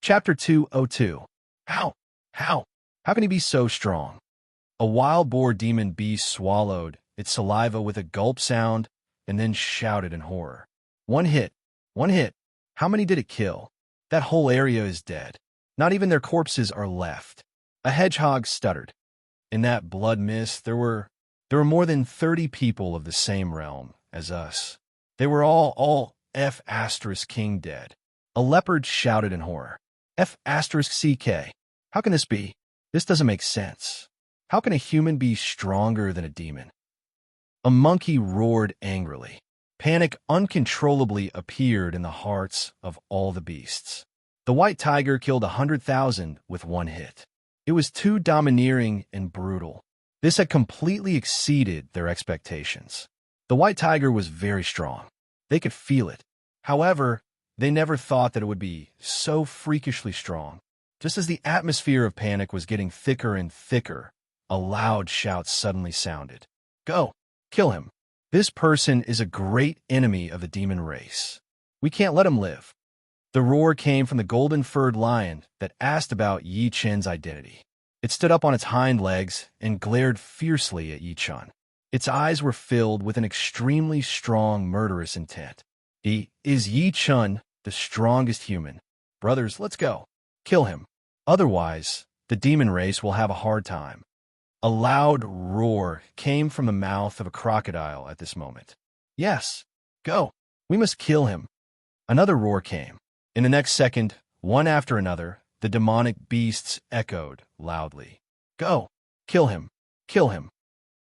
Chapter 202. How? How? How can he be so strong? A wild boar demon beast swallowed its saliva with a gulp sound and then shouted in horror. One hit. One hit. How many did it kill? That whole area is dead. Not even their corpses are left. A hedgehog stuttered. In that blood mist, there were more than 30 people of the same realm as us. They were all F asterisk king dead. A leopard shouted in horror. F asterisk CK. How can this be? This doesn't make sense. How can a human be stronger than a demon? A monkey roared angrily. Panic uncontrollably appeared in the hearts of all the beasts. The white tiger killed 100,000 with one hit. It was too domineering and brutal. This had completely exceeded their expectations. The white tiger was very strong. They could feel it. However, they never thought that it would be so freakishly strong. Just as the atmosphere of panic was getting thicker and thicker, a loud shout suddenly sounded. Go! Kill him! This person is a great enemy of the demon race. We can't let him live. The roar came from the golden-furred lion that asked about Yi Chen's identity. It stood up on its hind legs and glared fiercely at Yi Chen. Its eyes were filled with an extremely strong, murderous intent. Is Yi Chen the strongest human? Brothers, let's go. Kill him. Otherwise, the demon race will have a hard time. A loud roar came from the mouth of a crocodile at this moment. Yes, go. We must kill him. Another roar came. In the next second, one after another, the demonic beasts echoed loudly. Go. Kill him. Kill him.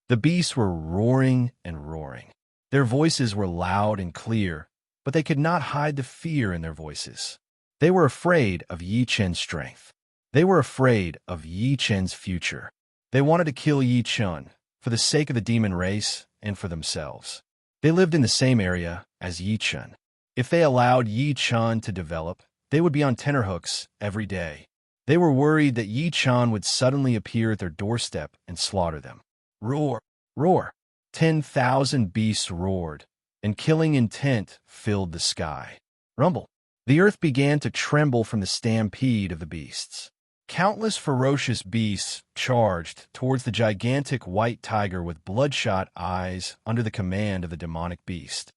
The beasts were roaring and roaring. Their voices were loud and clear, but they could not hide the fear in their voices. They were afraid of Yi Chen's strength. They were afraid of Yi Chen's future. They wanted to kill Yi Chen for the sake of the demon race and for themselves. They lived in the same area as Yi Chen. If they allowed Yi Chen to develop, they would be on tenterhooks every day. They were worried that Yi Chen would suddenly appear at their doorstep and slaughter them. Roar! Roar! 10,000 beasts roared, and killing intent filled the sky. Rumble! The earth began to tremble from the stampede of the beasts. Countless ferocious beasts charged towards the gigantic white tiger with bloodshot eyes under the command of the demonic beast.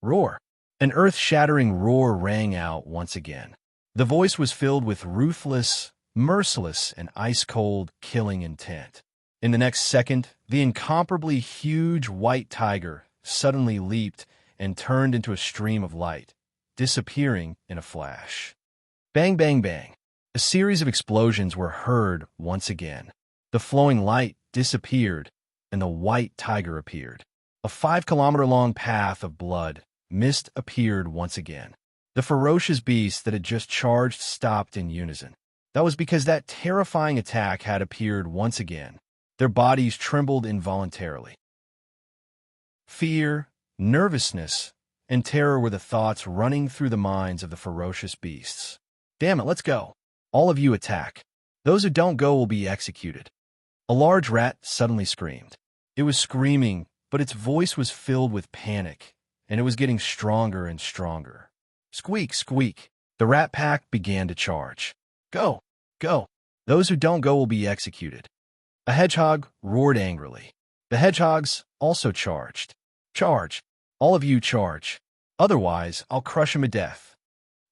Roar! An earth-shattering roar rang out once again. The voice was filled with ruthless, merciless, and ice-cold killing intent. In the next second, the incomparably huge white tiger suddenly leaped and turned into a stream of light, disappearing in a flash. Bang, bang, bang. A series of explosions were heard once again. The flowing light disappeared, and the white tiger appeared. A 5-kilometer-long path of blood mist appeared once again. The ferocious beasts that had just charged stopped in unison. That was because that terrifying attack had appeared once again. Their bodies trembled involuntarily. Fear, nervousness, and terror were the thoughts running through the minds of the ferocious beasts. Damn it, let's go. All of you attack. Those who don't go will be executed. A large rat suddenly screamed. It was screaming, but its voice was filled with panic, and it was getting stronger and stronger. Squeak, squeak. The rat pack began to charge. Go, go. Those who don't go will be executed. A hedgehog roared angrily. The hedgehogs also charged. Charge. All of you charge. Otherwise, I'll crush him to death.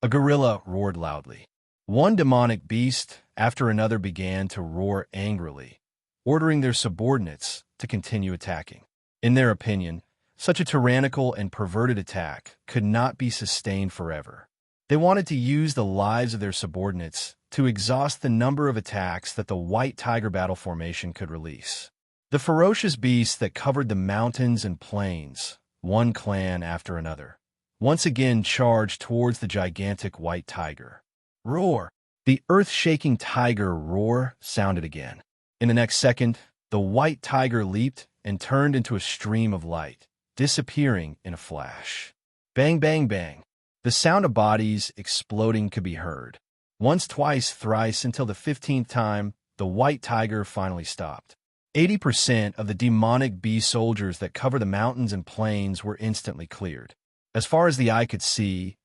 A gorilla roared loudly. One demonic beast after another began to roar angrily, ordering their subordinates to continue attacking. In their opinion, such a tyrannical and perverted attack could not be sustained forever. They wanted to use the lives of their subordinates to exhaust the number of attacks that the white tiger battle formation could release. The ferocious beasts that covered the mountains and plains, one clan after another, once again charged towards the gigantic white tiger. Roar! The earth-shaking tiger roar sounded again. In the next second, the white tiger leaped and turned into a stream of light, disappearing in a flash. Bang, bang, bang. The sound of bodies exploding could be heard. Once, twice, thrice, until the 15th time, the white tiger finally stopped. 80% of the demonic beast soldiers that cover the mountains and plains were instantly cleared. As far as the eye could see,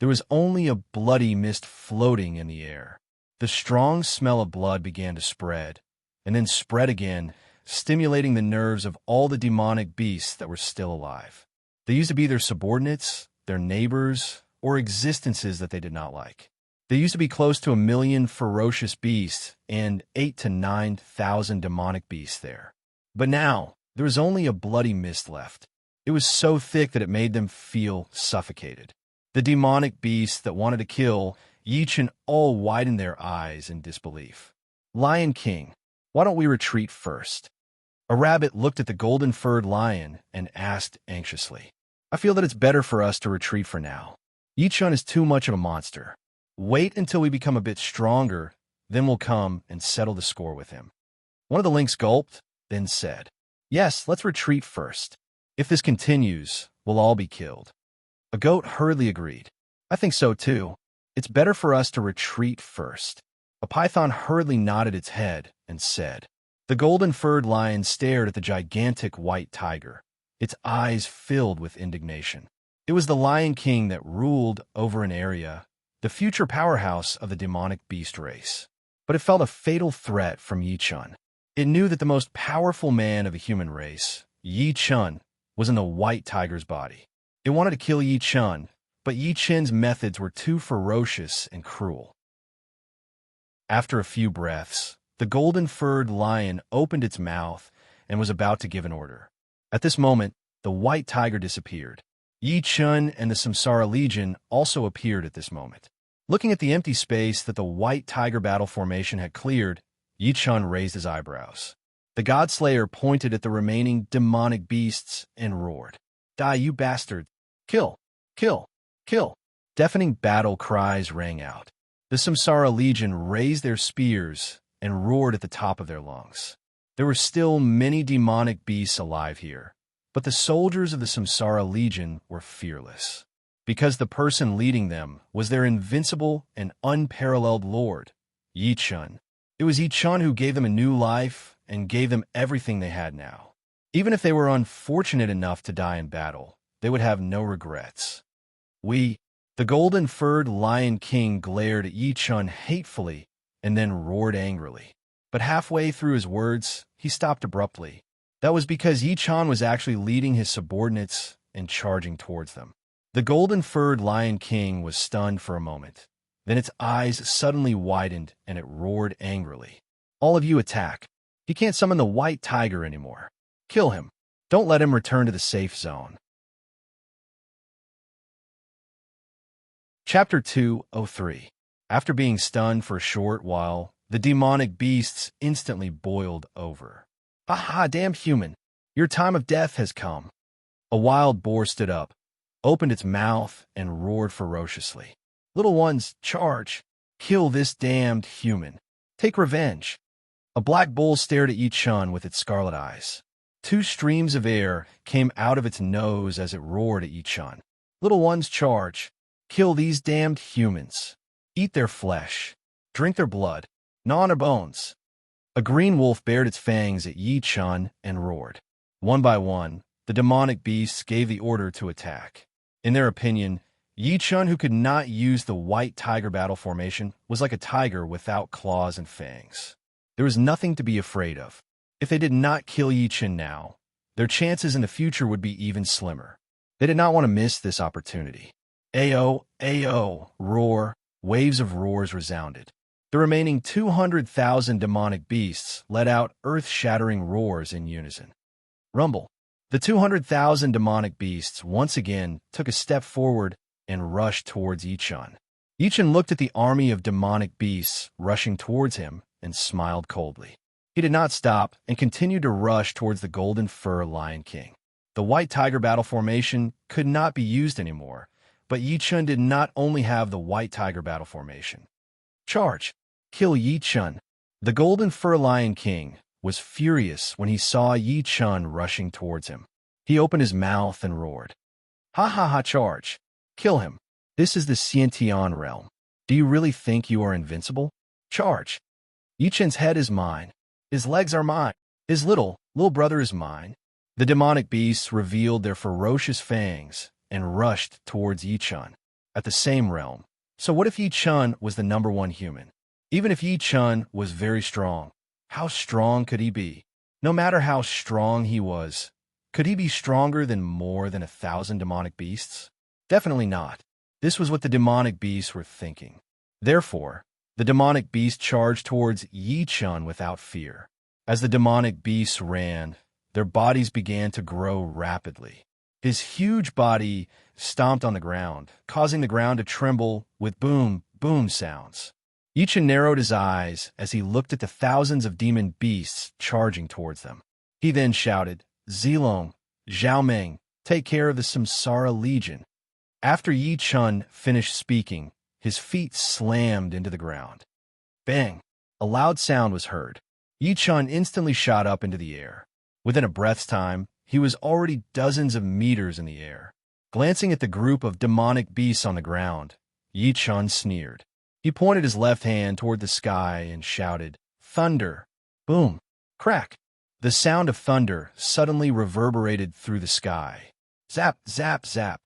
There was only a bloody mist floating in the air. The strong smell of blood began to spread, and then spread again, stimulating the nerves of all the demonic beasts that were still alive. They used to be their subordinates, their neighbors, or existences that they did not like. There used to be close to 1 million ferocious beasts and 8,000 to 9,000 demonic beasts there. But now, there was only a bloody mist left. It was so thick that it made them feel suffocated. The demonic beasts that wanted to kill, each and all widened their eyes in disbelief. Lion King, why don't we retreat first? A rabbit looked at the golden-furred lion and asked anxiously. I feel that it's better for us to retreat for now. Yichun is too much of a monster. Wait until we become a bit stronger, then we'll come and settle the score with him. One of the lynx gulped, then said, Yes, let's retreat first. If this continues, we'll all be killed. A goat hurriedly agreed. I think so too. It's better for us to retreat first. A python hurriedly nodded its head and said. The golden-furred lion stared at the gigantic white tiger, its eyes filled with indignation. It was the Lion King that ruled over an area, the future powerhouse of the demonic beast race. But it felt a fatal threat from Yichun. It knew that the most powerful man of the human race, Yichun, was in the white tiger's body. It wanted to kill Yichun, but Yichun's methods were too ferocious and cruel. After a few breaths, the golden-furred lion opened its mouth and was about to give an order. At this moment, the white tiger disappeared. Yichun and the Samsara Legion also appeared at this moment. Looking at the empty space that the white tiger battle formation had cleared, Yichun raised his eyebrows. The Godslayer pointed at the remaining demonic beasts and roared, Die, you bastards! Kill! Kill! Kill! Deafening battle cries rang out. The Samsara Legion raised their spears and roared at the top of their lungs. There were still many demonic beasts alive here, but the soldiers of the Samsara Legion were fearless, because the person leading them was their invincible and unparalleled lord, Yichun. It was Yichun who gave them a new life and gave them everything they had now. Even if they were unfortunate enough to die in battle, they would have no regrets. The golden-furred Lion King glared at Yichun hatefully and then roared angrily. But halfway through his words, he stopped abruptly. That was because Yichun was actually leading his subordinates and charging towards them. The golden-furred Lion King was stunned for a moment. Then its eyes suddenly widened and it roared angrily. All of you attack. He can't summon the white tiger anymore. Kill him. Don't let him return to the safe zone. Chapter 203. After being stunned for a short while, the demonic beasts instantly boiled over. Aha, damn human! Your time of death has come. A wild boar stood up, opened its mouth, and roared ferociously. Little ones, charge! Kill this damned human. Take revenge. A black bull stared at Yichun with its scarlet eyes. 2 streams of air came out of its nose as it roared at Yichun. Little ones, charge! Kill these damned humans. Eat their flesh. Drink their blood. Gnaw on their bones. A green wolf bared its fangs at Yichun and roared. One by one, the demonic beasts gave the order to attack. In their opinion, Yichun, who could not use the white tiger battle formation, was like a tiger without claws and fangs. There was nothing to be afraid of. If they did not kill Yichun now, their chances in the future would be even slimmer. They did not want to miss this opportunity. Ayo, ayo, roar, waves of roars resounded. The remaining 200,000 demonic beasts let out earth-shattering roars in unison. Rumble. The 200,000 demonic beasts once again took a step forward and rushed towards Yichun. Yichun looked at the army of demonic beasts rushing towards him and smiled coldly. He did not stop and continued to rush towards the golden fur Lion King. The white tiger battle formation could not be used anymore, but Yichun did not only have the white tiger battle formation. Charge! Kill Yichun! The golden fur Lion King was furious when he saw Yichun rushing towards him. He opened his mouth and roared. Ha ha ha, charge! Kill him! This is the Xiantian realm. Do you really think you are invincible? Charge! Yichun's head is mine. His legs are mine. His little brother is mine. The demonic beasts revealed their ferocious fangs and rushed towards Yichun. at the same realm. So what if Yi Chun was the number one human? Even if Yi Chun was very strong, how strong could he be? No matter how strong he was, could he be stronger than more than 1,000 demonic beasts? Definitely not. This was what the demonic beasts were thinking. Therefore, the demonic beast charged towards Yi Chun without fear. As the demonic beasts ran, their bodies began to grow rapidly. His huge body stomped on the ground, causing the ground to tremble with boom, boom sounds. Yi Chun narrowed his eyes as he looked at the thousands of demon beasts charging towards them. He then shouted, "Zilong, Xiaomeng, take care of the Samsara Legion." After Yi Chun finished speaking, his feet slammed into the ground. Bang! A loud sound was heard. Yi Chun instantly shot up into the air. Within a breath's time, he was already dozens of meters in the air. Glancing at the group of demonic beasts on the ground, Yi Chun sneered. He pointed his left hand toward the sky and shouted, "Thunder!" Boom! Crack! The sound of thunder suddenly reverberated through the sky. Zap, zap, zap.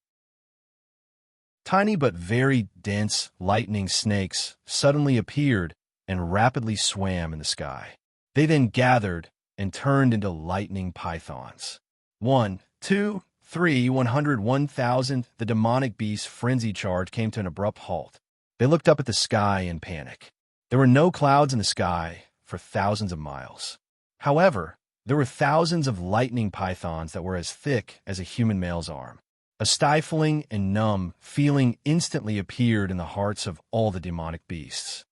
Tiny but very dense lightning snakes suddenly appeared and rapidly swam in the sky. They then gathered and turned into lightning pythons. 1, 2, 3, 100, 1,000. The demonic beast's frenzy charge came to an abrupt halt. They looked up at the sky in panic. There were no clouds in the sky for thousands of miles. However, there were thousands of lightning pythons that were as thick as a human male's arm. A stifling and numb feeling instantly appeared in the hearts of all the demonic beasts.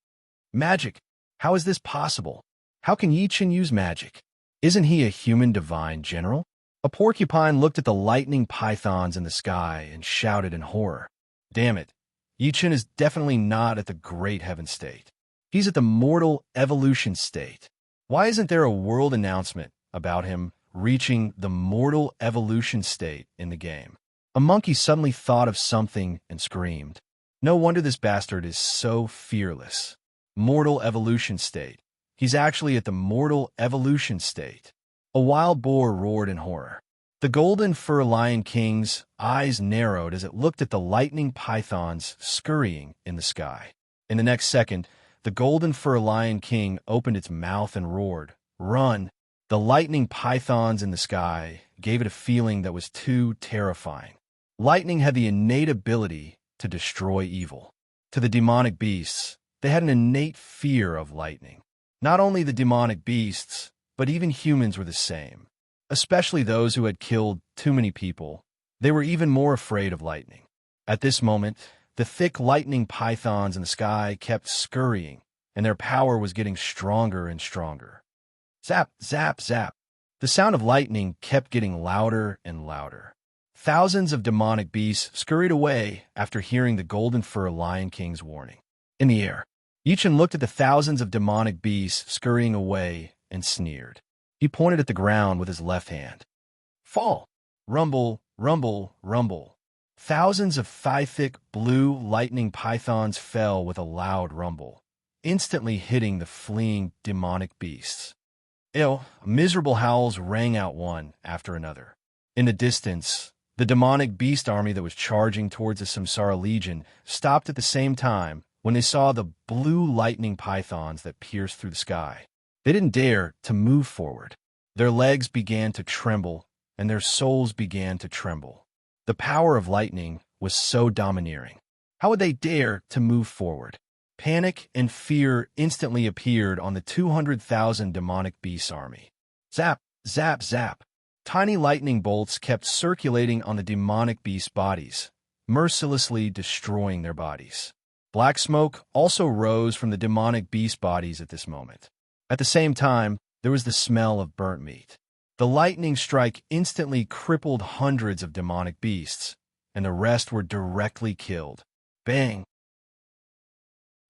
Magic! How is this possible? How can Yi Chun use magic? Isn't he a human divine general? A porcupine looked at the lightning pythons in the sky and shouted in horror. Damn it! Yi Chun is definitely not at the great heaven state. He's at the mortal evolution state. Why isn't there a world announcement about him reaching the mortal evolution state in the game? A monkey suddenly thought of something and screamed. No wonder this bastard is so fearless. Mortal evolution state. He's actually at the mortal evolution state. A wild boar roared in horror. The golden fur lion king's eyes narrowed as it looked at the lightning pythons scurrying in the sky. In the next second, the golden fur lion king opened its mouth and roared, "Run!" The lightning pythons in the sky gave it a feeling that was too terrifying. Lightning had the innate ability to destroy evil. To the demonic beasts, they had an innate fear of lightning. Not only the demonic beasts, but even humans were the same. Especially those who had killed too many people. They were even more afraid of lightning. At this moment, the thick lightning pythons in the sky kept scurrying, and their power was getting stronger and stronger. Zap, zap, zap. The sound of lightning kept getting louder and louder. Thousands of demonic beasts scurried away after hearing the golden fur lion king's warning. In the air, Yi Chun looked at the thousands of demonic beasts scurrying away and sneered. He pointed at the ground with his left hand. Fall! Rumble, rumble, rumble. Thousands of thigh-thick blue lightning pythons fell with a loud rumble, instantly hitting the fleeing demonic beasts. Miserable howls rang out one after another. In the distance, the demonic beast army that was charging towards the Samsara Legion stopped at the same time when they saw the blue lightning pythons that pierced through the sky. They didn't dare to move forward. Their legs began to tremble, and their souls began to tremble. The power of lightning was so domineering. How would they dare to move forward? Panic and fear instantly appeared on the 200,000 demonic beast army. Zap, zap, zap. Tiny lightning bolts kept circulating on the demonic beast bodies, mercilessly destroying their bodies. Black smoke also rose from the demonic beast bodies at this moment. At the same time, there was the smell of burnt meat. The lightning strike instantly crippled hundreds of demonic beasts, and the rest were directly killed. Bang!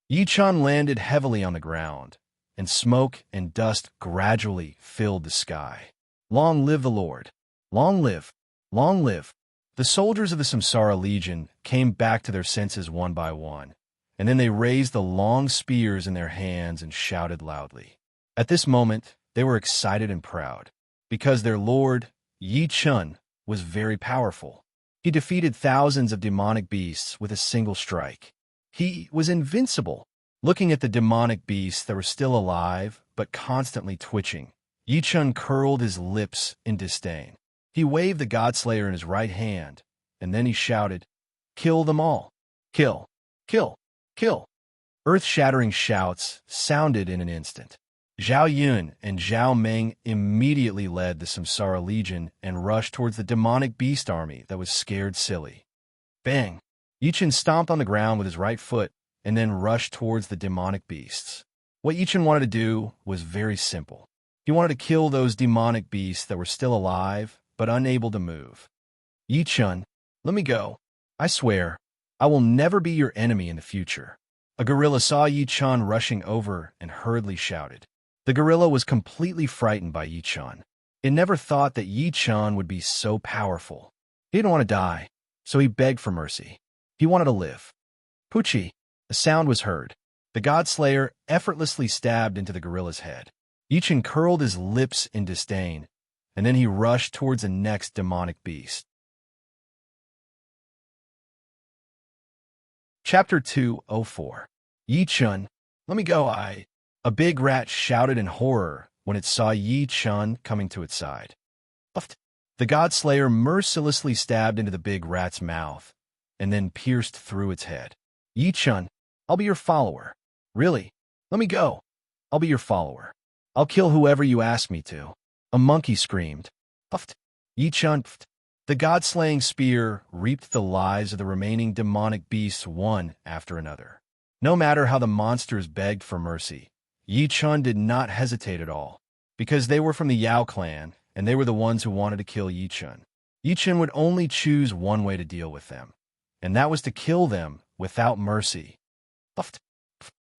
Yi Chun landed heavily on the ground, and smoke and dust gradually filled the sky. Long live the Lord! Long live! Long live! The soldiers of the Samsara Legion came back to their senses one by one, and then they raised the long spears in their hands and shouted loudly. At this moment, they were excited and proud, because their lord, Yi Chun, was very powerful. He defeated thousands of demonic beasts with a single strike. He was invincible. Looking at the demonic beasts that were still alive, but constantly twitching, Yi Chun curled his lips in disdain. He waved the Godslayer in his right hand, and then he shouted, "Kill them all! Kill! Kill! Kill!" Earth-shattering shouts sounded in an instant. Zhao Yun and Zhao Meng immediately led the Samsara Legion and rushed towards the demonic beast army that was scared silly. Bang! Yi Chun stomped on the ground with his right foot and then rushed towards the demonic beasts. What Yi Chun wanted to do was very simple. He wanted to kill those demonic beasts that were still alive but unable to move. "Yi Chun, let me go. I swear, I will never be your enemy in the future." A gorilla saw Yi Chun rushing over and hurriedly shouted. The gorilla was completely frightened by Yi Chun. It never thought that Yi Chun would be so powerful. He didn't want to die, so he begged for mercy. He wanted to live. Poochie! A sound was heard. The Godslayer effortlessly stabbed into the gorilla's head. Yi Chun curled his lips in disdain, and then he rushed towards the next demonic beast. Chapter 204. Yi Chun, let me go, A big rat shouted in horror when it saw Yi Chun coming to its side. The Godslayer mercilessly stabbed into the big rat's mouth, and then pierced through its head. "Yi Chun, I'll be your follower." "Really? Let me go. I'll be your follower. I'll kill whoever you ask me to." A monkey screamed. Yi Chun. The god-slaying spear reaped the lives of the remaining demonic beasts one after another. No matter how the monsters begged for mercy, Yi Chun did not hesitate at all, because they were from the Yao clan, and they were the ones who wanted to kill Yi Chun. Yi Chun would only choose one way to deal with them, and that was to kill them without mercy.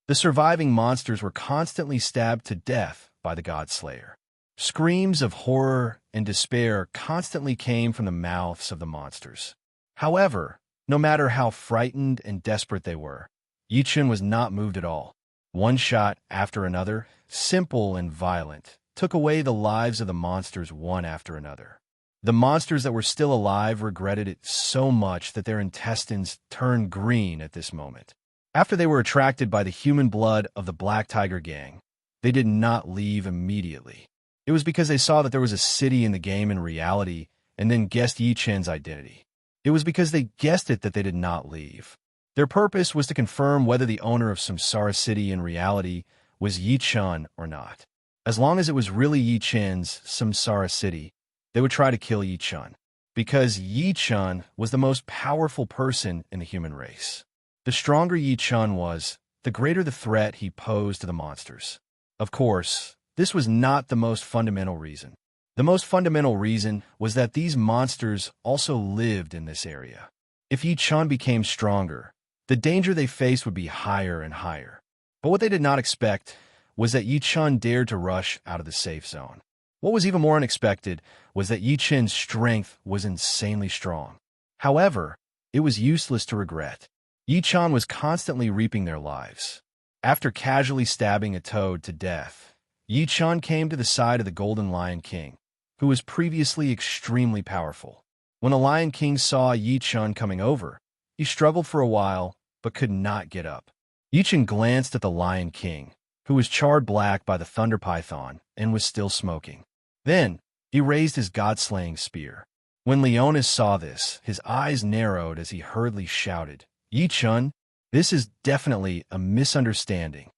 The surviving monsters were constantly stabbed to death by the Godslayer. Screams of horror and despair constantly came from the mouths of the monsters. However, no matter how frightened and desperate they were, Yi Chun was not moved at all. One shot after another, simple and violent, took away the lives of the monsters one after another. The monsters that were still alive regretted it so much that their intestines turned green at this moment. After they were attracted by the human blood of the Black Tiger Gang, they did not leave immediately. It was because they saw that there was a city in the game in reality and then guessed Yi Chun's identity. It was because they guessed it that they did not leave. Their purpose was to confirm whether the owner of Samsara City in reality was Yi Chun or not. As long as it was really Yi Chun's Samsara City, they would try to kill Yi Chun, because Yi Chun was the most powerful person in the human race. The stronger Yi Chun was, the greater the threat he posed to the monsters. Of course, this was not the most fundamental reason. The most fundamental reason was that these monsters also lived in this area. If Yi Chun became stronger, the danger they faced would be higher and higher. But what they did not expect was that Yi Chun dared to rush out of the safe zone. What was even more unexpected was that Yi Chun's strength was insanely strong. However, it was useless to regret. Yi Chun was constantly reaping their lives. After casually stabbing a toad to death, Yi Chun came to the side of the Golden Lion King, who was previously extremely powerful. When the Lion King saw Yi Chun coming over, he struggled for a while, but could not get up. Yi Chun glanced at the Lion King, who was charred black by the Thunder Python and was still smoking. Then, he raised his god-slaying spear. When Leonis saw this, his eyes narrowed as he hurriedly shouted, "Yi Chun, this is definitely a misunderstanding."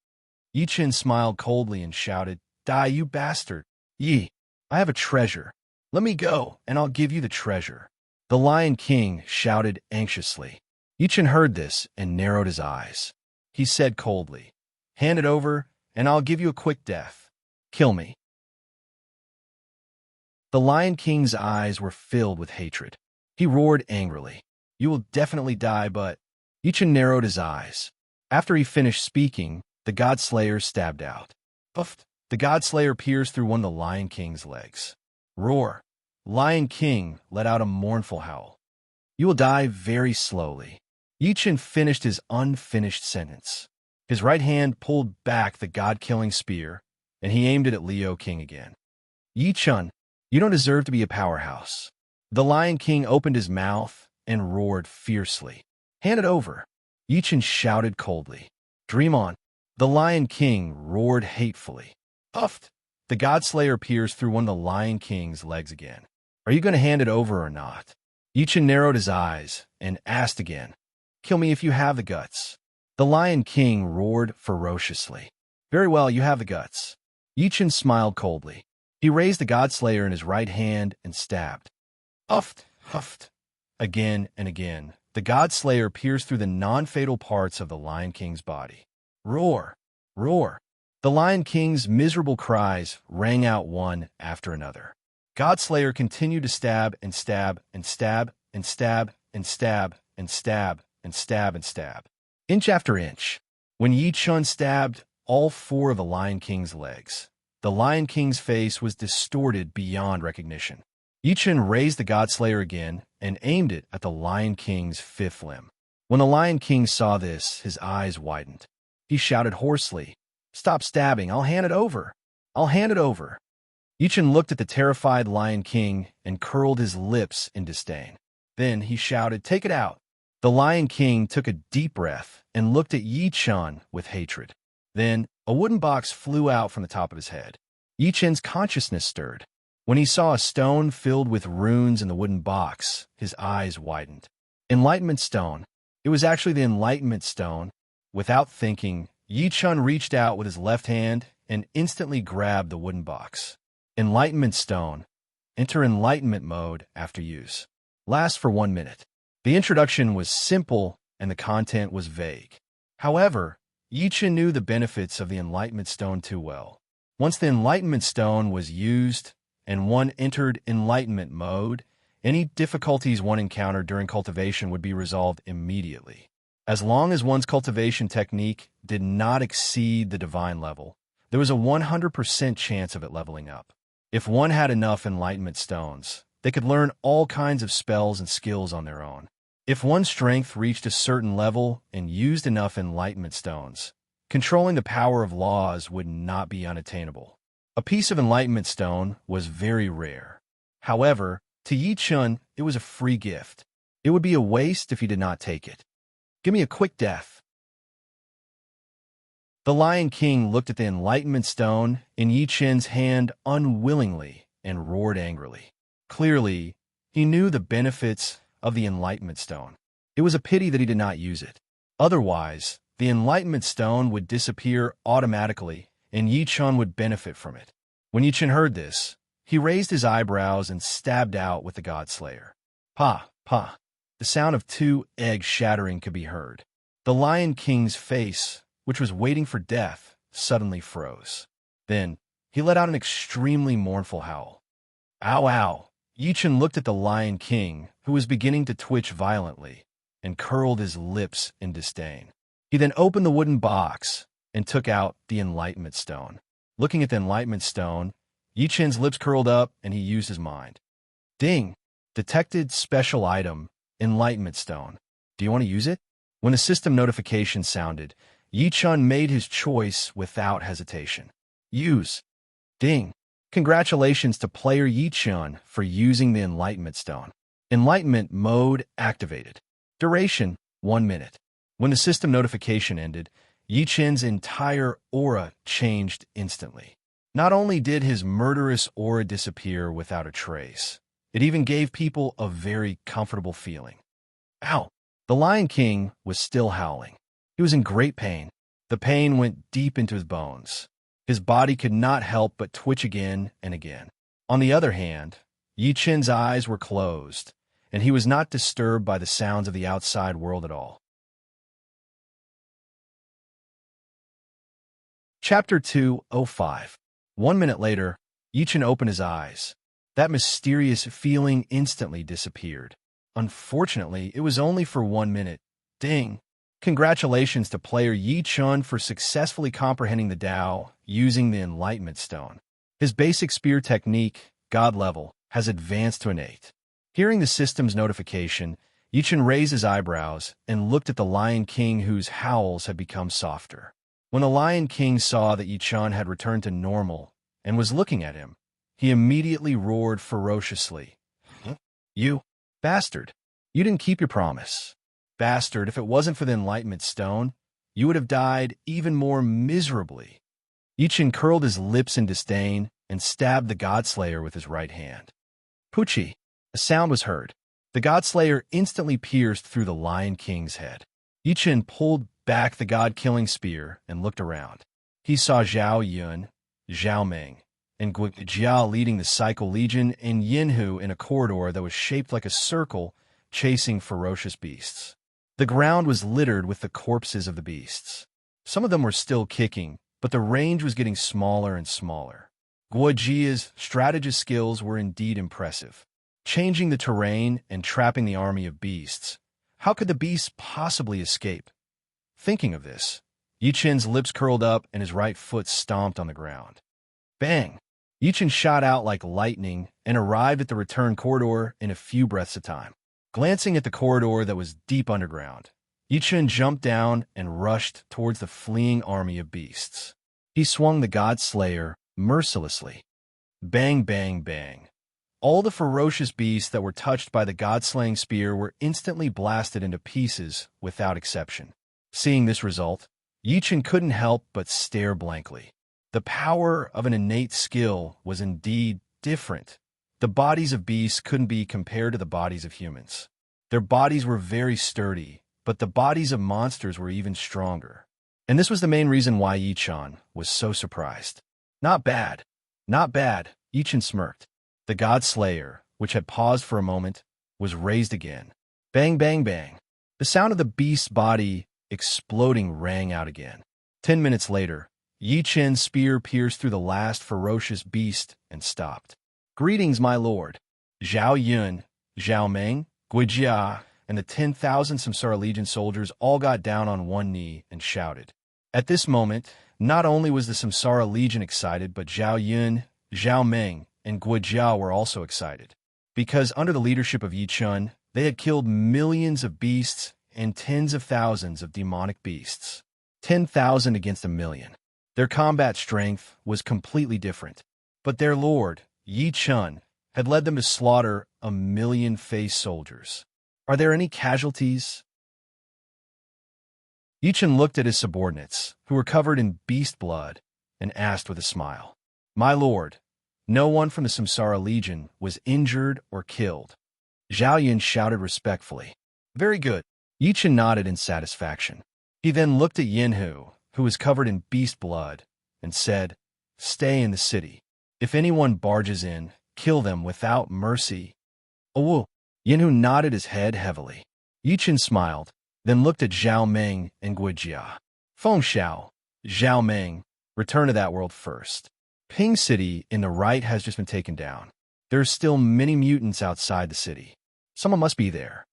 Yi Chun smiled coldly and shouted, "Die, you bastard! Yi, I have a treasure. Let me go, and I'll give you the treasure." The Lion King shouted anxiously. Yi Chun heard this and narrowed his eyes. He said coldly, "Hand it over, and I'll give you a quick death. Kill me." The Lion King's eyes were filled with hatred. He roared angrily, "You will definitely die, but—" Yi Chun narrowed his eyes. After he finished speaking, the God-Slayer stabbed out. Puffed. The God-Slayer pierced through one of the Lion King's legs. Roar. Lion King let out a mournful howl. "You will die very slowly." Yi Chun finished his unfinished sentence. His right hand pulled back the god-killing spear, and he aimed it at Leo King again. "Yi Chun, you don't deserve to be a powerhouse." The Lion King opened his mouth, and roared fiercely. "Hand it over!" Yi-Chen shouted coldly. "Dream on!" The Lion King roared hatefully. Uffed! The Godslayer peers through one of the Lion King's legs again. "Are you going to hand it over or not?" Yi-Chen narrowed his eyes and asked again. "Kill me if you have the guts." The Lion King roared ferociously. "Very well, you have the guts." Yi-Chen smiled coldly. He raised the Godslayer in his right hand and stabbed. Uffed! Huffed! Again and again, the Godslayer pierced through the non-fatal parts of the Lion King's body. Roar! Roar! The Lion King's miserable cries rang out one after another. Godslayer continued to stab and stab and stab and stab and stab and stab and stab and stab. Inch after inch. When Yi-Chen stabbed all four of the Lion King's legs, the Lion King's face was distorted beyond recognition. Yi-Chen raised the Godslayer again and aimed it at the Lion King's fifth limb. When the Lion King saw this, his eyes widened. He shouted hoarsely, "Stop stabbing! I'll hand it over! I'll hand it over!" Yi-Chen looked at the terrified Lion King and curled his lips in disdain. Then he shouted, "Take it out!" The Lion King took a deep breath and looked at Yi-Chen with hatred. Then a wooden box flew out from the top of his head. Yi-Chen's consciousness stirred. When he saw a stone filled with runes in the wooden box, his eyes widened. Enlightenment stone. It was actually the Enlightenment stone. Without thinking, Yi-Chen reached out with his left hand and instantly grabbed the wooden box. Enlightenment stone. Enter enlightenment mode after use. Lasts for 1 minute. The introduction was simple and the content was vague. However, Yi-Chen knew the benefits of the Enlightenment Stone too well. Once the Enlightenment Stone was used and one entered Enlightenment mode, any difficulties one encountered during cultivation would be resolved immediately. As long as one's cultivation technique did not exceed the divine level, there was a 100% chance of it leveling up. If one had enough Enlightenment Stones, they could learn all kinds of spells and skills on their own. If one's strength reached a certain level and used enough Enlightenment Stones, controlling the power of laws would not be unattainable. A piece of Enlightenment Stone was very rare. However, to Yi-Chen, it was a free gift. It would be a waste if he did not take it. "Give me a quick death." The Lion King looked at the Enlightenment Stone in Yi-Chen's hand unwillingly and roared angrily. Clearly, he knew the benefits of the Enlightenment Stone. It was a pity that he did not use it. Otherwise, the Enlightenment Stone would disappear automatically and Yi-Chen would benefit from it. When Yi-Chen heard this, he raised his eyebrows and stabbed out with the Godslayer. Pa, pa. The sound of 2 eggs shattering could be heard. The Lion King's face, which was waiting for death, suddenly froze. Then, he let out an extremely mournful howl. Ow, ow. Yi-Chen looked at the Lion King, who was beginning to twitch violently, and curled his lips in disdain. He then opened the wooden box and took out the Enlightenment Stone. Looking at the Enlightenment Stone, Yi-Chen's lips curled up and he used his mind. Ding! Detected special item, Enlightenment Stone. Do you want to use it? When the system notification sounded, Yi-Chen made his choice without hesitation. Use. Ding. Congratulations to player Yi-Chen for using the Enlightenment Stone. Enlightenment mode activated. Duration, 1 minute. When the system notification ended, Yi-Chen's entire aura changed instantly. Not only did his murderous aura disappear without a trace, it even gave people a very comfortable feeling. Ow! The Lion King was still howling. He was in great pain. The pain went deep into his bones. His body could not help but twitch again and again. On the other hand, Yi-Chen's eyes were closed, and he was not disturbed by the sounds of the outside world at all. Chapter 205. 1 minute later, Yi-Chen opened his eyes. That mysterious feeling instantly disappeared. Unfortunately, it was only for 1 minute. Ding! Congratulations to player Yi-Chen for successfully comprehending the Tao using the Enlightenment Stone. His basic spear technique, God level, has advanced to an 8. Hearing the system's notification, Yi-Chen raised his eyebrows and looked at the Lion King, whose howls had become softer. When the Lion King saw that Yi-Chen had returned to normal and was looking at him, he immediately roared ferociously. You bastard! You didn't keep your promise. Bastard, if it wasn't for the Enlightenment Stone, you would have died even more miserably. Yichen curled his lips in disdain and stabbed the Godslayer with his right hand. Poochie! A sound was heard. The Godslayer instantly pierced through the Lion King's head. Yichen pulled back the god-killing spear and looked around. He saw Zhao Yun, Zhao Meng, and Guijia leading the Cycle Legion, and Yinhu in a corridor that was shaped like a circle, chasing ferocious beasts. The ground was littered with the corpses of the beasts. Some of them were still kicking, but the range was getting smaller and smaller. Guijia's strategist skills were indeed impressive. Changing the terrain and trapping the army of beasts. How could the beasts possibly escape? Thinking of this, Yichen's lips curled up and his right foot stomped on the ground. Bang! Yichen shot out like lightning and arrived at the return corridor in a few breaths of time. Glancing at the corridor that was deep underground, Yichen jumped down and rushed towards the fleeing army of beasts. He swung the God Slayer mercilessly. Bang, bang, bang. All the ferocious beasts that were touched by the God-slaying spear were instantly blasted into pieces without exception. Seeing this result, Yichen couldn't help but stare blankly. The power of an innate skill was indeed different. The bodies of beasts couldn't be compared to the bodies of humans. Their bodies were very sturdy, but the bodies of monsters were even stronger. And this was the main reason why Yichen was so surprised. Not bad. Not bad, Yichen smirked. The God Slayer, which had paused for a moment, was raised again. Bang, bang, bang. The sound of the beast's body exploding rang out again. 10 minutes later, Yichen's spear pierced through the last ferocious beast and stopped. Greetings, my lord. Zhao Yun, Zhao Meng, Guijia, and the 10,000 Samsara Legion soldiers all got down on one knee and shouted. At this moment, not only was the Samsara Legion excited, but Zhao Yun, Zhao Meng, and Guijia were also excited. Because under the leadership of Yichen, they had killed millions of beasts and tens of thousands of demonic beasts. 10,000 against a million. Their combat strength was completely different. But their lord, Yichen, had led them to slaughter 1 million face soldiers. Are there any casualties? Yichen looked at his subordinates, who were covered in beast blood, and asked with a smile, My lord, no one from the Samsara Legion was injured or killed. Zhao Yun shouted respectfully. Very good. Yichen nodded in satisfaction. He then looked at Yinhu, who was covered in beast blood, and said, Stay in the city. If anyone barges in, kill them without mercy. Oh, Yinhu nodded his head heavily. Yichen smiled, then looked at Zhao Meng and Guijia. Feng Xiao, Zhao Meng, return to that world first. Ping City in the right has just been taken down. There are still many mutants outside the city. Someone must be there.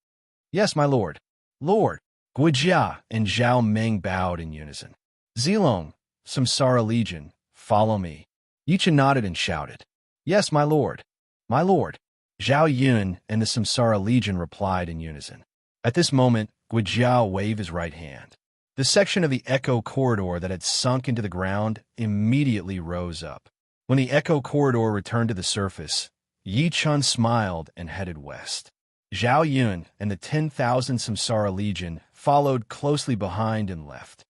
Yes, my lord. Lord. Guijia and Zhao Meng bowed in unison. Zilong, Samsara Legion, follow me. Yichen nodded and shouted. Yes, my lord. My lord. Zhao Yun and the Samsara Legion replied in unison. At this moment, Guijia waved his right hand. The section of the Echo Corridor that had sunk into the ground immediately rose up. When the Echo Corridor returned to the surface, Yichen smiled and headed west. Zhao Yun and the 10,000 Samsara Legion followed closely behind and left.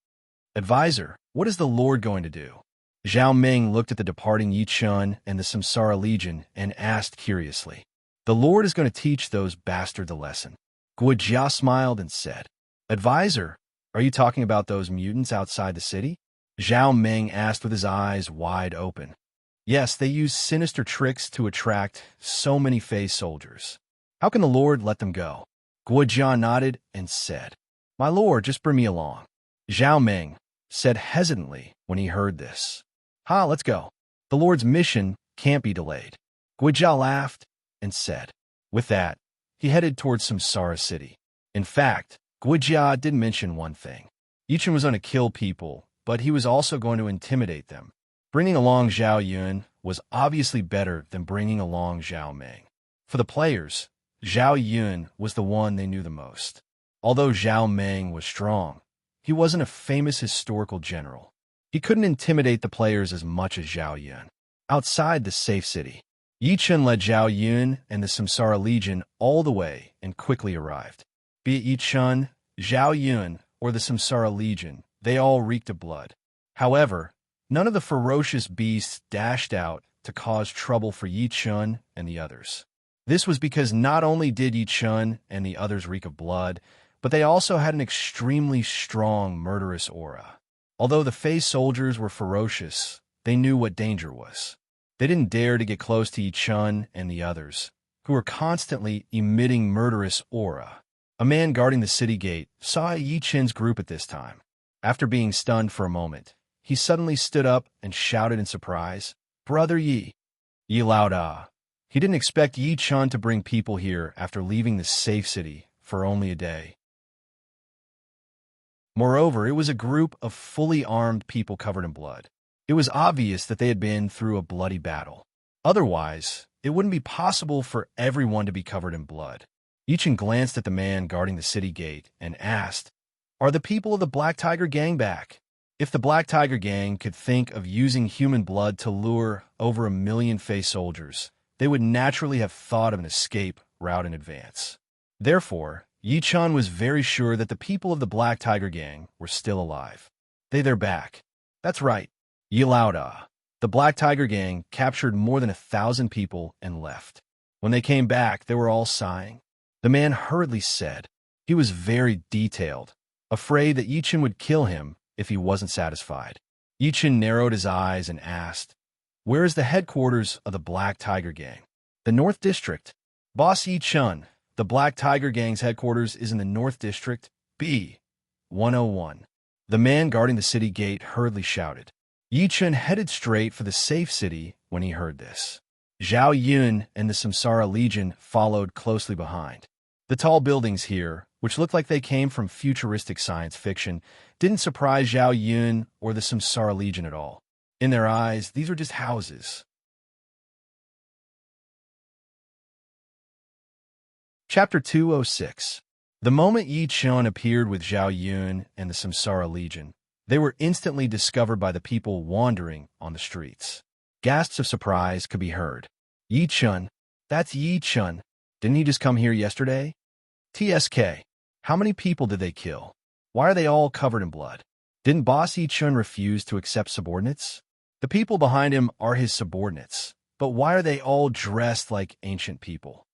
Advisor, what is the Lord going to do? Zhao Meng looked at the departing Yichen and the Samsara Legion and asked curiously. The Lord is going to teach those bastards a lesson. Guijia smiled and said, Advisor, are you talking about those mutants outside the city? Zhao Meng asked with his eyes wide open. Yes, they use sinister tricks to attract so many phase soldiers. How can the Lord let them go? Guijia nodded and said, My lord, just bring me along. Zhao Meng said hesitantly when he heard this. Let's go. The Lord's mission can't be delayed. Guijia laughed and said. With that, he headed towards Samsara City. In fact, Guijia did mention one thing. Yichen was going to kill people, but he was also going to intimidate them. Bringing along Zhao Yun was obviously better than bringing along Zhao Meng. For the players, Zhao Yun was the one they knew the most. Although Zhao Meng was strong, he wasn't a famous historical general. He couldn't intimidate the players as much as Zhao Yun. Outside the safe city, Yi Chen led Zhao Yun and the Samsara Legion all the way and quickly arrived. Be it Yi Chen, Zhao Yun, or the Samsara Legion, they all reeked of blood. However, none of the ferocious beasts dashed out to cause trouble for Yi Chen and the others. This was because not only did Yi Chen and the others reek of blood, but they also had an extremely strong murderous aura. Although the Fey soldiers were ferocious, they knew what danger was. They didn't dare to get close to Yi Chen and the others, who were constantly emitting murderous aura. A man guarding the city gate saw Yi Chen's group at this time. After being stunned for a moment, he suddenly stood up and shouted in surprise, "Brother Yi!" Yi Lao Da. He didn't expect Yi Chen to bring people here after leaving the safe city for only a day. Moreover, it was a group of fully armed people covered in blood. It was obvious that they had been through a bloody battle. Otherwise, it wouldn't be possible for everyone to be covered in blood. Yi Chen glanced at the man guarding the city gate and asked, "Are the people of the Black Tiger Gang back?" If the Black Tiger Gang could think of using human blood to lure over 1,000,000 Fey soldiers, they would naturally have thought of an escape route in advance. Therefore, Yi Chen was very sure that the people of the Black Tiger Gang were still alive. They're back. That's right. Yi Lao Da. The Black Tiger Gang captured more than 1,000 people and left. When they came back, they were all sighing. The man hurriedly said. He was very detailed, afraid that Yi Chen would kill him if he wasn't satisfied. Yi Chen narrowed his eyes and asked, "Where is the headquarters of the Black Tiger Gang?" "The North District." "Boss Yi Chen, the Black Tiger Gang's headquarters is in the North District, B-101. The man guarding the city gate hurriedly shouted. Yi Chen headed straight for the safe city when he heard this. Zhao Yun and the Samsara Legion followed closely behind. The tall buildings here, which looked like they came from futuristic science fiction, didn't surprise Zhao Yun or the Samsara Legion at all. In their eyes, these were just houses. Chapter 206. The moment Yi Chen appeared with Zhao Yun and the Samsara Legion, they were instantly discovered by the people wandering on the streets. Gasps of surprise could be heard. Yi Chen, that's Yi Chen. Didn't he just come here yesterday? TSK, how many people did they kill? Why are they all covered in blood? Didn't Boss Yi Chen refuse to accept subordinates? The people behind him are his subordinates, but why are they all dressed like ancient people?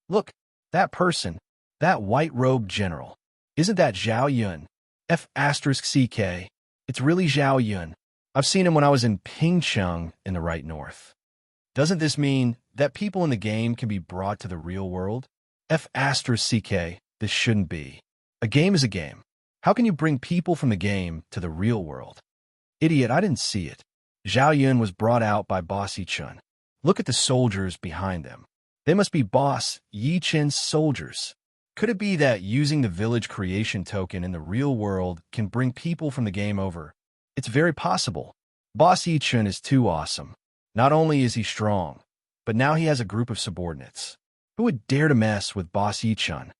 Look, that person, that white-robed general. Isn't that Zhao Yun? F***CK. It's really Zhao Yun. I've seen him when I was in Pingcheng in the right north. Doesn't this mean that people in the game can be brought to the real world? F***CK. This shouldn't be. A game is a game. How can you bring people from the game to the real world? Idiot, I didn't see it. Zhao Yun was brought out by Boss Yi Chen. Look at the soldiers behind them. They must be Boss Yi Chen's soldiers. Could it be that using the village creation token in the real world can bring people from the game over? It's very possible. Boss Yi Chen is too awesome. Not only is he strong, but now he has a group of subordinates. Who would dare to mess with Boss Yi Chen?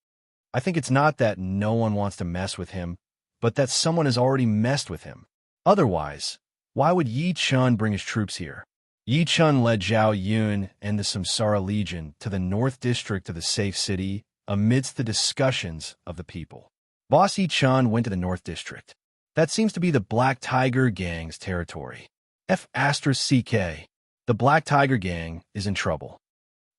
I think it's not that no one wants to mess with him, but that someone has already messed with him. Otherwise, why would Yi Chen bring his troops here? Yi Chen led Zhao Yun and the Samsara Legion to the North District of the safe city amidst the discussions of the people. Boss Yi Chen went to the North District. That seems to be the Black Tiger Gang's territory. F***CK. The Black Tiger Gang is in trouble.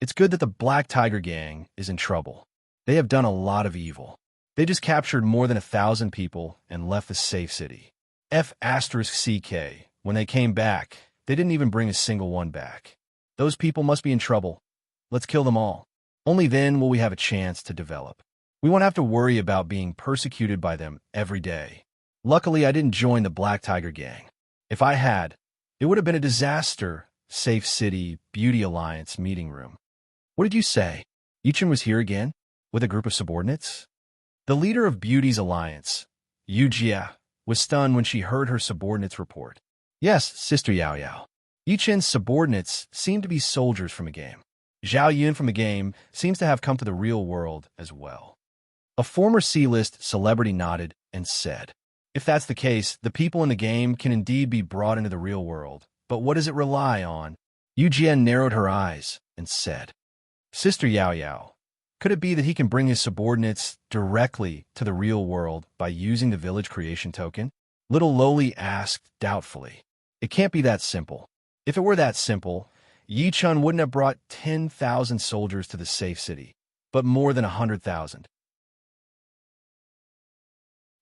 It's good that the Black Tiger Gang is in trouble. They have done a lot of evil. They just captured more than 1,000 people and left the safe city. F***CK. When they came back, they didn't even bring a single one back. Those people must be in trouble. Let's kill them all. Only then will we have a chance to develop. We won't have to worry about being persecuted by them every day. Luckily, I didn't join the Black Tiger Gang. If I had, it would have been a disaster. Safe City Beauty Alliance meeting room. What did you say? Yi Chen was here again? With a group of subordinates? The leader of Beauty's alliance, Yu Jia, was stunned when she heard her subordinates report. Yes, Sister Yao Yao. Yi Chen's subordinates seem to be soldiers from a game. Zhao Yun from a game seems to have come to the real world as well. A former C-list celebrity nodded and said, if that's the case, the people in the game can indeed be brought into the real world. But what does it rely on? Yu Jia narrowed her eyes. and said, Sister Yao Yao, could it be that he can bring his subordinates directly to the real world by using the village creation token? Little Loli asked doubtfully. It can't be that simple. If it were that simple, Yi Chun wouldn't have brought 10,000 soldiers to the safe city, but more than 100,000.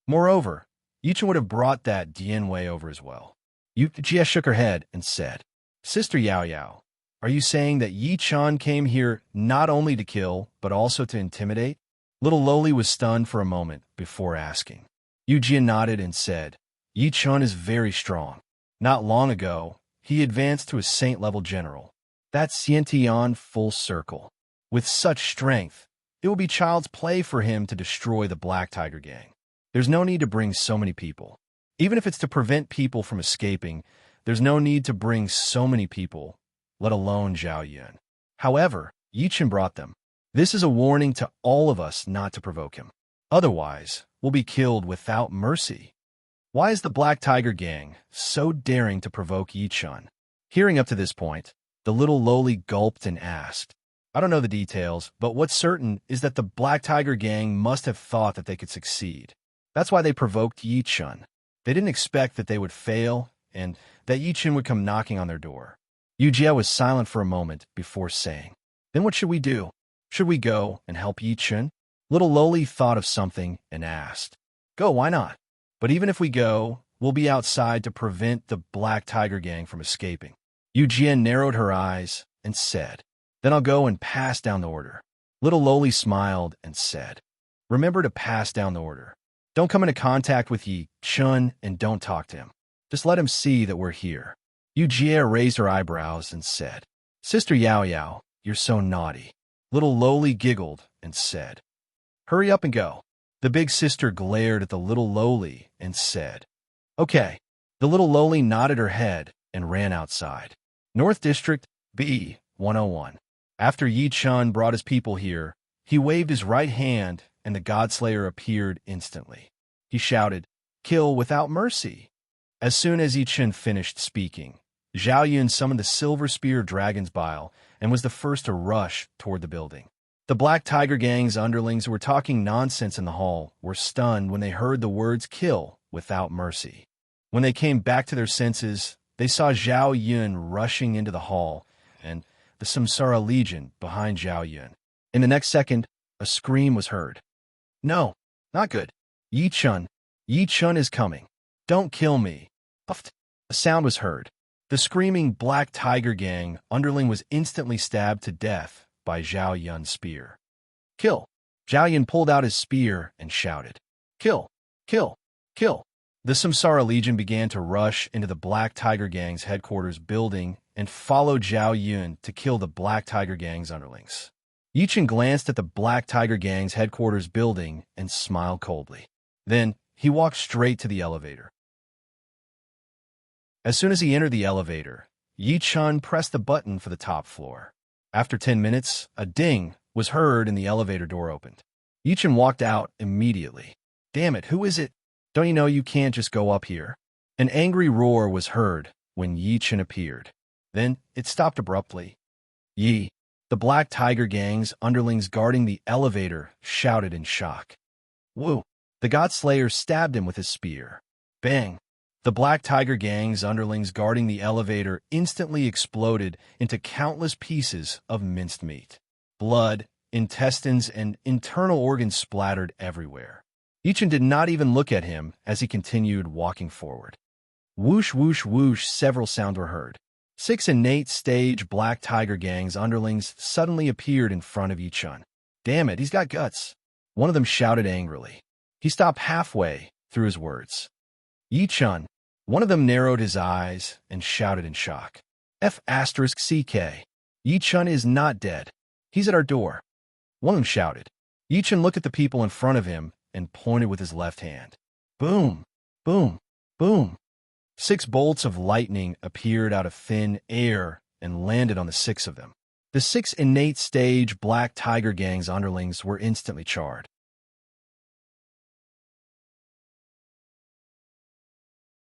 Moreover, Yi Chun would have brought that Dian Wei over as well. Jia shook her head and said, Sister Yao Yao, are you saying that Yi Chun came here not only to kill, but also to intimidate? Little Loli was stunned for a moment before asking. Yu Jia nodded and said, Yi Chun is very strong. Not long ago, he advanced to a saint-level general. That's Xiantian full circle. With such strength, it will be child's play for him to destroy the Black Tiger Gang. There's no need to bring so many people. Even if it's to prevent people from escaping, there's no need to bring so many people, let alone Zhao Yun. However, Yi Chun brought them. This is a warning to all of us not to provoke him. Otherwise, we'll be killed without mercy. Why is the Black Tiger Gang so daring to provoke Yi Chun? Hearing up to this point, the little Loli gulped and asked, I don't know the details, but what's certain is that the Black Tiger Gang must have thought that they could succeed. That's why they provoked Yi Chun. They didn't expect that they would fail and that Yi Chun would come knocking on their door. Yu Jia was silent for a moment before saying, Then what should we do? Should we go and help Yi Chun? Little Loli thought of something and asked, Go, why not? But even if we go, we'll be outside to prevent the Black Tiger Gang from escaping. Yu Jia narrowed her eyes and said, Then I'll go and pass down the order. Little Loli smiled and said, Remember to pass down the order. Don't come into contact with Yi Chun and don't talk to him. Just let him see that we're here. Yu Jia raised her eyebrows and said, Sister Yao Yao, you're so naughty. Little Loli giggled and said, Hurry up and go. The big sister glared at the little Loli and said, Okay. The little Loli nodded her head and ran outside. North District, B 101. After Yi Chun brought his people here, he waved his right hand and the Godslayer appeared instantly. He shouted, Kill without mercy. As soon as Yi Chun finished speaking, Zhao Yun summoned the Silver Spear Dragon's Bile and was the first to rush toward the building. The Black Tiger Gang's underlings who were talking nonsense in the hall were stunned when they heard the words kill without mercy. When they came back to their senses, they saw Zhao Yun rushing into the hall and the Samsara Legion behind Zhao Yun. In the next second, a scream was heard. No, not good. Yi Chun is coming. Don't kill me. Puffed. A sound was heard. The screaming Black Tiger Gang underling was instantly stabbed to death by Zhao Yun's spear. Kill. Zhao Yun pulled out his spear and shouted, Kill, kill, kill. The Samsara Legion began to rush into the Black Tiger Gang's headquarters building and followed Zhao Yun to kill the Black Tiger Gang's underlings. Yi Chun glanced at the Black Tiger Gang's headquarters building and smiled coldly. Then, he walked straight to the elevator. As soon as he entered the elevator, Yi Chun pressed the button for the top floor. After 10 minutes, a ding was heard and the elevator door opened. Yi Chun walked out immediately. Damn it, who is it? Don't you know you can't just go up here? An angry roar was heard when Yi Chun appeared. Then, it stopped abruptly. Yi, the Black Tiger Gang's underlings guarding the elevator, shouted in shock. Woo! The Godslayer stabbed him with his spear. Bang! The Black Tiger Gang's underlings guarding the elevator instantly exploded into countless pieces of minced meat. Blood, intestines, and internal organs splattered everywhere. Yi Chun did not even look at him as he continued walking forward. Whoosh, whoosh, whoosh, several sounds were heard. 6 innate stage Black Tiger Gang's underlings suddenly appeared in front of Yi Chun. Damn it, he's got guts. One of them shouted angrily. He stopped halfway through his words. Yi Chun. One of them narrowed his eyes and shouted in shock. F***CK. Yi Chun is not dead. He's at our door. One of them shouted. Yi Chun looked at the people in front of him and pointed with his left hand. Boom, boom, boom. 6 bolts of lightning appeared out of thin air and landed on the 6 of them. The 6 innate stage Black Tiger Gang's underlings were instantly charred.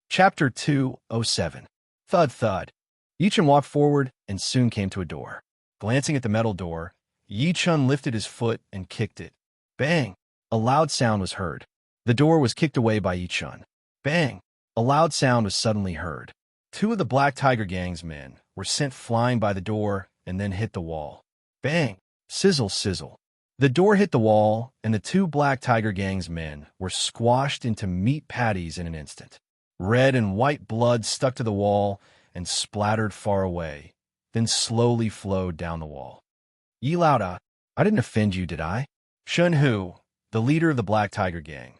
Chapter 207. Thud Thud. Yi Chun walked forward and soon came to a door. Glancing at the metal door, Yi Chun lifted his foot and kicked it. Bang! A loud sound was heard. The door was kicked away by Yi Chun. Bang! A loud sound was suddenly heard. Two of the Black Tiger Gang's men were sent flying by the door and then hit the wall. Bang! Sizzle, sizzle. The door hit the wall, and the two Black Tiger Gang's men were squashed into meat patties in an instant. Red and white blood stuck to the wall and splattered far away, then slowly flowed down the wall. Yi Lao, I didn't offend you, did I? Shun Hu, the leader of the Black Tiger Gang,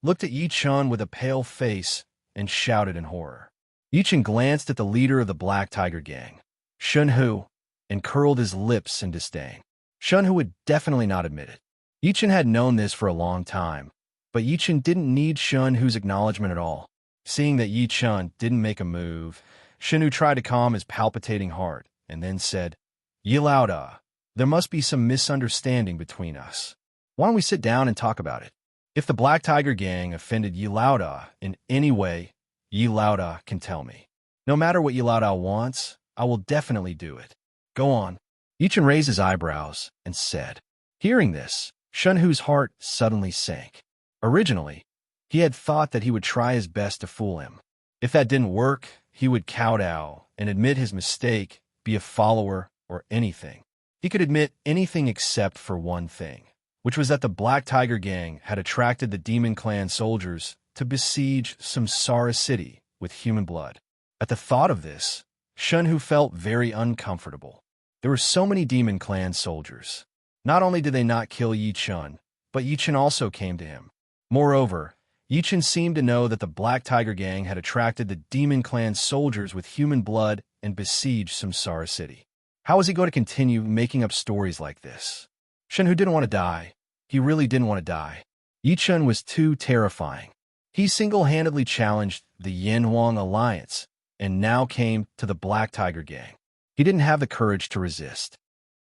looked at Yi Chun with a pale face and shouted in horror. Yi Chun glanced at the leader of the Black Tiger Gang, Shun Hu, and curled his lips in disdain. Shun Hu would definitely not admit it. Yi Chun had known this for a long time, but Yi Chun didn't need Shun Hu's acknowledgement at all. Seeing that Yi Chun didn't make a move, Shun Hu tried to calm his palpitating heart and then said, Yi Lao, there must be some misunderstanding between us. Why don't we sit down and talk about it? If the Black Tiger Gang offended Yi Lao in any way, Yi Lao can tell me. No matter what Yi Lao wants, I will definitely do it. Go on. Yi Chun raised his eyebrows and said. Hearing this, Shun Hu's heart suddenly sank. Originally, he had thought that he would try his best to fool him. If that didn't work, he would kowtow and admit his mistake, be a follower, or anything. He could admit anything except for one thing, which was that the Black Tiger Gang had attracted the Demon Clan soldiers to besiege Samsara City with human blood. At the thought of this, Shun Hu felt very uncomfortable. There were so many Demon Clan soldiers. Not only did they not kill Yi Chun, but Yi Chun also came to him. Moreover, Yi Chun seemed to know that the Black Tiger Gang had attracted the Demon Clan soldiers with human blood and besieged Samsara City. How was he going to continue making up stories like this? Shun Hu didn't want to die. He really didn't want to die. Yi Chun was too terrifying. He single-handedly challenged the Yin Huang Alliance and now came to the Black Tiger Gang. He didn't have the courage to resist.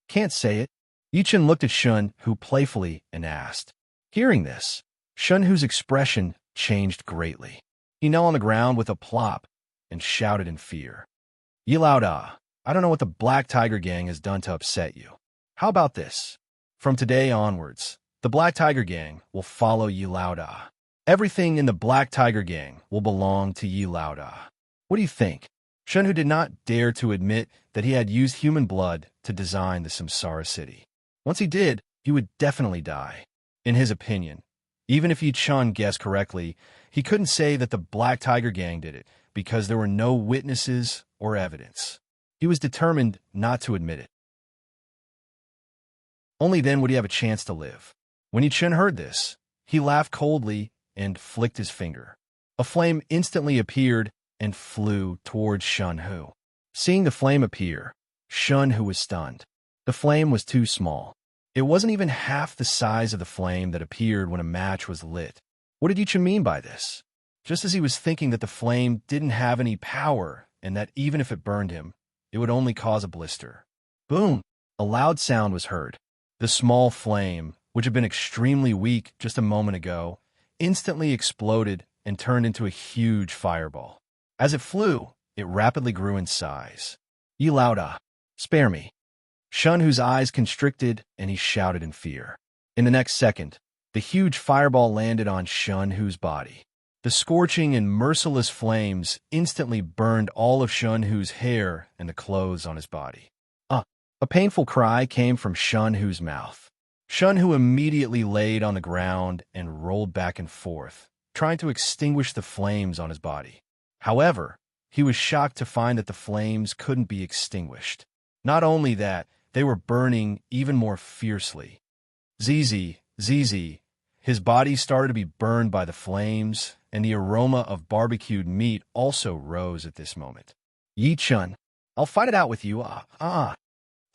Can't say it. Yi Chun looked at Shun Hu playfully and asked. Hearing this, Shun Hu's expression changed greatly. He knelt on the ground with a plop and shouted in fear. Yi Lao, I don't know what the Black Tiger Gang has done to upset you. How about this? From today onwards, the Black Tiger Gang will follow Yi Lao. Everything in the Black Tiger Gang will belong to Yi Lao. What do you think? Shun Hu did not dare to admit that he had used human blood to design the Samsara City. Once he did, he would definitely die. In his opinion, even if Yi Chun guessed correctly, he couldn't say that the Black Tiger Gang did it because there were no witnesses or evidence. He was determined not to admit it. Only then would he have a chance to live. When Yi Chun heard this, he laughed coldly and flicked his finger. A flame instantly appeared and flew towards Shun Hu. Seeing the flame appear, Shun Hu was stunned. The flame was too small. It wasn't even half the size of the flame that appeared when a match was lit. What did Yi Chun mean by this? Just as he was thinking that the flame didn't have any power and that even if it burned him, it would only cause a blister. Boom! A loud sound was heard. The small flame, which had been extremely weak just a moment ago, instantly exploded and turned into a huge fireball. As it flew, it rapidly grew in size. Yi Lao, spare me. Shun Hu's eyes constricted and he shouted in fear. In the next second, the huge fireball landed on Shun Hu's body. The scorching and merciless flames instantly burned all of Shun Hu's hair and the clothes on his body. A painful cry came from Shun Hu's mouth. Shun Hu immediately laid on the ground and rolled back and forth, trying to extinguish the flames on his body. However, he was shocked to find that the flames couldn't be extinguished. Not only that, they were burning even more fiercely. Zizi, his body started to be burned by the flames, and the aroma of barbecued meat also rose at this moment. Yi Chun, I'll fight it out with you,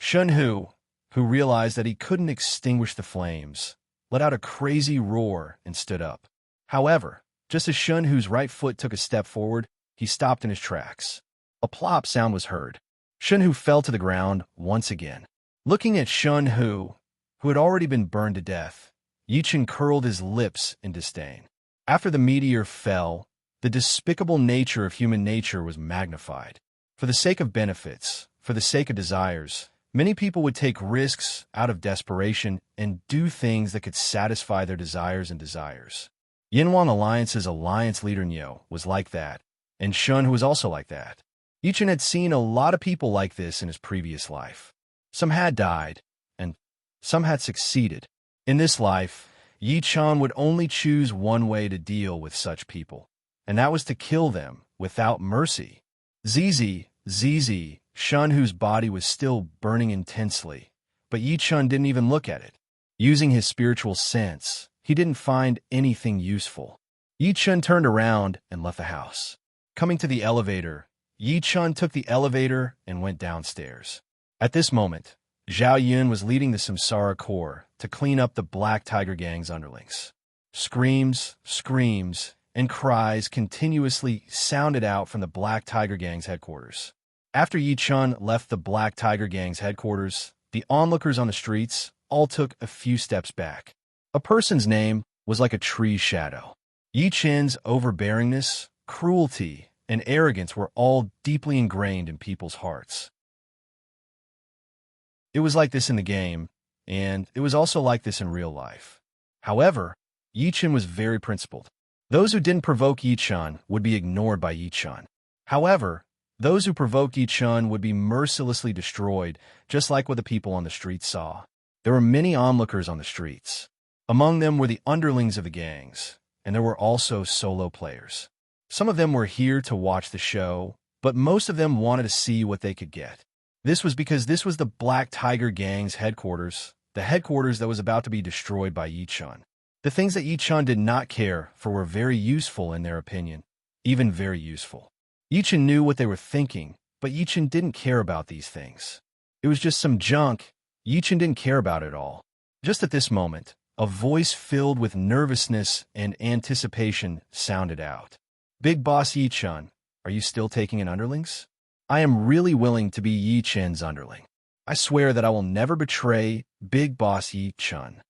Shun Hu, who realized that he couldn't extinguish the flames, let out a crazy roar and stood up. However, just as Shun Hu's right foot took a step forward, he stopped in his tracks. A plop sound was heard. Shun Hu fell to the ground once again. Looking at Shun Hu, who had already been burned to death, Yi Chun curled his lips in disdain. After the meteor fell, the despicable nature of human nature was magnified. For the sake of benefits, for the sake of desires, Many people would take risks out of desperation and do things that could satisfy their desires. Yinhuang Alliance's alliance leader Nyo was like that, and Shun, who was also like that. Yichen had seen a lot of people like this in his previous life. Some had died, and some had succeeded. In this life, Yi Chan would only choose one way to deal with such people, and that was to kill them without mercy. ZZ, Shun, whose body was still burning intensely, but Yi Chun didn't even look at it. Using his spiritual sense, he didn't find anything useful. Yi Chun turned around and left the house. Coming to the elevator, Yi Chun took the elevator and went downstairs. At this moment, Zhao Yun was leading the Samsara Corps to clean up the Black Tiger Gang's underlings. Screams, and cries continuously sounded out from the Black Tiger Gang's headquarters. After Yi Chun left the Black Tiger Gang's headquarters, the onlookers on the streets all took a few steps back. A person's name was like a tree's shadow. Yi Chen's overbearingness, cruelty, and arrogance were all deeply ingrained in people's hearts. It was like this in the game, and it was also like this in real life. However, Yi Chen was very principled. Those who didn't provoke Yi Chen would be ignored by Yi Chen. However, those who provoked Yi Chen would be mercilessly destroyed, just like what the people on the streets saw. There were many onlookers on the streets. Among them were the underlings of the gangs, and there were also solo players. Some of them were here to watch the show, but most of them wanted to see what they could get. This was because this was the Black Tiger Gang's headquarters, the headquarters that was about to be destroyed by Yi Chen. The things that Yi Chen did not care for were very useful in their opinion, even very useful. Yi Chen knew what they were thinking, but Yi Chen didn't care about these things. It was just some junk. Yi Chen didn't care about it all. Just at this moment, a voice filled with nervousness and anticipation sounded out. Big Boss Yi Chen, are you still taking in underlings? I am really willing to be Yi Chen's underling. I swear that I will never betray Big Boss Yi Chen.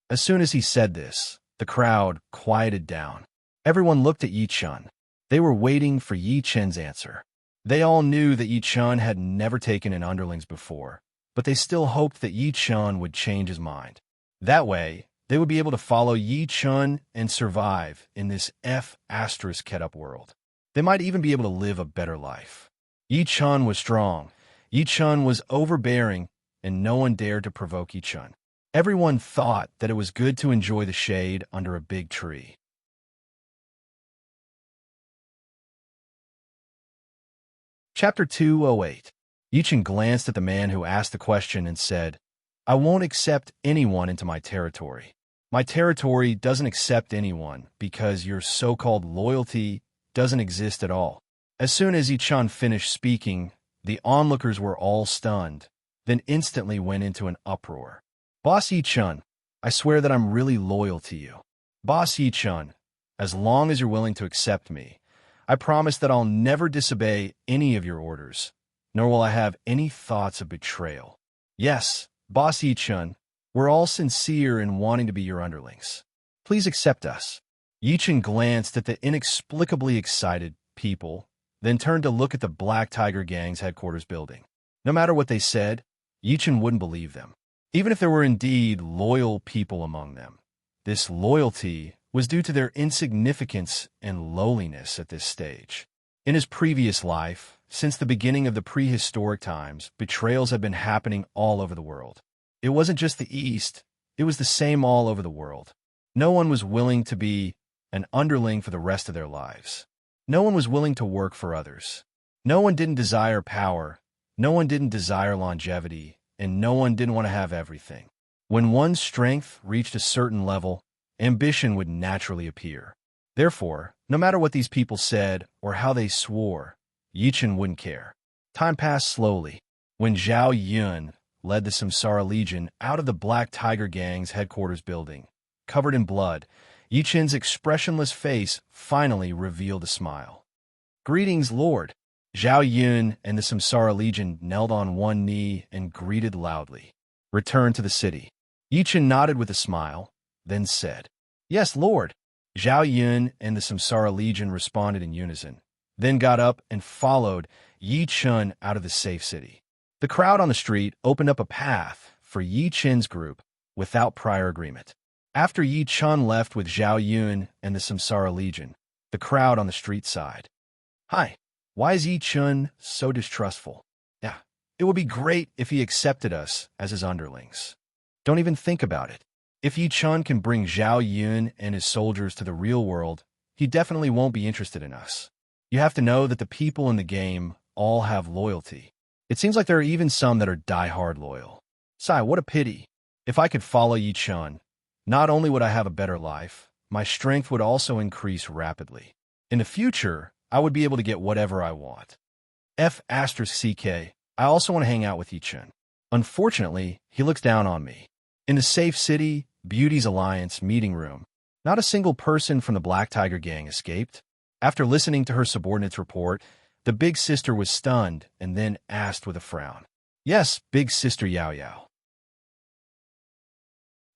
As soon as he said this, the crowd quieted down. Everyone looked at Yi Chen. They were waiting for Yi Chen's answer. They all knew that Yi Chen had never taken in underlings before, but they still hoped that Yi Chen would change his mind. That way, they would be able to follow Yi Chen and survive in this F***ed-up world. They might even be able to live a better life. Yi Chen was strong. Yi Chen was overbearing, and no one dared to provoke Yi Chen. Everyone thought that it was good to enjoy the shade under a big tree. Chapter 208. Yi Chen glanced at the man who asked the question and said, I won't accept anyone into my territory. My territory doesn't accept anyone because your so-called loyalty doesn't exist at all. As soon as Yi Chen finished speaking, the onlookers were all stunned, then instantly went into an uproar. Boss Yi Chen, I swear that I'm really loyal to you. Boss Yi Chen, as long as you're willing to accept me, I promise that I'll never disobey any of your orders, nor will I have any thoughts of betrayal. Yes, Boss Yi Chen, we're all sincere in wanting to be your underlings. Please accept us. Yi Chen glanced at the inexplicably excited people, then turned to look at the Black Tiger Gang's headquarters building. No matter what they said, Yi Chen wouldn't believe them. Even if there were indeed loyal people among them, this loyalty was due to their insignificance and lowliness at this stage. In his previous life, since the beginning of the prehistoric times, betrayals had been happening all over the world. It wasn't just the East, it was the same all over the world. No one was willing to be an underling for the rest of their lives. No one was willing to work for others. No one didn't desire power, no one didn't desire longevity, and no one didn't want to have everything. When one's strength reached a certain level, ambition would naturally appear. Therefore, no matter what these people said or how they swore, Yi Chen wouldn't care. Time passed slowly. When Zhao Yun led the Samsara Legion out of the Black Tiger Gang's headquarters building, covered in blood, Yi Chen's expressionless face finally revealed a smile. Greetings, Lord. Zhao Yun and the Samsara Legion knelt on one knee and greeted loudly. Return to the city. Yi Chen nodded with a smile, then said, Yes, Lord. Zhao Yun and the Samsara Legion responded in unison, then got up and followed Yi Chen out of the safe city. The crowd on the street opened up a path for Yi Chen's group without prior agreement. After Yi Chen left with Zhao Yun and the Samsara Legion, the crowd on the street sighed. Hi, why is Yi Chen so distrustful? Yeah, it would be great if he accepted us as his underlings. Don't even think about it. If Yi Chen can bring Zhao Yun and his soldiers to the real world, he definitely won't be interested in us. You have to know that the people in the game all have loyalty. It seems like there are even some that are die-hard loyal. Sigh, what a pity. If I could follow Yi Chen, not only would I have a better life, my strength would also increase rapidly. In the future, I would be able to get whatever I want. F***CK, I also want to hang out with Yi Chen. Unfortunately, he looks down on me. In the Safe City, Beauty's Alliance meeting room, not a single person from the Black Tiger gang escaped. After listening to her subordinate's report, the big sister was stunned and then asked with a frown. Yes, big sister Yao Yao.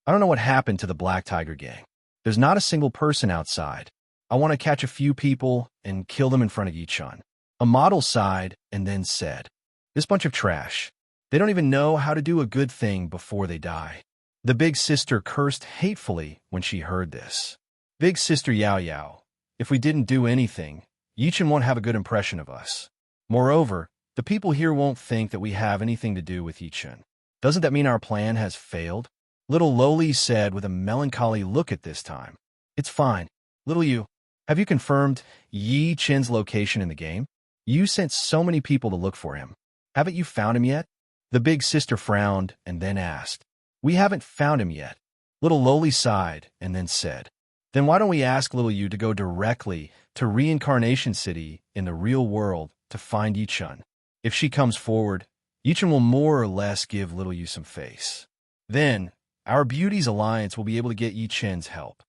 I don't know what happened to the Black Tiger gang. There's not a single person outside. I want to catch a few people and kill them in front of Yi Chen. A model sighed and then said, this bunch of trash. They don't even know how to do a good thing before they die. The big sister cursed hatefully when she heard this. Big sister Yao Yao, if we didn't do anything, Yi Chen won't have a good impression of us. Moreover, the people here won't think that we have anything to do with Yi Chen. Doesn't that mean our plan has failed? Little Loli said with a melancholy look at this time. It's fine. Little you, have you confirmed Yi Chen's location in the game? You sent so many people to look for him. Haven't you found him yet? The big sister frowned and then asked. We haven't found him yet. Little Loli sighed and then said, then why don't we ask Little you to go directly to Reincarnation City in the real world to find Yi Chen? If she comes forward, Yi Chen will more or less give Little you some face. Then, our Beauty's Alliance will be able to get Yi Chen's help.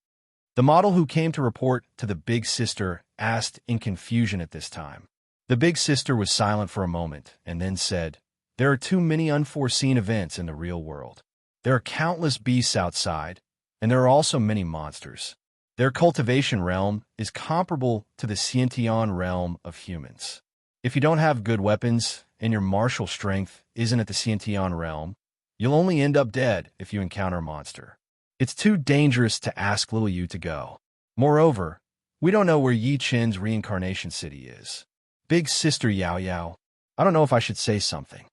The model who came to report to the big sister asked in confusion at this time. The big sister was silent for a moment and then said, there are too many unforeseen events in the real world. There are countless beasts outside, and there are also many monsters. Their cultivation realm is comparable to the Xiantian realm of humans. If you don't have good weapons and your martial strength isn't at the Xiantian realm, you'll only end up dead if you encounter a monster. It's too dangerous to ask Little you to go. Moreover, we don't know where Yi Chen's reincarnation city is. Big sister Yao Yao, I don't know if I should say something.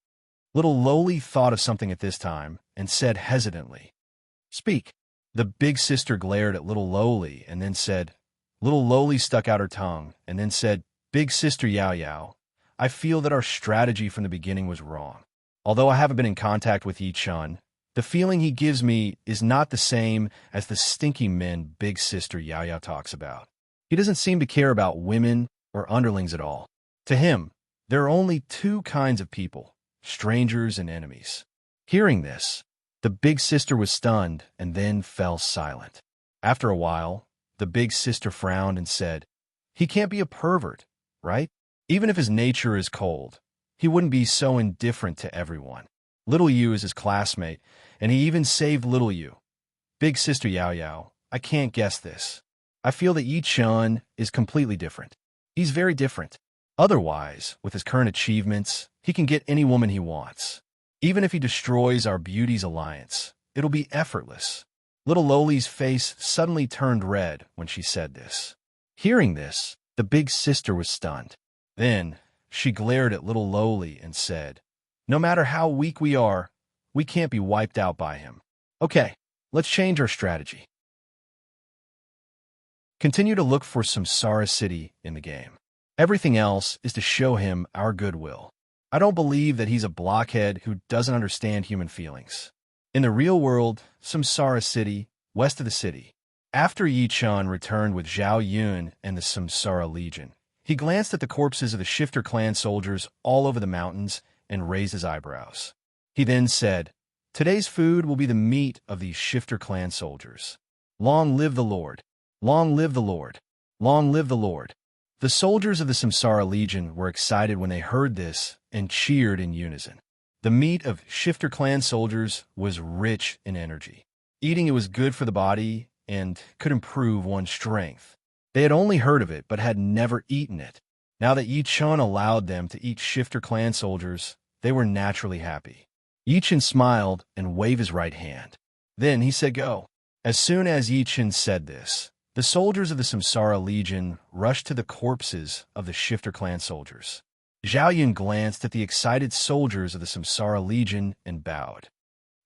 Little Loli thought of something at this time and said hesitantly, speak. The big sister glared at Little Loli and then said, Little Loli stuck out her tongue and then said, big sister Yao Yao, I feel that our strategy from the beginning was wrong. Although I haven't been in contact with Yi Chen, the feeling he gives me is not the same as the stinky men big sister Yao Yao talks about. He doesn't seem to care about women or underlings at all. To him, there are only two kinds of people, strangers and enemies. Hearing this, the big sister was stunned and then fell silent. After a while, the big sister frowned and said, he can't be a pervert, right? Even if his nature is cold, he wouldn't be so indifferent to everyone. Little you is his classmate, and he even saved Little you. Big sister Yao Yao, I can't guess this. I feel that Yi Chen is completely different. He's very different. Otherwise, with his current achievements, he can get any woman he wants. Even if he destroys our Beauty's Alliance, it'll be effortless. Little Loli's face suddenly turned red when she said this. Hearing this, the big sister was stunned. Then, she glared at Little Loli and said, no matter how weak we are, we can't be wiped out by him. Okay, let's change our strategy. Continue to look for Samsara City in the game. Everything else is to show him our goodwill. I don't believe that he's a blockhead who doesn't understand human feelings. In the real world, Samsara City, west of the city. After Yi Chen returned with Zhao Yun and the Samsara Legion, he glanced at the corpses of the Shifter clan soldiers all over the mountains and raised his eyebrows. He then said, today's food will be the meat of these Shifter clan soldiers. Long live the Lord! Long live the Lord! Long live the Lord! The soldiers of the Samsara Legion were excited when they heard this and cheered in unison. The meat of Shifter clan soldiers was rich in energy. Eating it was good for the body and could improve one's strength. They had only heard of it but had never eaten it. Now that Yi Chen allowed them to eat Shifter clan soldiers, they were naturally happy. Yi-Chen smiled and waved his right hand. Then he said, "Go." As soon as Yi-Chen said this, the soldiers of the Samsara Legion rushed to the corpses of the Shifter clan soldiers. Zhao Yun glanced at the excited soldiers of the Samsara Legion and bowed.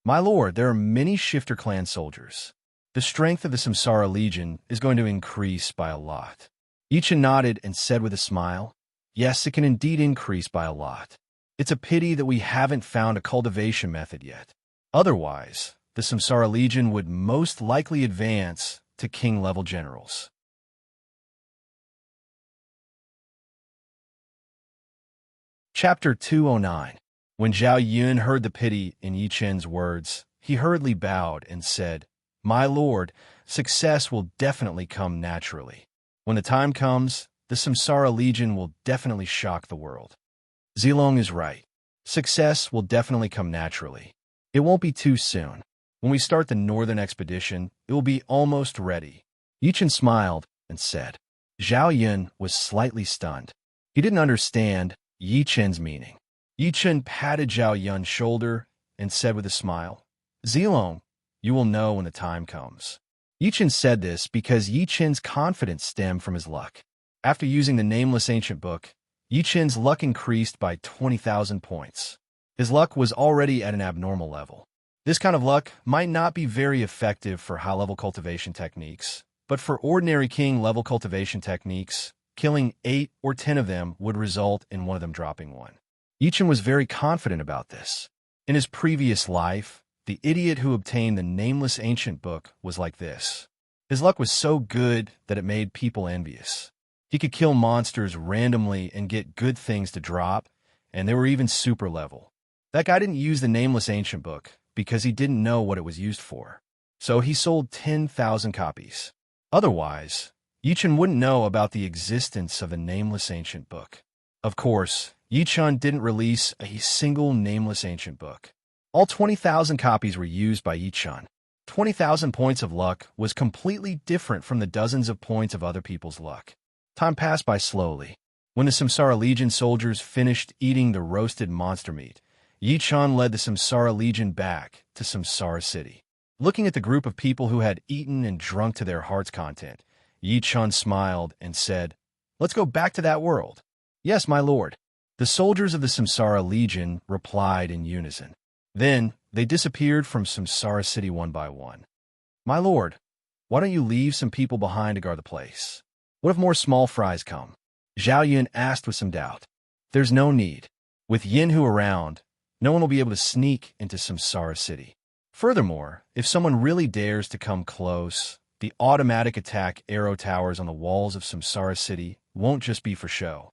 "My lord, there are many Shifter clan soldiers. The strength of the Samsara Legion is going to increase by a lot." Yi-Chen nodded and said with a smile, "Yes, it can indeed increase by a lot. It's a pity that we haven't found a cultivation method yet. Otherwise, the Samsara Legion would most likely advance to king-level generals." Chapter 209. When Zhao Yun heard the pity in Yi-Chen's words, he hurriedly bowed and said, "My lord, success will definitely come naturally. When the time comes, the Samsara Legion will definitely shock the world." Zilong is right. Success will definitely come naturally. It won't be too soon. When we start the northern expedition, it will be almost ready. Yi-Chen smiled and said. Zhao Yun was slightly stunned. He didn't understand Yi-Chen's meaning. Yi-Chen patted Zhao Yun's shoulder and said with a smile, "Zilong, you will know when the time comes." Yi-Chen said this because Yi-Chen's confidence stemmed from his luck. After using the nameless ancient book, Yi-Chen's luck increased by 20,000 points. His luck was already at an abnormal level. This kind of luck might not be very effective for high-level cultivation techniques, but for ordinary king-level cultivation techniques, killing 8 or 10 of them would result in one of them dropping one. Yi-Chen was very confident about this. In his previous life, the idiot who obtained the nameless ancient book was like this. His luck was so good that it made people envious. He could kill monsters randomly and get good things to drop, and they were even super level. That guy didn't use the nameless ancient book because he didn't know what it was used for. So he sold 10,000 copies. Otherwise, Yi-Chen wouldn't know about the existence of the nameless ancient book. Of course, Yi-Chen didn't release a single nameless ancient book. All 20,000 copies were used by Yi-Chen. 20,000 points of luck was completely different from the dozens of points of other people's luck. Time passed by slowly. When the Samsara Legion soldiers finished eating the roasted monster meat, Yi-Chen led the Samsara Legion back to Samsara City. Looking at the group of people who had eaten and drunk to their heart's content, Yi-Chen smiled and said, "Let's go back to that world." "Yes, my lord." The soldiers of the Samsara Legion replied in unison. Then they disappeared from Samsara City one by one. "My lord, why don't you leave some people behind to guard the place? What if more small fries come?" Zhao Yun asked with some doubt. "There's no need. With Yinhu around, no one will be able to sneak into Samsara City. Furthermore, if someone really dares to come close, the automatic attack arrow towers on the walls of Samsara City won't just be for show."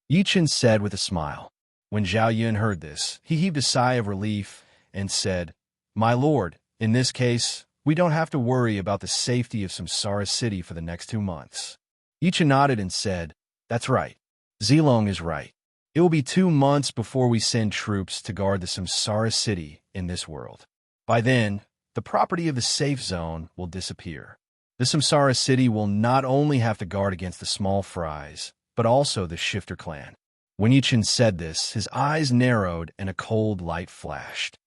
Yi-Chen said with a smile. When Zhao Yun heard this, he heaved a sigh of relief and said, "My lord, in this case, we don't have to worry about the safety of Samsara City for the next 2 months." Yi-Chen nodded and said, "That's right. Zilong is right. It will be 2 months before we send troops to guard the Samsara City in this world. By then, the property of the safe zone will disappear. The Samsara City will not only have to guard against the small fries, but also the Shifter clan." When Yi-Chen said this, his eyes narrowed and a cold light flashed.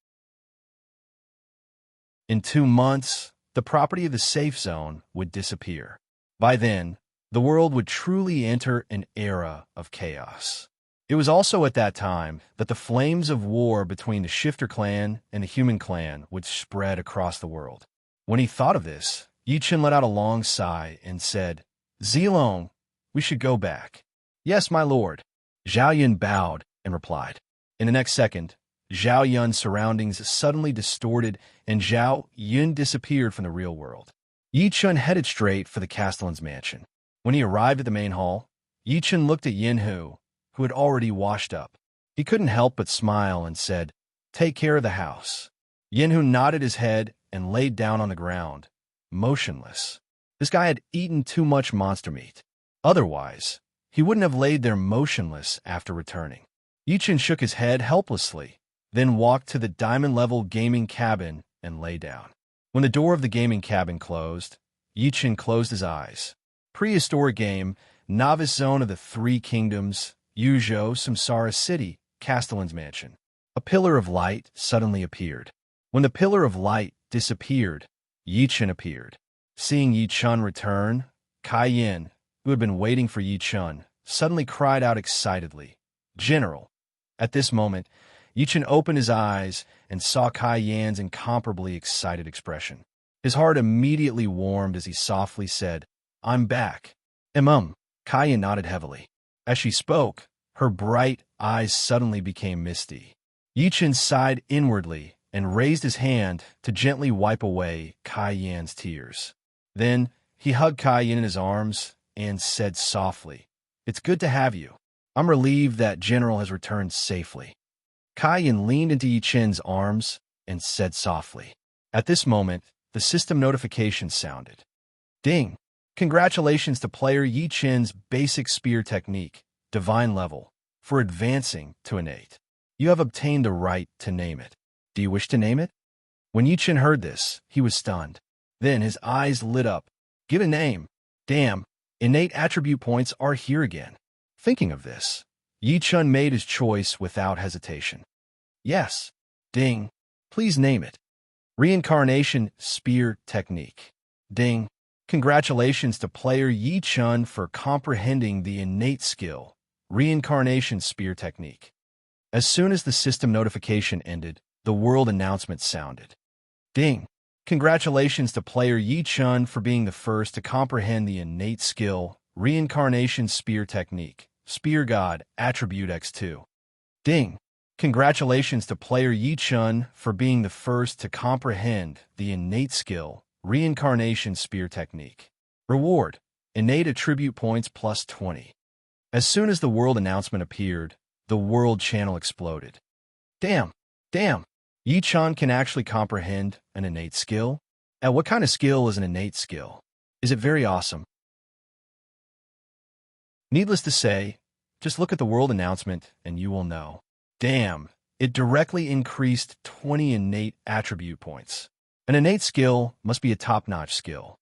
In 2 months, the property of the safe zone would disappear. By then, the world would truly enter an era of chaos. It was also at that time that the flames of war between the Shifter clan and the Human clan would spread across the world. When he thought of this, Yi-Chen let out a long sigh and said, "Zilong, we should go back." "Yes, my lord." Zhao Yun bowed and replied. In the next second, Zhao Yun's surroundings suddenly distorted and Zhao Yun disappeared from the real world. Yi-Chen headed straight for the Castellan's mansion. When he arrived at the main hall, Yi-Chen looked at Yinhu, who had already washed up. He couldn't help but smile and said, "Take care of the house." Yinhu nodded his head and laid down on the ground, motionless. This guy had eaten too much monster meat. Otherwise, he wouldn't have laid there motionless after returning. Yi-Chen shook his head helplessly, then walked to the diamond-level gaming cabin and lay down. When the door of the gaming cabin closed, Yi-Chen closed his eyes. Prehistoric game, novice zone of the 3 kingdoms, Yuzhou, Samsara City, Castellan's mansion. A pillar of light suddenly appeared. When the pillar of light disappeared, Yi Chen appeared. Seeing Yi Chen return, Kai Yin, who had been waiting for Yi Chen, suddenly cried out excitedly, "General!" At this moment, Yi Chen opened his eyes and saw Kai Yan's incomparably excited expression. His heart immediately warmed as he softly said, "I'm back." Kai Yan nodded heavily. As she spoke, her bright eyes suddenly became misty. Yi Chen sighed inwardly and raised his hand to gently wipe away Kai Yan's tears. Then he hugged Kai Yan in his arms and said softly, "It's good to have you. I'm relieved that General has returned safely." Kai Yan leaned into Yi Chen's arms and said softly. At this moment, the system notification sounded. Ding! Congratulations to player Yi Chen's basic spear technique, divine level, for advancing to innate. You have obtained the right to name it. Do you wish to name it? When Yi Chen heard this, he was stunned. Then his eyes lit up. Give a name. Damn, innate attribute points are here again. Thinking of this, Yi Chen made his choice without hesitation. Yes. Ding. Please name it. Reincarnation Spear Technique. Ding. Congratulations to player Yi Chen for comprehending the innate skill, Reincarnation Spear Technique. As soon as the system notification ended, the world announcement sounded. Ding! Congratulations to player Yi Chen for being the first to comprehend the innate skill, Reincarnation Spear Technique, Spear God, Attribute X2. Ding! Congratulations to player Yi Chen for being the first to comprehend the innate skill, Reincarnation Spear Technique. Reward: Innate Attribute Points plus 20. As soon as the world announcement appeared, the world channel exploded. Damn! Yi Chen can actually comprehend an innate skill? And what kind of skill is an innate skill? Is it very awesome? Needless to say, just look at the world announcement and you will know. Damn! It directly increased 20 innate attribute points. An innate skill must be a top-notch skill.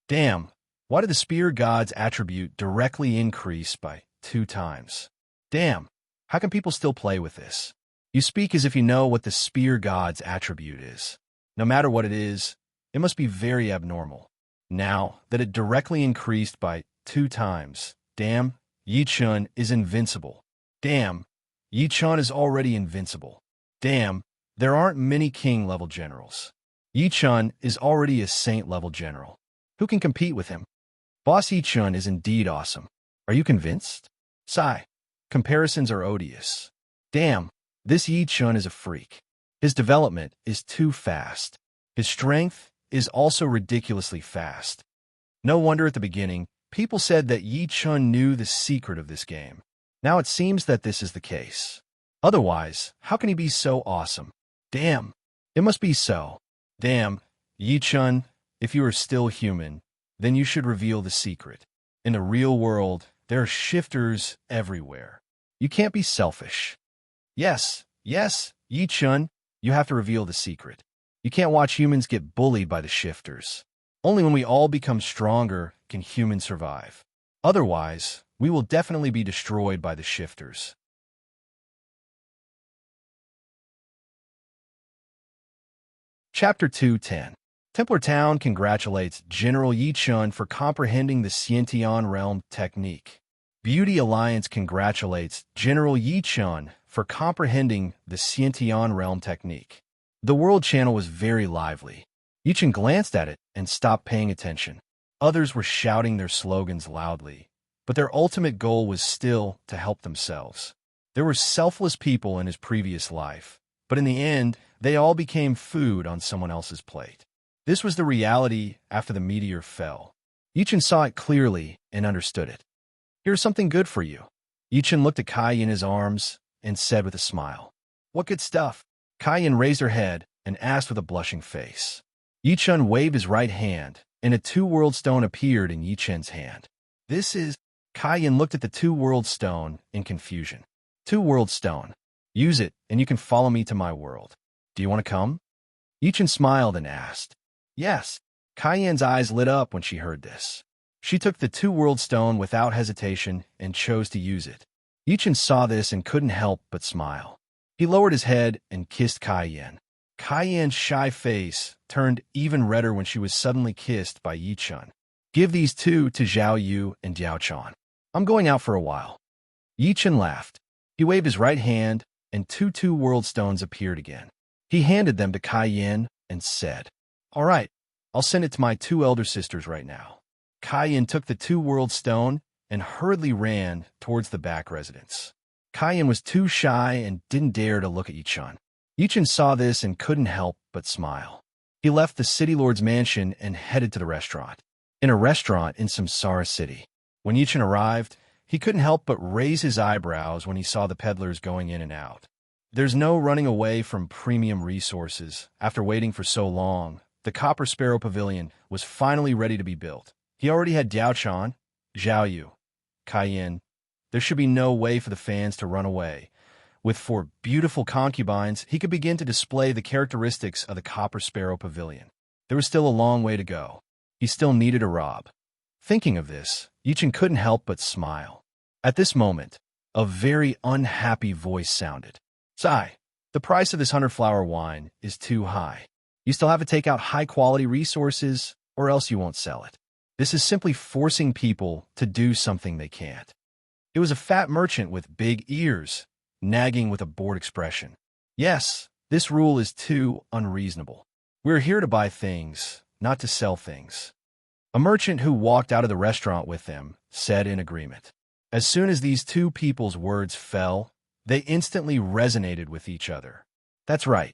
Damn! Why did the Spear God's attribute directly increase by 2 times? Damn! How can people still play with this? You speak as if you know what the Spear God's attribute is. No matter what it is, it must be very abnormal. Now that it directly increased by 2 times, damn, Yi Chen is invincible. Damn, Yi Chen is already invincible. Damn, there aren't many king-level generals. Yi Chen is already a saint-level general. Who can compete with him? Boss Yi Chen is indeed awesome. Are you convinced? Sigh. Comparisons are odious. Damn, this Yi Chen is a freak. His development is too fast. His strength is also ridiculously fast. No wonder at the beginning, people said that Yi Chen knew the secret of this game. Now it seems that this is the case. Otherwise, how can he be so awesome? Damn, it must be so. Damn, Yi Chen, if you are still human, then you should reveal the secret. In the real world, there are shifters everywhere. You can't be selfish. Yes, Yi Chen, you have to reveal the secret. You can't watch humans get bullied by the shifters. Only when we all become stronger can humans survive. Otherwise, we will definitely be destroyed by the shifters. Chapter 2:10. Templar Town congratulates General Yi Chen for comprehending the Xiantian Realm technique. Beauty Alliance congratulates General Yi Chen for comprehending the Xiantian Realm technique. The World Channel was very lively. Yi Chen glanced at it and stopped paying attention. Others were shouting their slogans loudly, but their ultimate goal was still to help themselves. There were selfless people in his previous life, but in the end, they all became food on someone else's plate. This was the reality after the meteor fell. Yi Chen saw it clearly and understood it. Here's something good for you. Yi Chen looked at Kai in his arms and said with a smile, "What good stuff?" Kai Yin raised her head and asked with a blushing face. Yi Chen waved his right hand, and a 2-world stone appeared in Yi Chen's hand. This is... Kai Yin looked at the 2-world stone in confusion. 2-world stone. Use it, and you can follow me to my world. Do you want to come? Yi Chen smiled and asked. Yes. Kai Yin's eyes lit up when she heard this. She took the 2-world stone without hesitation and chose to use it. Yi Chen saw this and couldn't help but smile. He lowered his head and kissed Cayenne. Cayenne's shy face turned even redder when she was suddenly kissed by Yi Chun. Give these two to Zhao Yu and Diao Chan. I'm going out for a while. Yi Chun laughed. He waved his right hand, and two world stones appeared again. He handed them to Cayenne and said, All right, I'll send it to my two elder sisters right now. Cayenne took the 2 world stone and hurriedly ran towards the back residence. Cayenne was too shy and didn't dare to look at Yi Chun. Yi Chun saw this and couldn't help but smile. He left the city lord's mansion and headed to the restaurant. In a restaurant in Samsara City. When Yi Chun arrived, he couldn't help but raise his eyebrows when he saw the peddlers going in and out. There's no running away from premium resources. After waiting for so long, the Copper Sparrow Pavilion was finally ready to be built. He already had Diao Chan, Zhao Yu, Cayenne. There should be no way for the fans to run away. With 4 beautiful concubines, he could begin to display the characteristics of the Copper Sparrow Pavilion. There was still a long way to go. He still needed a rob. Thinking of this, Yi Chun couldn't help but smile. At this moment, a very unhappy voice sounded. Sigh, the price of this 100-flower wine is too high. You still have to take out high-quality resources, or else you won't sell it. This is simply forcing people to do something they can't. It was a fat merchant with big ears, nagging with a bored expression. Yes, this rule is too unreasonable. We're here to buy things, not to sell things. A merchant who walked out of the restaurant with them said in agreement. As soon as these 2 people's words fell, they instantly resonated with each other. That's right.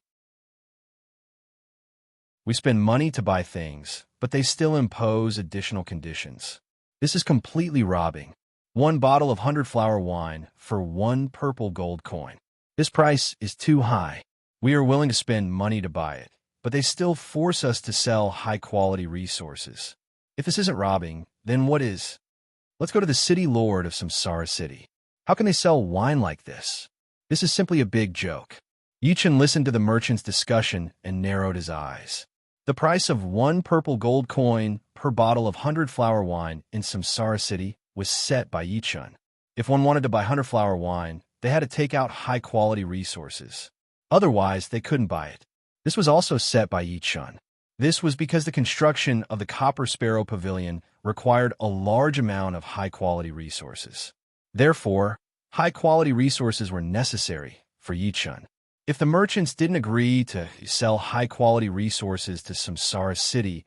We spend money to buy things, but they still impose additional conditions. This is completely robbing. 1 bottle of 100-flower wine for 1 purple gold coin. This price is too high. We are willing to spend money to buy it, but they still force us to sell high-quality resources. If this isn't robbing, then what is? Let's go to the city lord of Samsara City. How can they sell wine like this? This is simply a big joke. Yi Chun listened to the merchant's discussion and narrowed his eyes. The price of 1 purple gold coin per bottle of 100-flower wine in Samsara City was set by Yi Chun. If one wanted to buy 100-flower wine, they had to take out high-quality resources. Otherwise, they couldn't buy it. This was also set by Yi Chun. This was because the construction of the Copper Sparrow Pavilion required a large amount of high-quality resources. Therefore, high-quality resources were necessary for Yi Chun. If the merchants didn't agree to sell high-quality resources to Samsara City,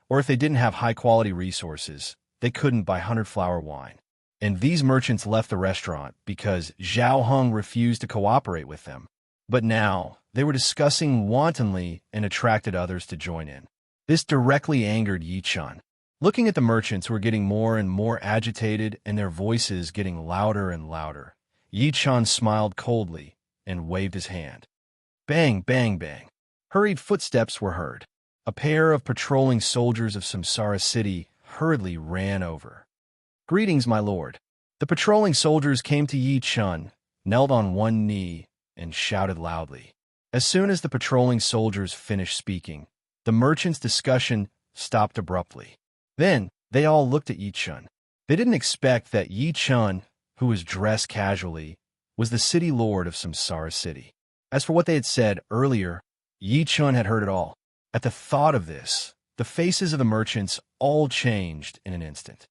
or if they didn't have high-quality resources, they couldn't buy 100-flower wine. And these merchants left the restaurant because Zhao Heng refused to cooperate with them. But now, they were discussing wantonly and attracted others to join in. This directly angered Yi Chun. Looking at the merchants who were getting more and more agitated and their voices getting louder and louder, Yi Chun smiled coldly and waved his hand. Bang, bang, bang. Hurried footsteps were heard. A pair of patrolling soldiers of Samsara City hurriedly ran over. Greetings, my lord. The patrolling soldiers came to Yi Chun, knelt on one knee, and shouted loudly. As soon as the patrolling soldiers finished speaking, the merchant's discussion stopped abruptly. Then, they all looked at Yi Chun. They didn't expect that Yi Chun, who was dressed casually, was the city lord of Samsara City. As for what they had said earlier, Yi Chun had heard it all. At the thought of this, the faces of the merchants all changed in an instant.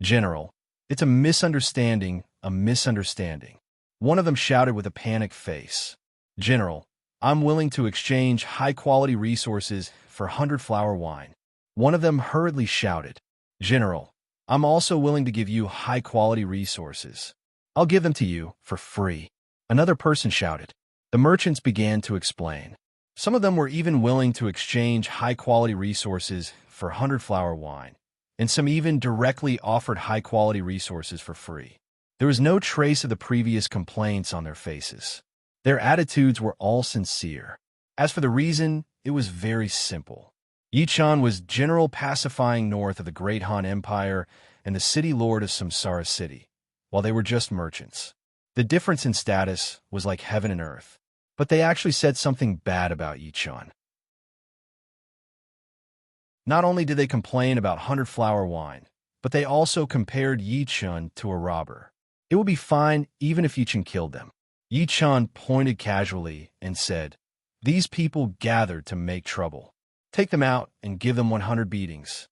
General, it's a misunderstanding, a misunderstanding. One of them shouted with a panicked face. General, I'm willing to exchange high-quality resources for 100-flower wine. One of them hurriedly shouted. General, I'm also willing to give you high-quality resources. I'll give them to you for free. Another person shouted. The merchants began to explain. Some of them were even willing to exchange high-quality resources for 100-flower wine, and some even directly offered high-quality resources for free. There was no trace of the previous complaints on their faces. Their attitudes were all sincere. As for the reason, it was very simple. Yi Chun was general pacifying north of the Great Han Empire and the city lord of Samsara City, while they were just merchants. The difference in status was like heaven and earth, but they actually said something bad about Yi Chun. Not only did they complain about 100-flower wine, but they also compared Yi Chun to a robber. It would be fine even if Yi Chun killed them. Yi Chun pointed casually and said, "These people gathered to make trouble. Take them out and give them 100 beatings."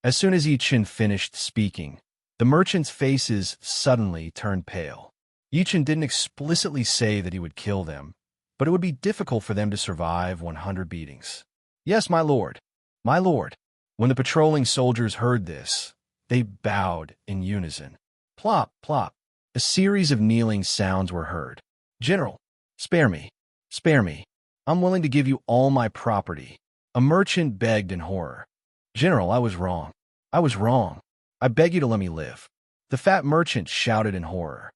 As soon as Yi Chun finished speaking, the merchants' faces suddenly turned pale. Yi Chun didn't explicitly say that he would kill them, but it would be difficult for them to survive 100 beatings. "Yes, my lord. My lord." When the patrolling soldiers heard this, they bowed in unison. Plop, plop. A series of kneeling sounds were heard. "General, spare me. Spare me. I'm willing to give you all my property." A merchant begged in horror. "General, I was wrong. I was wrong. I beg you to let me live." The fat merchant shouted in horror.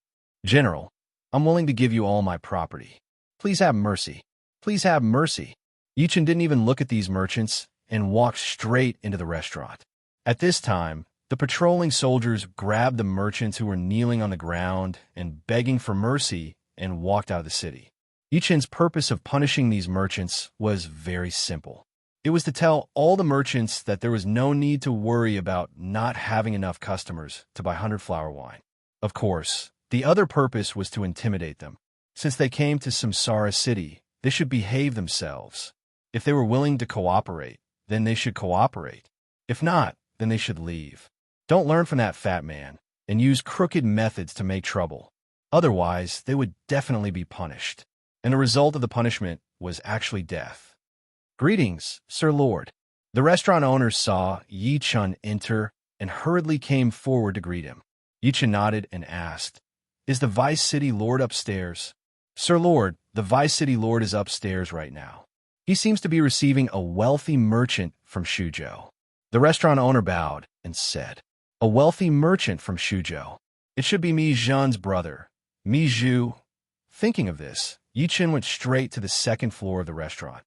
"General, I'm willing to give you all my property. Please have mercy. Please have mercy." Yi Chun didn't even look at these merchants and walked straight into the restaurant. At this time, the patrolling soldiers grabbed the merchants who were kneeling on the ground and begging for mercy and walked out of the city. Yi Chun's purpose of punishing these merchants was very simple. It was to tell all the merchants that there was no need to worry about not having enough customers to buy 100 flower wine. Of course, the other purpose was to intimidate them. Since they came to Samsara City, they should behave themselves. If they were willing to cooperate, then they should cooperate. If not, then they should leave. Don't learn from that fat man and use crooked methods to make trouble. Otherwise, they would definitely be punished. And the result of the punishment was actually death. "Greetings, Sir Lord." The restaurant owner saw Yi Chun enter and hurriedly came forward to greet him. Yi Chun nodded and asked, "Is the Vice City Lord upstairs?" "Sir Lord, the Vice City Lord is upstairs right now. He seems to be receiving a wealthy merchant from Shuzhou." The restaurant owner bowed and said, "A wealthy merchant from Shuzhou. It should be Mi Zhan's brother, Mi Zhu." Thinking of this, Yi Chun went straight to the second floor of the restaurant.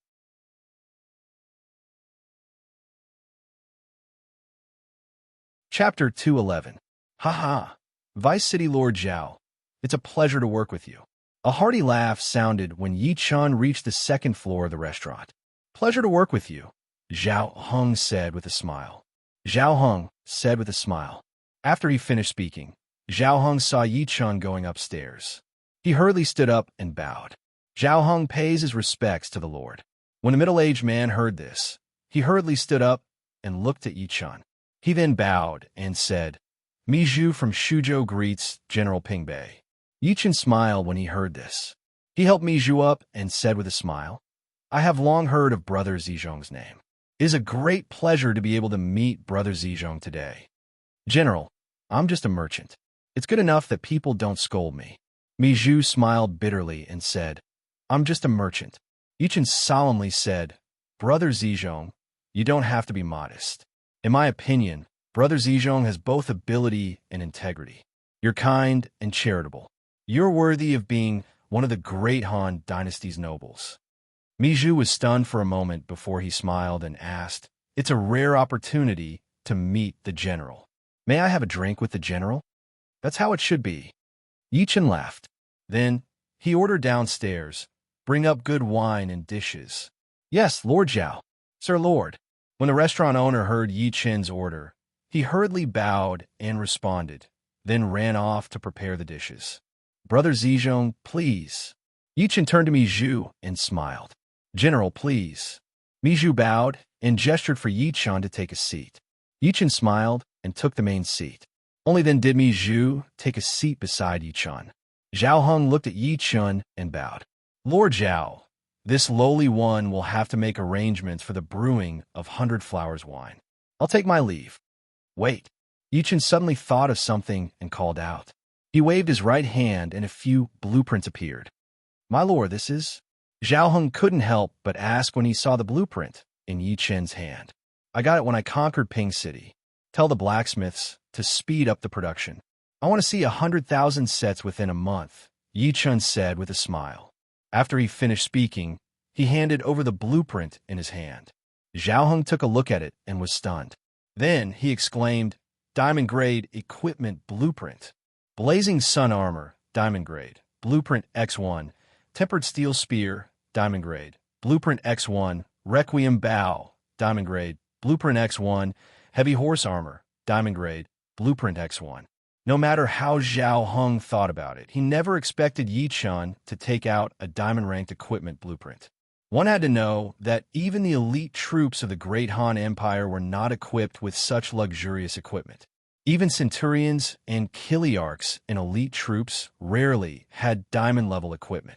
Chapter 211. "Ha! Vice City Lord Zhao. It's a pleasure to work with you." A hearty laugh sounded when Yi Chun reached the second floor of the restaurant. "Pleasure to work with you," Zhao Heng said with a smile. Zhao Heng said with a smile. After he finished speaking, Zhao Heng saw Yi Chun going upstairs. He hurriedly stood up and bowed. Zhao Heng pays his respects to the Lord. When the middle-aged man heard this, he hurriedly stood up and looked at Yi Chun. He then bowed and said, "Mi Zhu from Shuzhou greets General Ping Bei." Yi Chun smiled when he heard this. He helped Mi Zhu up and said with a smile, "I have long heard of Brother Zizhong's name. It is a great pleasure to be able to meet Brother Zizhong today." "General, I'm just a merchant. It's good enough that people don't scold me." Mi Zhu smiled bitterly and said, "I'm just a merchant." Yi Chun solemnly said, "Brother Zizhong, you don't have to be modest. In my opinion, Brother Zizhong has both ability and integrity. You're kind and charitable. You're worthy of being one of the great Han Dynasty's nobles." Mi Zhu was stunned for a moment before he smiled and asked, "It's a rare opportunity to meet the general. May I have a drink with the general?" "That's how it should be." Yi Chun laughed. Then he ordered downstairs, "Bring up good wine and dishes." "Yes, Lord Zhao." "Sir Lord." When the restaurant owner heard Yi Chun's order, he hurriedly bowed and responded, then ran off to prepare the dishes. "Brother Zizhong, please." Yi Chun turned to Mi Zhu and smiled. "General, please." Mi Zhu bowed and gestured for Yi Chun to take a seat. Yi Chun smiled and took the main seat. Only then did Mi Zhu take a seat beside Yi Chun. Zhao Heng looked at Yi Chun and bowed. "Lord Zhao, this lowly one will have to make arrangements for the brewing of 100 flowers wine. I'll take my leave." "Wait." Yi Chun suddenly thought of something and called out. He waved his right hand and a few blueprints appeared. "My lord, this is—" Zhao Heng couldn't help but ask when he saw the blueprint in Yi Chun's hand. "I got it when I conquered Ping City. Tell the blacksmiths to speed up the production. I want to see 100,000 sets within a month," Yi Chun said with a smile. After he finished speaking, he handed over the blueprint in his hand. Zhao Heng took a look at it and was stunned. Then he exclaimed, "Diamond grade equipment blueprint. Blazing sun armor, diamond grade. Blueprint X1. Tempered steel spear, diamond grade. Blueprint X1. Requiem bow, diamond grade. Blueprint X1. Heavy horse armor, diamond grade. Blueprint X1. No matter how Zhao Hung thought about it, he never expected Yi Chun to take out a diamond-ranked equipment blueprint. One had to know that even the elite troops of the Great Han Empire were not equipped with such luxurious equipment. Even centurions and kiliarchs in elite troops rarely had diamond-level equipment.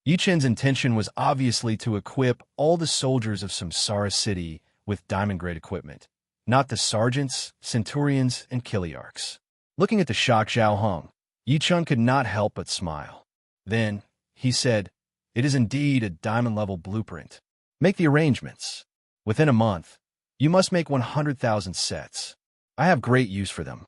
Yi Chun's intention was obviously to equip all the soldiers of Samsara City with diamond-grade equipment, not the sergeants, centurions, and kiliarchs. Looking at the shocked Zhao Hung, Yi Chun could not help but smile. Then, he said, "It is indeed a diamond-level blueprint. Make the arrangements. Within a month, you must make 100,000 sets. I have great use for them."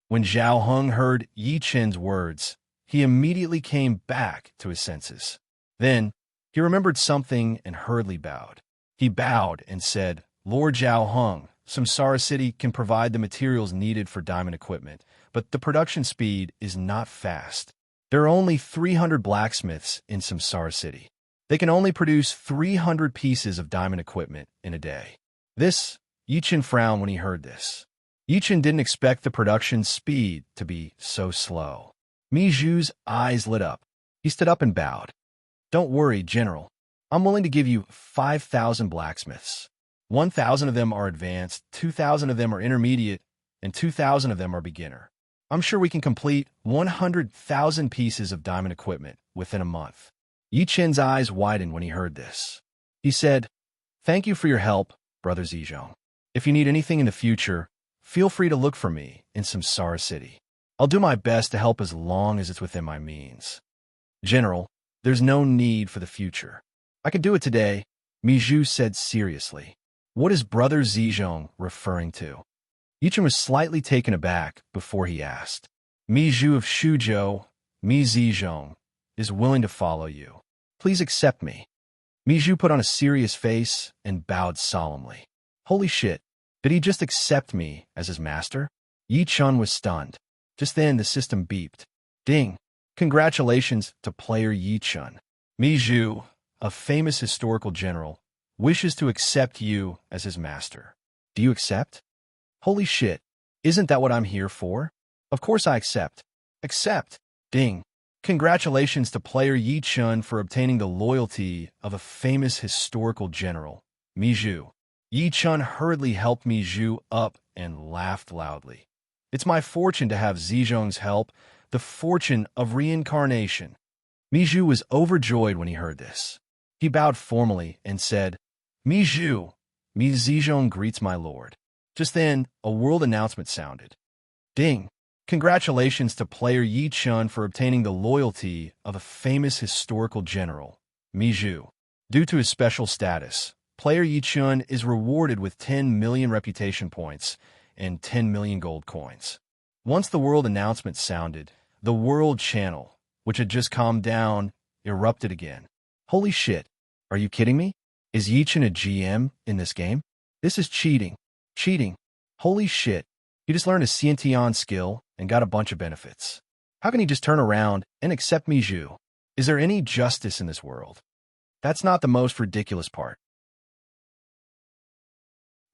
When Zhao Hung heard Yi Chun's words, he immediately came back to his senses. Then, he remembered something and hurriedly bowed. He bowed and said, "Lord Zhao Hung, Samsara City can provide the materials needed for diamond equipment, but the production speed is not fast. There are only 300 blacksmiths in Samsara City. They can only produce 300 pieces of diamond equipment in a day." Yi Chun frowned when he heard this. Yi Chun didn't expect the production speed to be so slow. Mi Zhu's eyes lit up. He stood up and bowed. "Don't worry, General. I'm willing to give you 5,000 blacksmiths. 1,000 of them are advanced, 2,000 of them are intermediate, and 2,000 of them are beginner. I'm sure we can complete 100,000 pieces of diamond equipment within a month." Yi Chun's eyes widened when he heard this. He said, "Thank you for your help, Brother Zizhong. If you need anything in the future, feel free to look for me in Samsara City. I'll do my best to help as long as it's within my means." "General, there's no need for the future. I can do it today," Mi Zhu said seriously. "What is Brother Zizhong referring to?" Yi Chun was slightly taken aback before he asked. "Mi Zhu of Shuzhou, Mi Zizhong, is willing to follow you. Please accept me." Mi Zhu put on a serious face and bowed solemnly. Holy shit, did he just accept me as his master? Yi Chun was stunned. Just then the system beeped. Ding! Congratulations to player Yi Chun. Mi Zhu, a famous historical general, wishes to accept you as his master. Do you accept? Holy shit, isn't that what I'm here for? Of course I accept. Accept. Ding. Congratulations to player Yi Chun for obtaining the loyalty of a famous historical general, Mi Zhu. Yi Chun hurriedly helped Mi Zhu up and laughed loudly. It's my fortune to have Zizhong's help, the fortune of reincarnation. Mi Zhu was overjoyed when he heard this. He bowed formally and said, Mi Zhu, Mi Zizhong greets my lord. Just then, a world announcement sounded. Ding! Congratulations to player Yi Chun for obtaining the loyalty of a famous historical general, Mi Zhu. Due to his special status, player Yi Chun is rewarded with 10 million reputation points and 10 million gold coins. Once the world announcement sounded, the world channel, which had just calmed down, erupted again. Holy shit, are you kidding me? Is Yi Chun a GM in this game? This is cheating. Cheating. Holy shit. He just learned a Xiantian skill and got a bunch of benefits. How can he just turn around and accept Mi Zhu? Is there any justice in this world? That's not the most ridiculous part.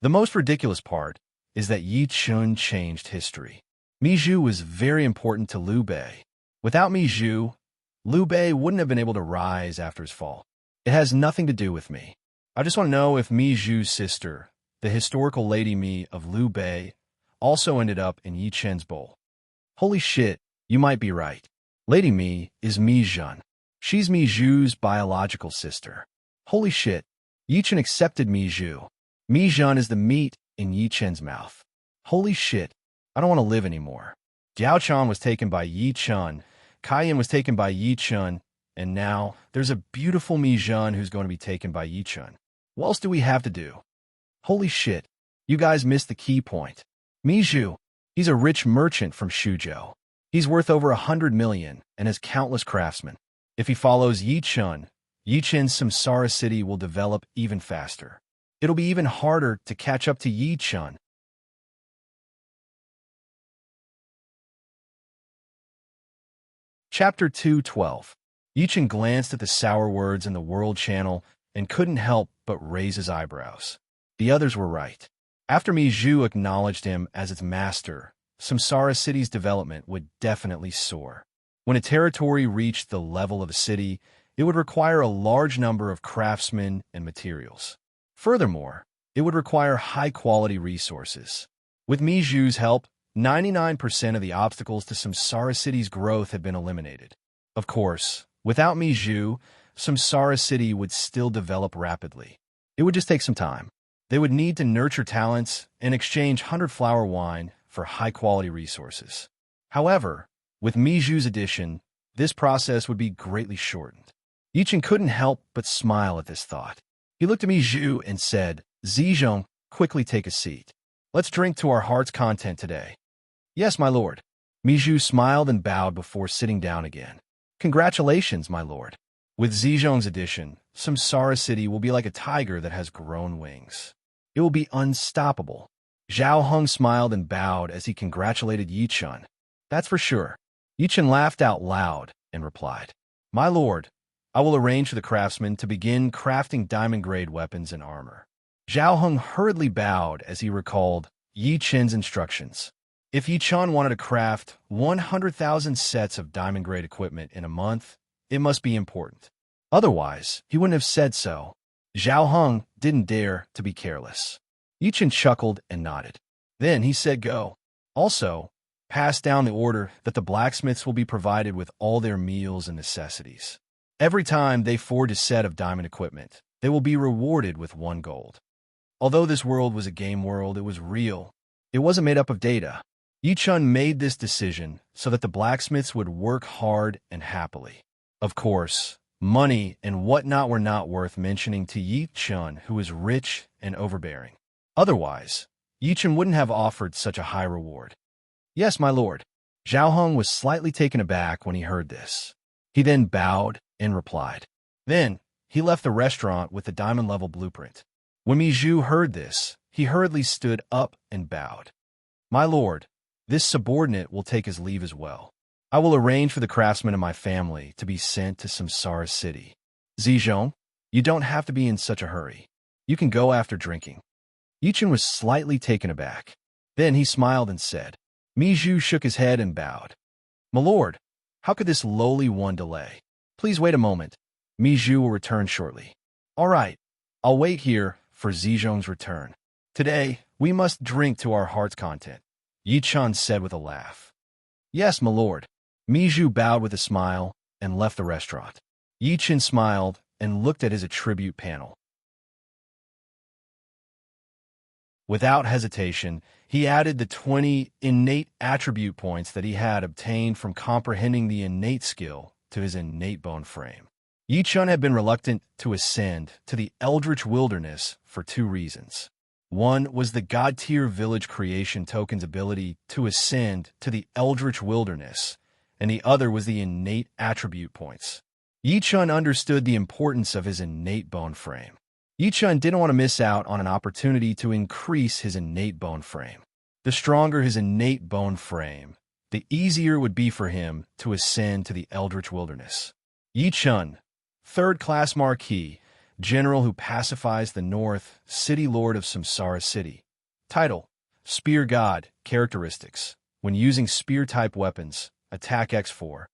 The most ridiculous part is that Yi Chun changed history. Mi Zhu was very important to Liu Bei. Without Mi Zhu, Liu Bei wouldn't have been able to rise after his fall. It has nothing to do with me. I just want to know if Mi Zhu's sister, the historical Lady Mi of Liu Bei, also ended up in Yi Chun's bowl. Holy shit, you might be right. Lady Mi is Mi Zhun. She's Mi Zhu's biological sister. Holy shit, Yi Chun accepted Mi Zhu. Mi Zhun is the meat in Yi Chun's mouth. Holy shit, I don't want to live anymore. Jiao Chan was taken by Yi Chun, Kaiyan was taken by Yi Chun, and now there's a beautiful Mi Zhun who's going to be taken by Yi Chun. What else do we have to do? Holy shit, you guys missed the key point. Mi Zhu, he's a rich merchant from Shuzhou. He's worth over 100 million and has countless craftsmen. If he follows Yi Chun, Yi Chun's Samsara City will develop even faster. It'll be even harder to catch up to Yi Chun. Chapter 2:12. Yi Chun glanced at the sour words in the world channel and couldn't help but raise his eyebrows. The others were right. After Miju acknowledged him as its master, Samsara City's development would definitely soar. When a territory reached the level of a city, it would require a large number of craftsmen and materials. Furthermore, it would require high-quality resources. With Miju's help, 99% of the obstacles to Samsara City's growth had been eliminated. Of course, without Miju, Samsara City would still develop rapidly. It would just take some time. They would need to nurture talents and exchange 100-flower wine for high-quality resources. However, with Miju's addition, this process would be greatly shortened. Yichen couldn't help but smile at this thought. He looked at Miju and said, "Zizhong, quickly take a seat. Let's drink to our heart's content today." "Yes, my lord." Miju smiled and bowed before sitting down again. "Congratulations, my lord. With Zizhong's addition, Samsara City will be like a tiger that has grown wings. It will be unstoppable." Zhao Heng smiled and bowed as he congratulated Yichen. "That's for sure." Yichen laughed out loud and replied, "My lord, I will arrange for the craftsmen to begin crafting diamond-grade weapons and armor." Zhao Heng hurriedly bowed as he recalled Yichen's instructions. If Yichen wanted to craft 100,000 sets of diamond-grade equipment in a month, it must be important. Otherwise, he wouldn't have said so. Zhao Heng didn't dare to be careless. Yichen chuckled and nodded. Then he said go. Also, pass down the order that the blacksmiths will be provided with all their meals and necessities. Every time they forge a set of diamond equipment, they will be rewarded with 1 gold. Although this world was a game world, it was real. It wasn't made up of data. Yichen made this decision so that the blacksmiths would work hard and happily. Of course, money and whatnot were not worth mentioning to Yichen, who was rich and overbearing. Otherwise, Yichen wouldn't have offered such a high reward. "Yes, my lord." Zhao Heng was slightly taken aback when he heard this. He then bowed and replied. Then, he left the restaurant with the diamond-level blueprint. When Miju heard this, he hurriedly stood up and bowed. "My lord, this subordinate will take his leave as well. I will arrange for the craftsmen of my family to be sent to Samsara City. Zizhong, you don't have to be in such a hurry. You can go after drinking." Yichen was slightly taken aback. Then he smiled and said. Miju shook his head and bowed. "My lord, how could this lowly one delay? Please wait a moment. Miju will return shortly." "All right, I'll wait here for Zizhong's return. Today, we must drink to our heart's content," Yichen said with a laugh. "Yes, my lord." Miju bowed with a smile and left the restaurant. Yichen smiled and looked at his attribute panel. Without hesitation, he added the 20 innate attribute points that he had obtained from comprehending the innate skill to his innate bone frame. Yichen had been reluctant to ascend to the Eldritch Wilderness for 2 reasons. One was the God-tier village creation token's ability to ascend to the Eldritch Wilderness, and the other was the innate attribute points. Yichen understood the importance of his innate bone frame. Yichen didn't want to miss out on an opportunity to increase his innate bone frame. The stronger his innate bone frame, the easier it would be for him to ascend to the Eldritch Wilderness. Yichen, 3rd class Marquis, General who pacifies the North, City Lord of Samsara City. Title: Spear God. Characteristics: when using spear-type weapons, attack x4,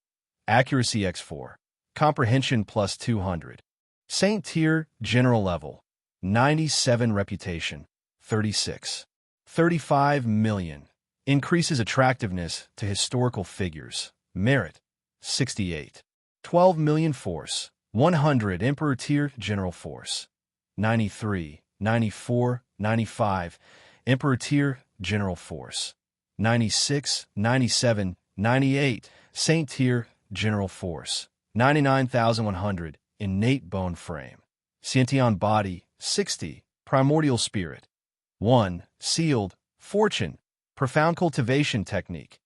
accuracy x4, comprehension plus 200. Saint tier, general level, 97 reputation, 36. 35 million. Increases attractiveness to historical figures, merit, 68. 12 million force, 100 Emperor tier, general force, 93, 94, 95, Emperor tier, general force, 96, 97, 98, Saint tier, general force, 99,100, innate bone frame, Sentient body, 60, primordial spirit, 1, sealed, fortune, profound cultivation technique,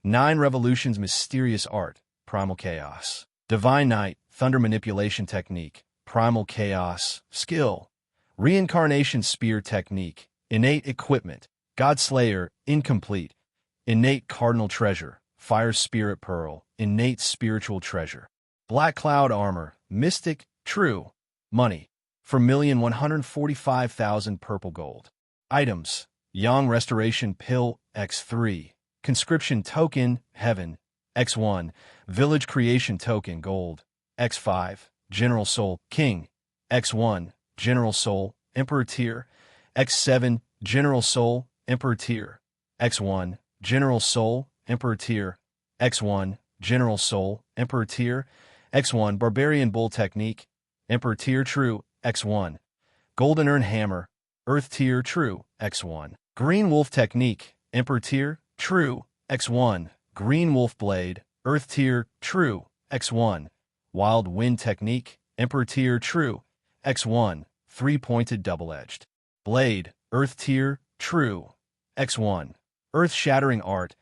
9 revolutions mysterious art, primal chaos, divine night, thunder manipulation technique, primal chaos, skill, reincarnation spear technique, innate equipment, God Slayer, incomplete, innate cardinal treasure, fire spirit pearl, innate spiritual treasure, black cloud armor, mystic, true, money, for 1,145,000 purple gold. Items, Yang Restoration Pill X3, Conscription Token Heaven X1, Village Creation Token Gold X5, General Soul King X1, General Soul Emperor Tier X7, General Soul Emperor Tier X1, General Soul Emperor Tier X1, General Soul Emperor Tier X1, Barbarian Bull Technique Emperor Tier True X1, Golden Urn Hammer Earth Tier True X1, Green Wolf Technique Emperor Tier True X1, Green Wolf Blade Earth Tier True X1, Wild Wind Technique Emperor Tier True X1, Three-Pointed Double-Edged Blade Earth Tier True X1, Earth Shattering Art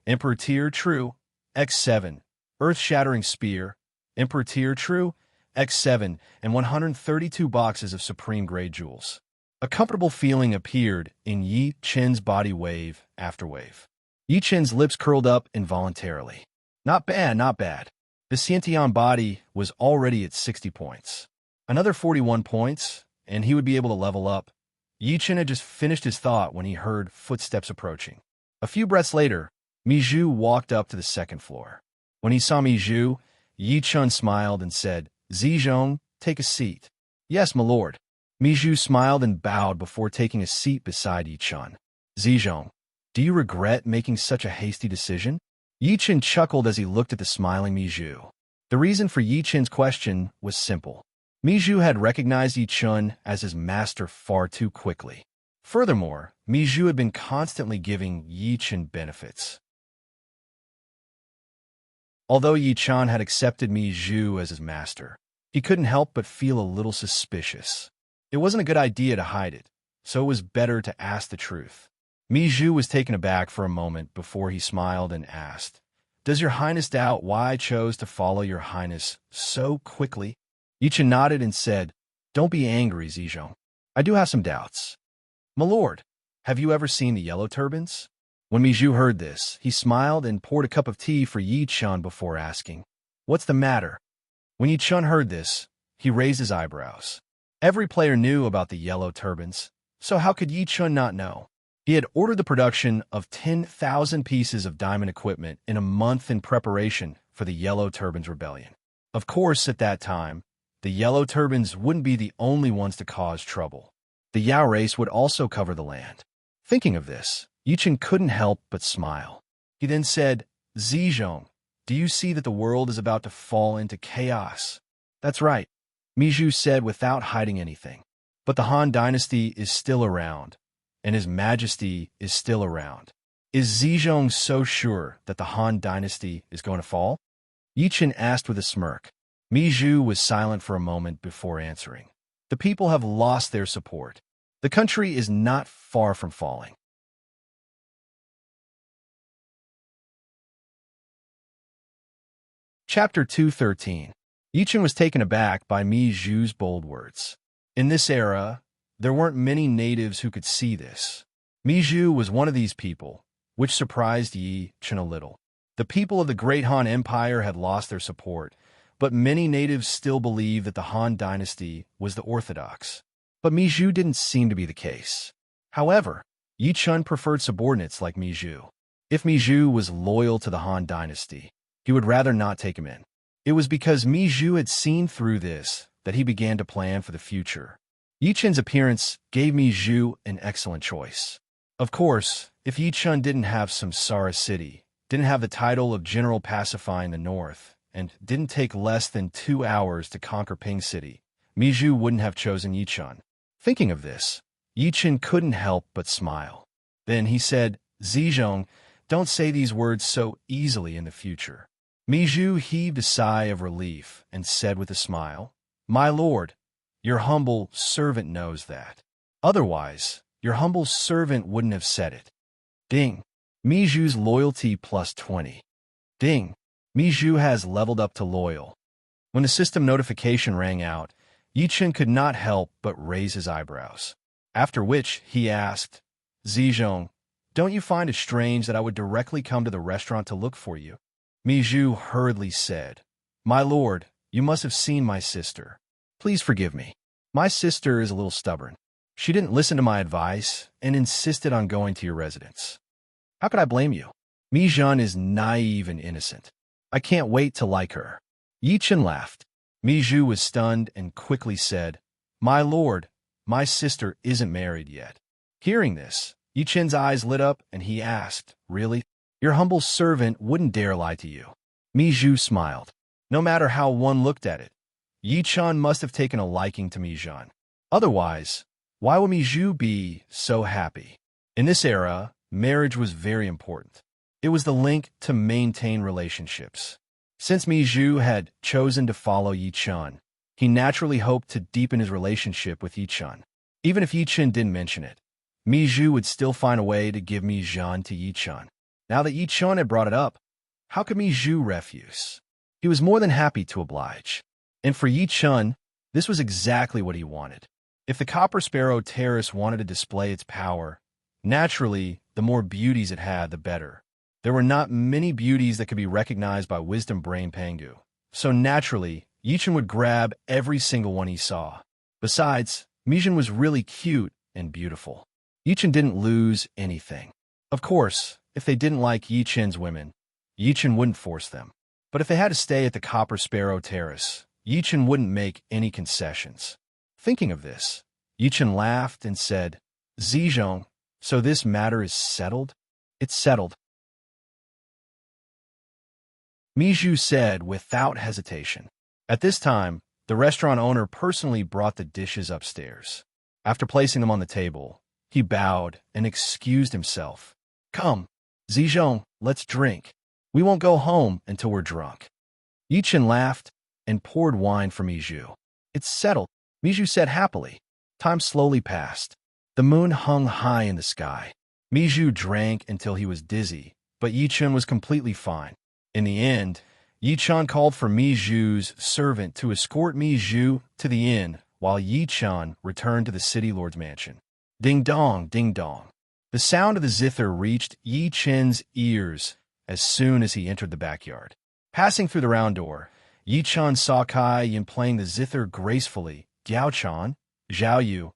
Emperor Tier True X7, Earth Shattering Spear Emperor Tier True X7, and 132 boxes of Supreme Grade Jewels. A comfortable feeling appeared in Yi Chen's body wave after wave. Yi Chen's lips curled up involuntarily. Not bad, not bad. The Xiantian body was already at 60 points. Another 41 points, and he would be able to level up. Yi Chen had just finished his thought when he heard footsteps approaching. A few breaths later, Mi Zhu walked up to the second floor. When he saw Mi Zhu, Yi Chen smiled and said, "Zizhong, take a seat." "Yes, my lord." Mi Zhu smiled and bowed before taking a seat beside Yi Chen. "Zizhong, do you regret making such a hasty decision?" Yi Chen chuckled as he looked at the smiling Mi Zhu. The reason for Yi Chen's question was simple. Mi Zhu had recognized Yi Chen as his master far too quickly. Furthermore, Mi Zhu had been constantly giving Yi Chen benefits. Although Yi Chen had accepted Mi Zhu as his master, he couldn't help but feel a little suspicious. It wasn't a good idea to hide it, so it was better to ask the truth. Mi Zhu was taken aback for a moment before he smiled and asked, "Does your highness doubt why I chose to follow your highness so quickly?" Yi Chen nodded and said, "Don't be angry, Zizhong. I do have some doubts." "My lord, have you ever seen the yellow turbans?" When Mi Zhu heard this, he smiled and poured a cup of tea for Yi Chen before asking, "What's the matter?" When Yi Chen heard this, he raised his eyebrows. Every player knew about the yellow turbans, so how could Yi Chen not know? He had ordered the production of 10,000 pieces of diamond equipment in a month in preparation for the Yellow Turbans Rebellion. Of course, at that time, the Yellow Turbans wouldn't be the only ones to cause trouble. The Yao race would also cover the land. Thinking of this, Yi Chen couldn't help but smile. He then said, "Zizhong, do you see that the world is about to fall into chaos?" "That's right," Mi Zhu said without hiding anything. "But the Han Dynasty is still around, and His Majesty is still around. Is Zizhong so sure that the Han Dynasty is going to fall?" Yi Chen asked with a smirk. Mi Zhu was silent for a moment before answering. "The people have lost their support. The country is not far from falling." Chapter 213. Yi Chen was taken aback by Mi Zhu's bold words. In this era, there weren't many natives who could see this. Mi Zhu was one of these people, which surprised Yi Chen a little. The people of the Great Han Empire had lost their support, but many natives still believed that the Han Dynasty was the orthodox. But Mi Zhu didn't seem to be the case. However, Yi Chen preferred subordinates like Mi Zhu. If Mi Zhu was loyal to the Han Dynasty, he would rather not take him in. It was because Mi Zhu had seen through this that he began to plan for the future. Yi Chen's appearance gave Mi Zhu an excellent choice. Of course, if Yi Chen didn't have Samsara City, didn't have the title of General Pacifying the North, and didn't take less than 2 hours to conquer Ping City, Mi Zhu wouldn't have chosen Yi Chen. Thinking of this, Yi Chen couldn't help but smile. Then he said, "Zizhong, don't say these words so easily in the future." Mi Zhu heaved a sigh of relief and said with a smile, "My lord, your humble servant knows that. Otherwise, your humble servant wouldn't have said it." Ding. Mi Zhu's loyalty plus 20. Ding. Mi Zhu has leveled up to loyal. When the system notification rang out, Yi Chen could not help but raise his eyebrows. After which, he asked, "Zizhong, don't you find it strange that I would directly come to the restaurant to look for you?" Mi Zhu hurriedly said, "My lord, you must have seen my sister. Please forgive me. My sister is a little stubborn." She didn't listen to my advice and insisted on going to your residence. How could I blame you? Mi Jun is naive and innocent. I can't wait to like her. Yi Chen laughed. Mi Zhu was stunned and quickly said, My lord, my sister isn't married yet. Hearing this, Yi Chen's eyes lit up and he asked, Really? Your humble servant wouldn't dare lie to you. Mi Zhu smiled. No matter how one looked at it, Yi Chen must have taken a liking to Mi Jun. Otherwise, why would Mi Zhu be so happy? In this era, marriage was very important. It was the link to maintain relationships. Since Mi Zhu had chosen to follow Yi Chen, he naturally hoped to deepen his relationship with Yi Chen. Even if Yi Chen didn't mention it, Mi Zhu would still find a way to give Mi Jun to Yi Chen. Now that Yi Chen had brought it up, how could Mi Zhu refuse? He was more than happy to oblige. And for Yi Chen, this was exactly what he wanted. If the Copper Sparrow Terrace wanted to display its power, naturally, the more beauties it had, the better. There were not many beauties that could be recognized by Wisdom Brain Pangu, so naturally, Yi Chen would grab every single one he saw. Besides, Mi Jun was really cute and beautiful. Yi Chen didn't lose anything. Of course, if they didn't like Yi Chen's women, Yi Chen wouldn't force them. But if they had to stay at the Copper Sparrow Terrace, Yi Chen wouldn't make any concessions. Thinking of this, Yi Chen laughed and said, Zizhong, so this matter is settled? It's settled. Mi Zhu said without hesitation. At this time, the restaurant owner personally brought the dishes upstairs. After placing them on the table, he bowed and excused himself. Come, Zizhong, let's drink. We won't go home until we're drunk. Yi Chen laughed and poured wine for Mi Zhu. It's settled, Mi Zhu said happily. Time slowly passed. The moon hung high in the sky. Mi Zhu drank until he was dizzy, but Yi Chen was completely fine. In the end, Yi Chen called for Mi Zhu's servant to escort Mi Zhu to the inn while Yi Chen returned to the city lord's mansion. Ding dong, ding dong. The sound of the zither reached Yi Chen's ears as soon as he entered the backyard. Passing through the round door, Yi Chen saw Kai Yin playing the zither gracefully, Diao Chen, Zhao Yu,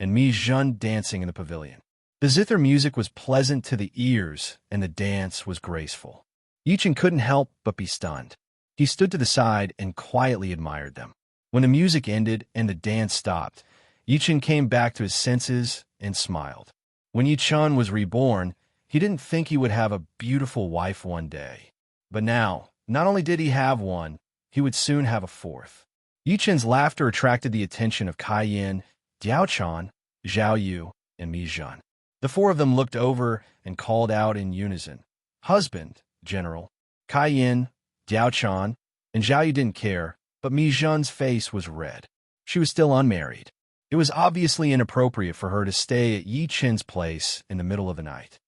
and Mi Jun dancing in the pavilion. The zither music was pleasant to the ears, and the dance was graceful. Yi Chen couldn't help but be stunned. He stood to the side and quietly admired them. When the music ended and the dance stopped, Yi Chen came back to his senses and smiled. When Yi Chen was reborn, he didn't think he would have a beautiful wife one day. But now, not only did he have one, he would soon have a fourth. Yi Chen's laughter attracted the attention of Kai Yin, Diao Chen, Zhao Yu, and Mi Jun. The four of them looked over and called out in unison, Husband, General. Kai Yin, Diao Chen, and Zhao Yu didn't care, but Mi Jun's face was red. She was still unmarried. It was obviously inappropriate for her to stay at Yi Chen's place in the middle of the night.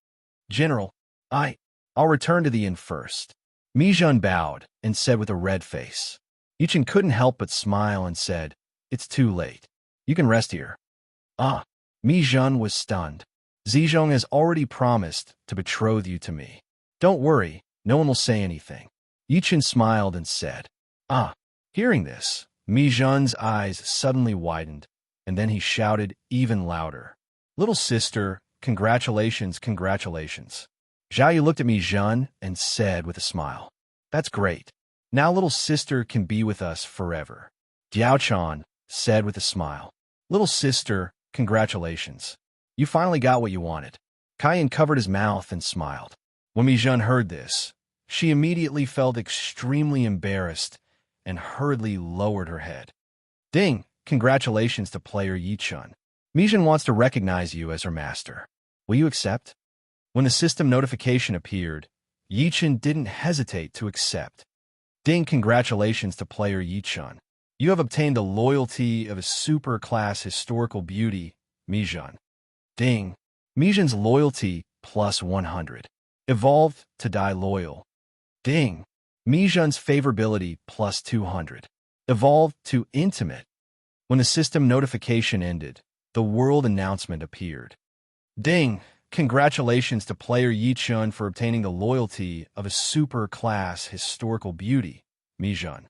General, I'll return to the inn first. Mi Jun bowed and said with a red face. Yi Chen couldn't help but smile and said, It's too late. You can rest here. Mi Jun was stunned. Zizhong has already promised to betroth you to me. Don't worry, no one will say anything. Yi Chen smiled and said, Hearing this, Mi Jun's eyes suddenly widened, and then he shouted even louder. Little sister, congratulations, congratulations. Zhao Yu looked at Mi Jun and said with a smile, That's great. Now little sister can be with us forever. Diao Chen said with a smile, Little sister, congratulations. You finally got what you wanted. Kai Yin covered his mouth and smiled. When Mi Jun heard this, she immediately felt extremely embarrassed and hurriedly lowered her head. Ding! Congratulations to player Yi Chen. Mi Jun wants to recognize you as her master. Will you accept? When the system notification appeared, Yi Chen didn't hesitate to accept. Ding! Congratulations to player Yi Chen. You have obtained the loyalty of a super-class historical beauty, Mi Jun. Ding! Mi Jun's loyalty plus 100. Evolved to die loyal. Ding! Mi Jun's favorability plus 200. Evolved to intimate. When the system notification ended, the world announcement appeared. Ding! Congratulations to player Yi Chen for obtaining the loyalty of a super-class historical beauty, Mi Jun.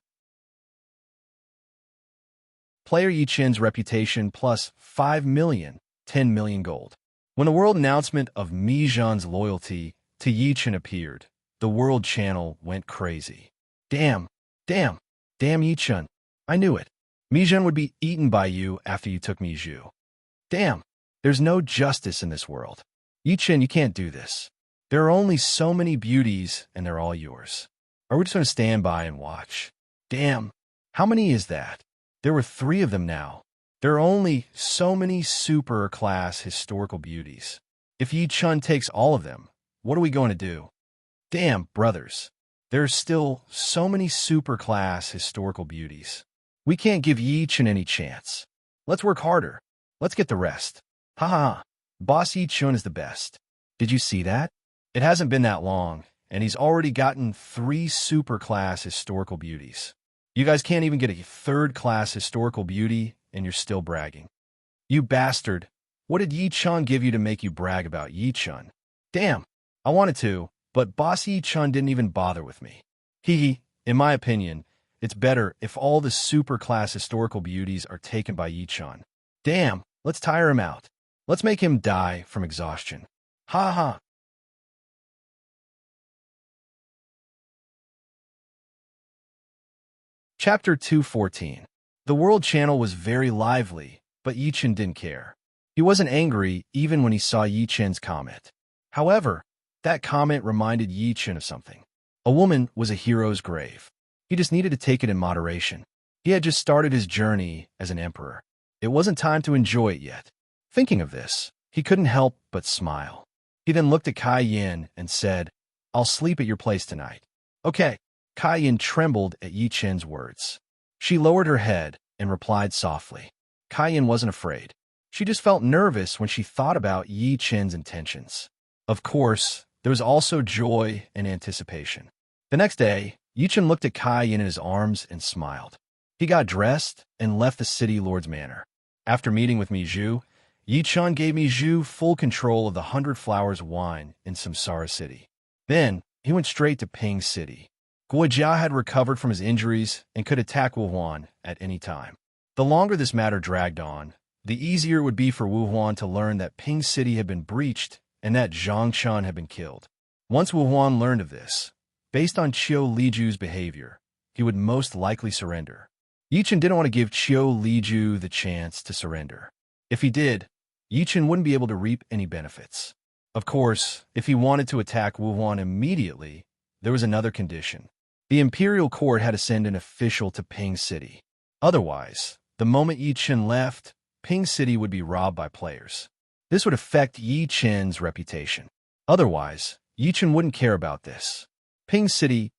Player Yi Chen's reputation plus 5 million. 10 million gold. When the world announcement of Mijan's loyalty to Yichen appeared, the world channel went crazy. Damn, damn, damn Yichen. I knew it. Mijan would be eaten by you after you took Miju. Damn, there's no justice in this world. Yichen, you can't do this. There are only so many beauties, and they're all yours. Are we just going to stand by and watch? Damn, how many is that? There were 3 of them now. There are only so many super-class historical beauties. If Yichen takes all of them, what are we going to do? Damn, brothers. There are still so many super-class historical beauties. We can't give Yichen any chance. Let's work harder. Let's get the rest. Ha ha ha. Boss Yichen is the best. Did you see that? It hasn't been that long, and he's already gotten 3 super-class historical beauties. You guys can't even get a 3rd-class historical beauty, and you're still bragging. You bastard. What did Yichen give you to make you brag about Yichen? Damn, I wanted to, but Boss Yichen didn't even bother with me. Hee. In my opinion, it's better if all the super-class historical beauties are taken by Yichen. Damn, let's tire him out. Let's make him die from exhaustion. Ha ha. Chapter 214. The world channel was very lively, but Yichen didn't care. He wasn't angry even when he saw Yichen's comment. However, that comment reminded Yichen of something. A woman was a hero's grave. He just needed to take it in moderation. He had just started his journey as an emperor. It wasn't time to enjoy it yet. Thinking of this, he couldn't help but smile. He then looked at Kai Yin and said, "I'll sleep at your place tonight." Okay. Kai Yin trembled at Yichen's words. She lowered her head and replied softly. Kai Yin wasn't afraid. She just felt nervous when she thought about Yichen's intentions. Of course, there was also joy and anticipation. The next day, Yichen looked at Kai Yin in his arms and smiled. He got dressed and left the city lord's manor. After meeting with Miju, Yichen gave Miju full control of the 100 Flowers wine in Samsara City. Then, he went straight to Ping City. Guojia had recovered from his injuries and could attack Wuhuan at any time. The longer this matter dragged on, the easier it would be for Wuhuan to learn that Ping City had been breached and that Zhang Chun had been killed. Once Wuhuan learned of this, based on Qiu Liju's behavior, he would most likely surrender. Yichen didn't want to give Qiu Liju the chance to surrender. If he did, Yichen wouldn't be able to reap any benefits. Of course, if he wanted to attack Wuhuan immediately, there was another condition. The imperial court had to send an official to Ping City. Otherwise, the moment Yichen left, Ping City would be robbed by players. This would affect Yichen's reputation. Otherwise, Yichen wouldn't care about this. Ping City,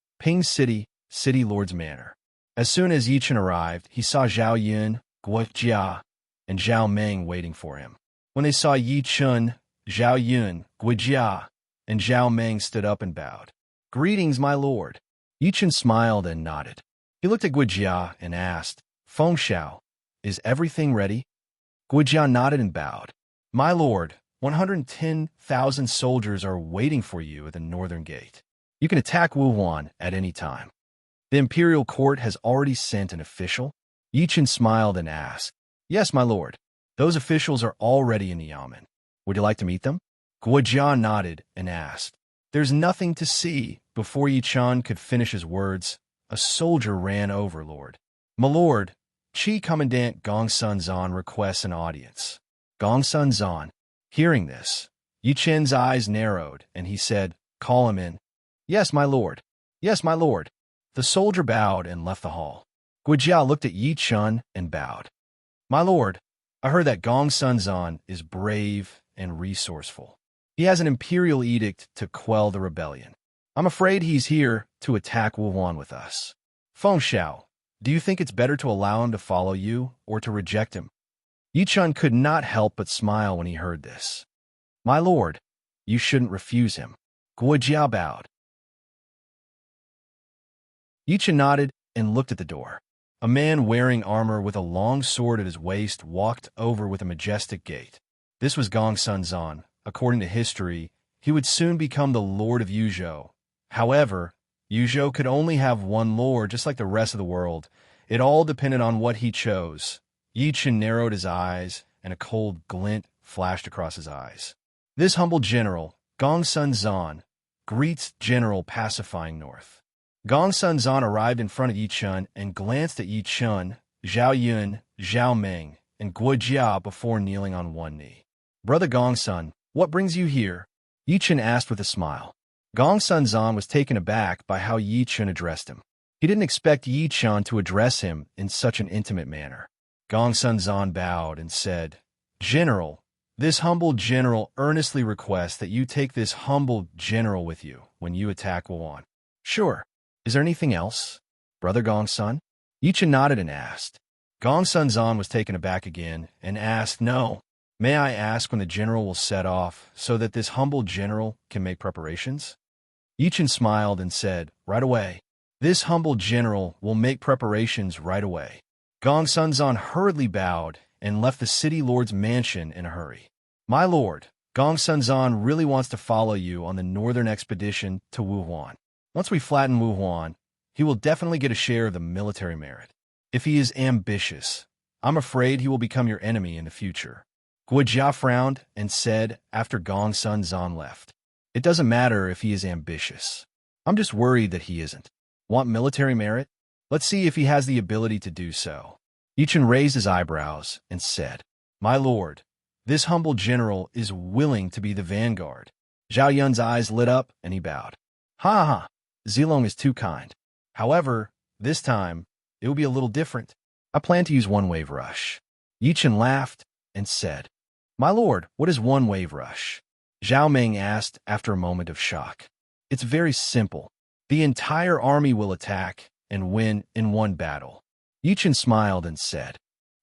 City Lord's Manor. As soon as Yichen arrived, he saw Zhao Yun, Guojia, and Zhao Meng waiting for him. When they saw Yichen, Zhao Yun, Guojia, and Zhao Meng stood up and bowed. "Greetings, my lord." Yichen smiled and nodded. He looked at Guojia and asked, "Feng Xiao, is everything ready?" Guojia nodded and bowed. "My lord, 110,000 soldiers are waiting for you at the northern gate. You can attack Wuhuan at any time." "The imperial court has already sent an official?" Yichen smiled and asked. "Yes, my lord. Those officials are already in the yamen. Would you like to meet them?" Guojia nodded and asked. "There's nothing to see." Before Yichen could finish his words, a soldier ran over, "Lord." "My lord, Qi Commandant Gongsun Zan requests an audience." Gongsun Zan. Hearing this, Yichen's eyes narrowed, and he said, "Call him in." "Yes, my lord. Yes, my lord." The soldier bowed and left the hall. Guojia looked at Yichen and bowed. "My lord, I heard that Gongsun Zan is brave and resourceful. He has an imperial edict to quell the rebellion. I'm afraid he's here to attack Wuhuan with us. Feng Xiao, do you think it's better to allow him to follow you or to reject him?" Yichen could not help but smile when he heard this. "My lord, you shouldn't refuse him." Guojia bowed. Yichen nodded and looked at the door. A man wearing armor with a long sword at his waist walked over with a majestic gait. This was Gongsun Zan. According to history, he would soon become the Lord of Yuzhou. However, Yuzhou could only have one lord, just like the rest of the world. It all depended on what he chose. Yichen narrowed his eyes, and a cold glint flashed across his eyes. This humble general, Gongsun Zan, greets General pacifying north. Gongsun Zan arrived in front of Yi Chun and glanced at Yi Chun, Zhao Yun, Zhao Meng, and Guo Jia before kneeling on one knee. Brother Gongsun, what brings you here? Yi Chun asked with a smile. Gongsun Zan was taken aback by how Yi Chun addressed him. He didn't expect Yi Chun to address him in such an intimate manner. Gongsun Zan bowed and said, General, this humble general earnestly requests that you take this humble general with you when you attack Wuhan. Sure. Is there anything else, Brother Gongsun? Yi Chun nodded and asked. Gongsun Zan was taken aback again and asked, No. May I ask when the general will set off so that this humble general can make preparations? Yi Chun smiled and said, Right away. This humble general will make preparations right away. Gongsun Zan hurriedly bowed and left the city lord's mansion in a hurry. My lord, Gongsun Zan really wants to follow you on the northern expedition to Wuhan. Once we flatten Wuhan, he will definitely get a share of the military merit. If he is ambitious, I'm afraid he will become your enemy in the future. Guo Jia frowned and said after Gongsun Zan left, It doesn't matter if he is ambitious. I'm just worried that he isn't. Want military merit? Let's see if he has the ability to do so. Yi Chun raised his eyebrows and said, My lord, this humble general is willing to be the vanguard. Zhao Yun's eyes lit up and he bowed. Ha ha, Zilong is too kind. However, this time, it will be a little different. I plan to use one-wave rush. Yi Chun laughed and said, My lord, what is one-wave rush? Zhao Meng asked after a moment of shock. It's very simple. The entire army will attack and win in one battle. Yi Chun smiled and said,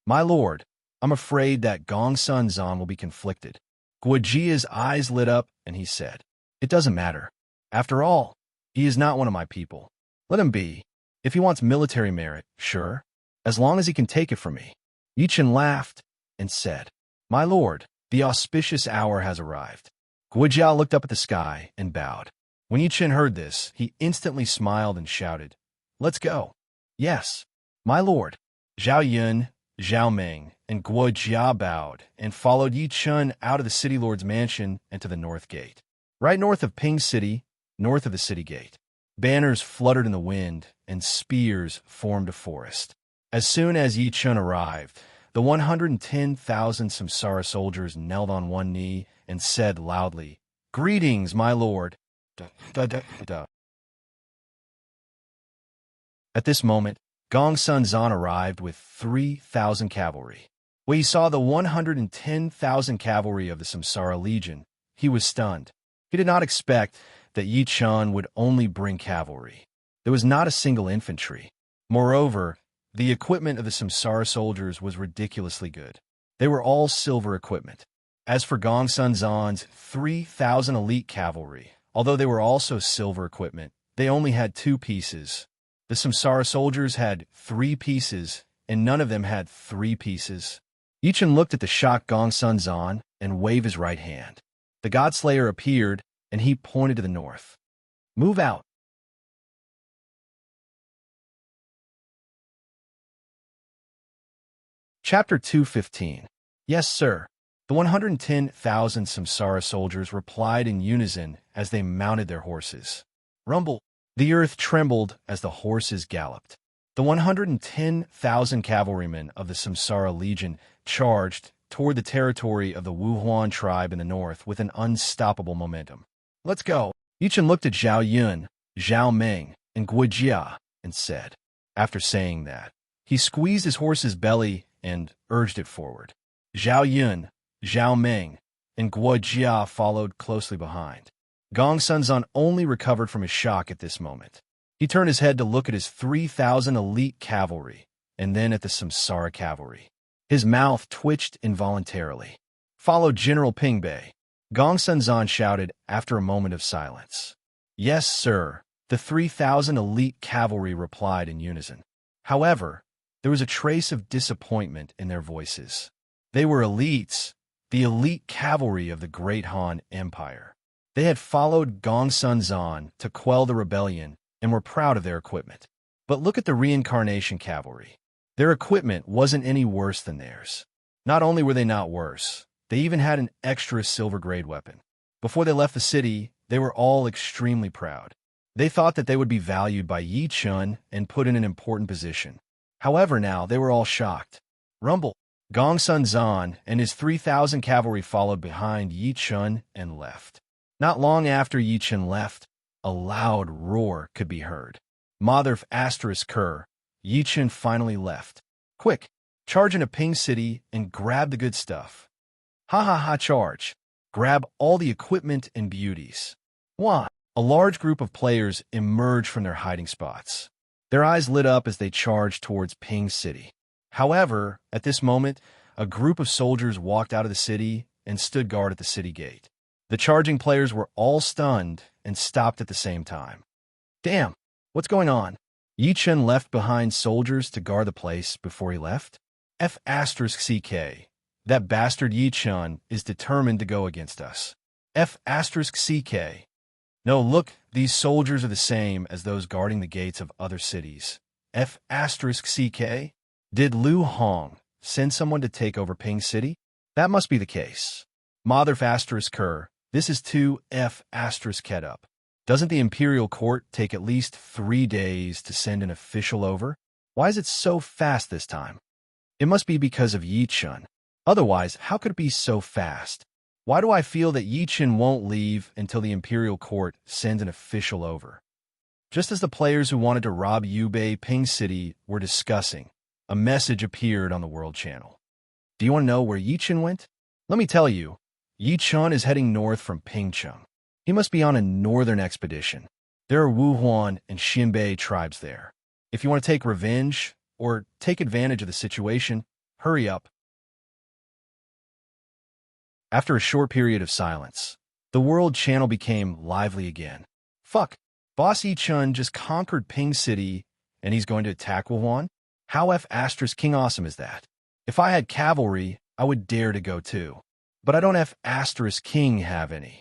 My lord, I'm afraid that Gongsun Zan will be conflicted. Guo Jia's eyes lit up and he said, It doesn't matter. After all, he is not one of my people. Let him be. If he wants military merit, sure, as long as he can take it from me. Yi Chun laughed and said, My lord, the auspicious hour has arrived. Guo Jia looked up at the sky and bowed. When Yi Chun heard this, he instantly smiled and shouted, Let's go. Yes, my lord. Zhao Yun, Zhao Meng, and Guo Jia bowed and followed Yi Chun out of the city lord's mansion and to the north gate. Right north of Ping City, north of the city gate, banners fluttered in the wind and spears formed a forest. As soon as Yi Chun arrived, the 110,000 Samsara soldiers knelt on one knee and said loudly, Greetings, my lord. At this moment, Gongsun Zan arrived with 3,000 cavalry. When he saw the 110,000 cavalry of the Samsara Legion, he was stunned. He did not expect that Yi Chun would only bring cavalry. There was not a single infantry. Moreover, the equipment of the Samsara soldiers was ridiculously good. They were all silver equipment. As for Gongsun Zan's 3,000 elite cavalry, although they were also silver equipment, they only had 2 pieces. The Samsara soldiers had 3 pieces, and none of them had 3 pieces. Yi Chun looked at the shocked Gongsun Zan and waved his right hand. The Godslayer appeared, and he pointed to the north. Move out. Chapter 215. Yes, sir. The 110,000 Samsara soldiers replied in unison as they mounted their horses. Rumble. The earth trembled as the horses galloped. The 110,000 cavalrymen of the Samsara Legion charged toward the territory of the Wuhuan tribe in the north with an unstoppable momentum. Let's go. Yi Chun looked at Zhao Yun, Zhao Meng, and Guo Jia and said, after saying that, he squeezed his horse's belly and urged it forward. Zhao Yun, Zhao Meng, and Guo Jia followed closely behind. Gongsun Zan only recovered from his shock at this moment. He turned his head to look at his 3,000 elite cavalry, and then at the Samsara cavalry. His mouth twitched involuntarily. Follow General Pingbei. Gongsun Zan shouted after a moment of silence. Yes, sir, the 3,000 elite cavalry replied in unison. However, there was a trace of disappointment in their voices. They were elites, the elite cavalry of the Great Han Empire. They had followed Gongsun Zan to quell the rebellion and were proud of their equipment. But look at the reincarnation cavalry. Their equipment wasn't any worse than theirs. Not only were they not worse, They even had an extra silver-grade weapon. Before they left the city, they were all extremely proud. They thought that they would be valued by Yi Chun and put in an important position. However, now they were all shocked. Rumble. Gong Sun Zan and his 3,000 cavalry followed behind Yi Chun and left. Not long after Yi Chun left, a loud roar could be heard. Mother asterisk Kerr, Yi Chun finally left. Quick, charge into Ping City and grab the good stuff. Ha ha ha, charge. Grab all the equipment and beauties. Why? A large group of players emerged from their hiding spots. Their eyes lit up as they charged towards Ping City. However, at this moment, a group of soldiers walked out of the city and stood guard at the city gate. The charging players were all stunned and stopped at the same time. Damn, what's going on? Yi Chun left behind soldiers to guard the place before he left? F***CK. That bastard Yi Chun is determined to go against us. F***CK. No, look, these soldiers are the same as those guarding the gates of other cities. F***CK. Did Lu Hong send someone to take over Ping City? That must be the case. Mother Kerr, this is 2F***ket up. Doesn't the Imperial Court take at least 3 days to send an official over? Why is it so fast this time? It must be because of Yi Chun. Otherwise, how could it be so fast? Why do I feel that Yi Chun won't leave until the Imperial Court sends an official over? Just as the players who wanted to rob Yubei Ping City were discussing, a message appeared on the World Channel. Do you want to know where Yi Chun went? Let me tell you, Yi Chun is heading north from Pingcheng. He must be on a northern expedition. There are Wuhuan and Xinbei tribes there. If you want to take revenge or take advantage of the situation, hurry up. After a short period of silence, the World Channel became lively again. Fuck, Boss Yi Chun just conquered Ping City and he's going to attack Wuhan? How F***King awesome is that? If I had cavalry, I would dare to go too. But I don't F***king have any.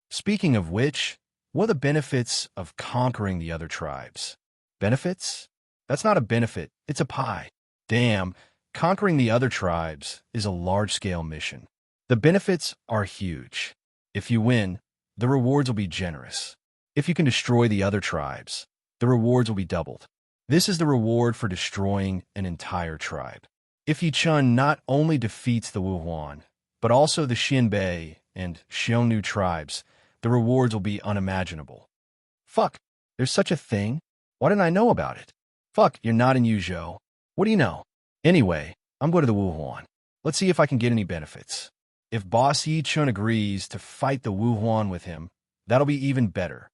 Speaking of which, what are the benefits of conquering the other tribes? Benefits? That's not a benefit, it's a pie. Damn, conquering the other tribes is a large-scale mission. The benefits are huge. If you win, the rewards will be generous. If you can destroy the other tribes, the rewards will be doubled. This is the reward for destroying an entire tribe. If Yi Chun not only defeats the Wuhuan, but also the Xinbei and Xiongnu tribes, the rewards will be unimaginable. Fuck, there's such a thing? Why didn't I know about it? Fuck, you're not in Yuzhou. What do you know? Anyway, I'm going to the Wuhuan. Let's see if I can get any benefits. If Boss Yi Chun agrees to fight the Wuhuan with him, that'll be even better.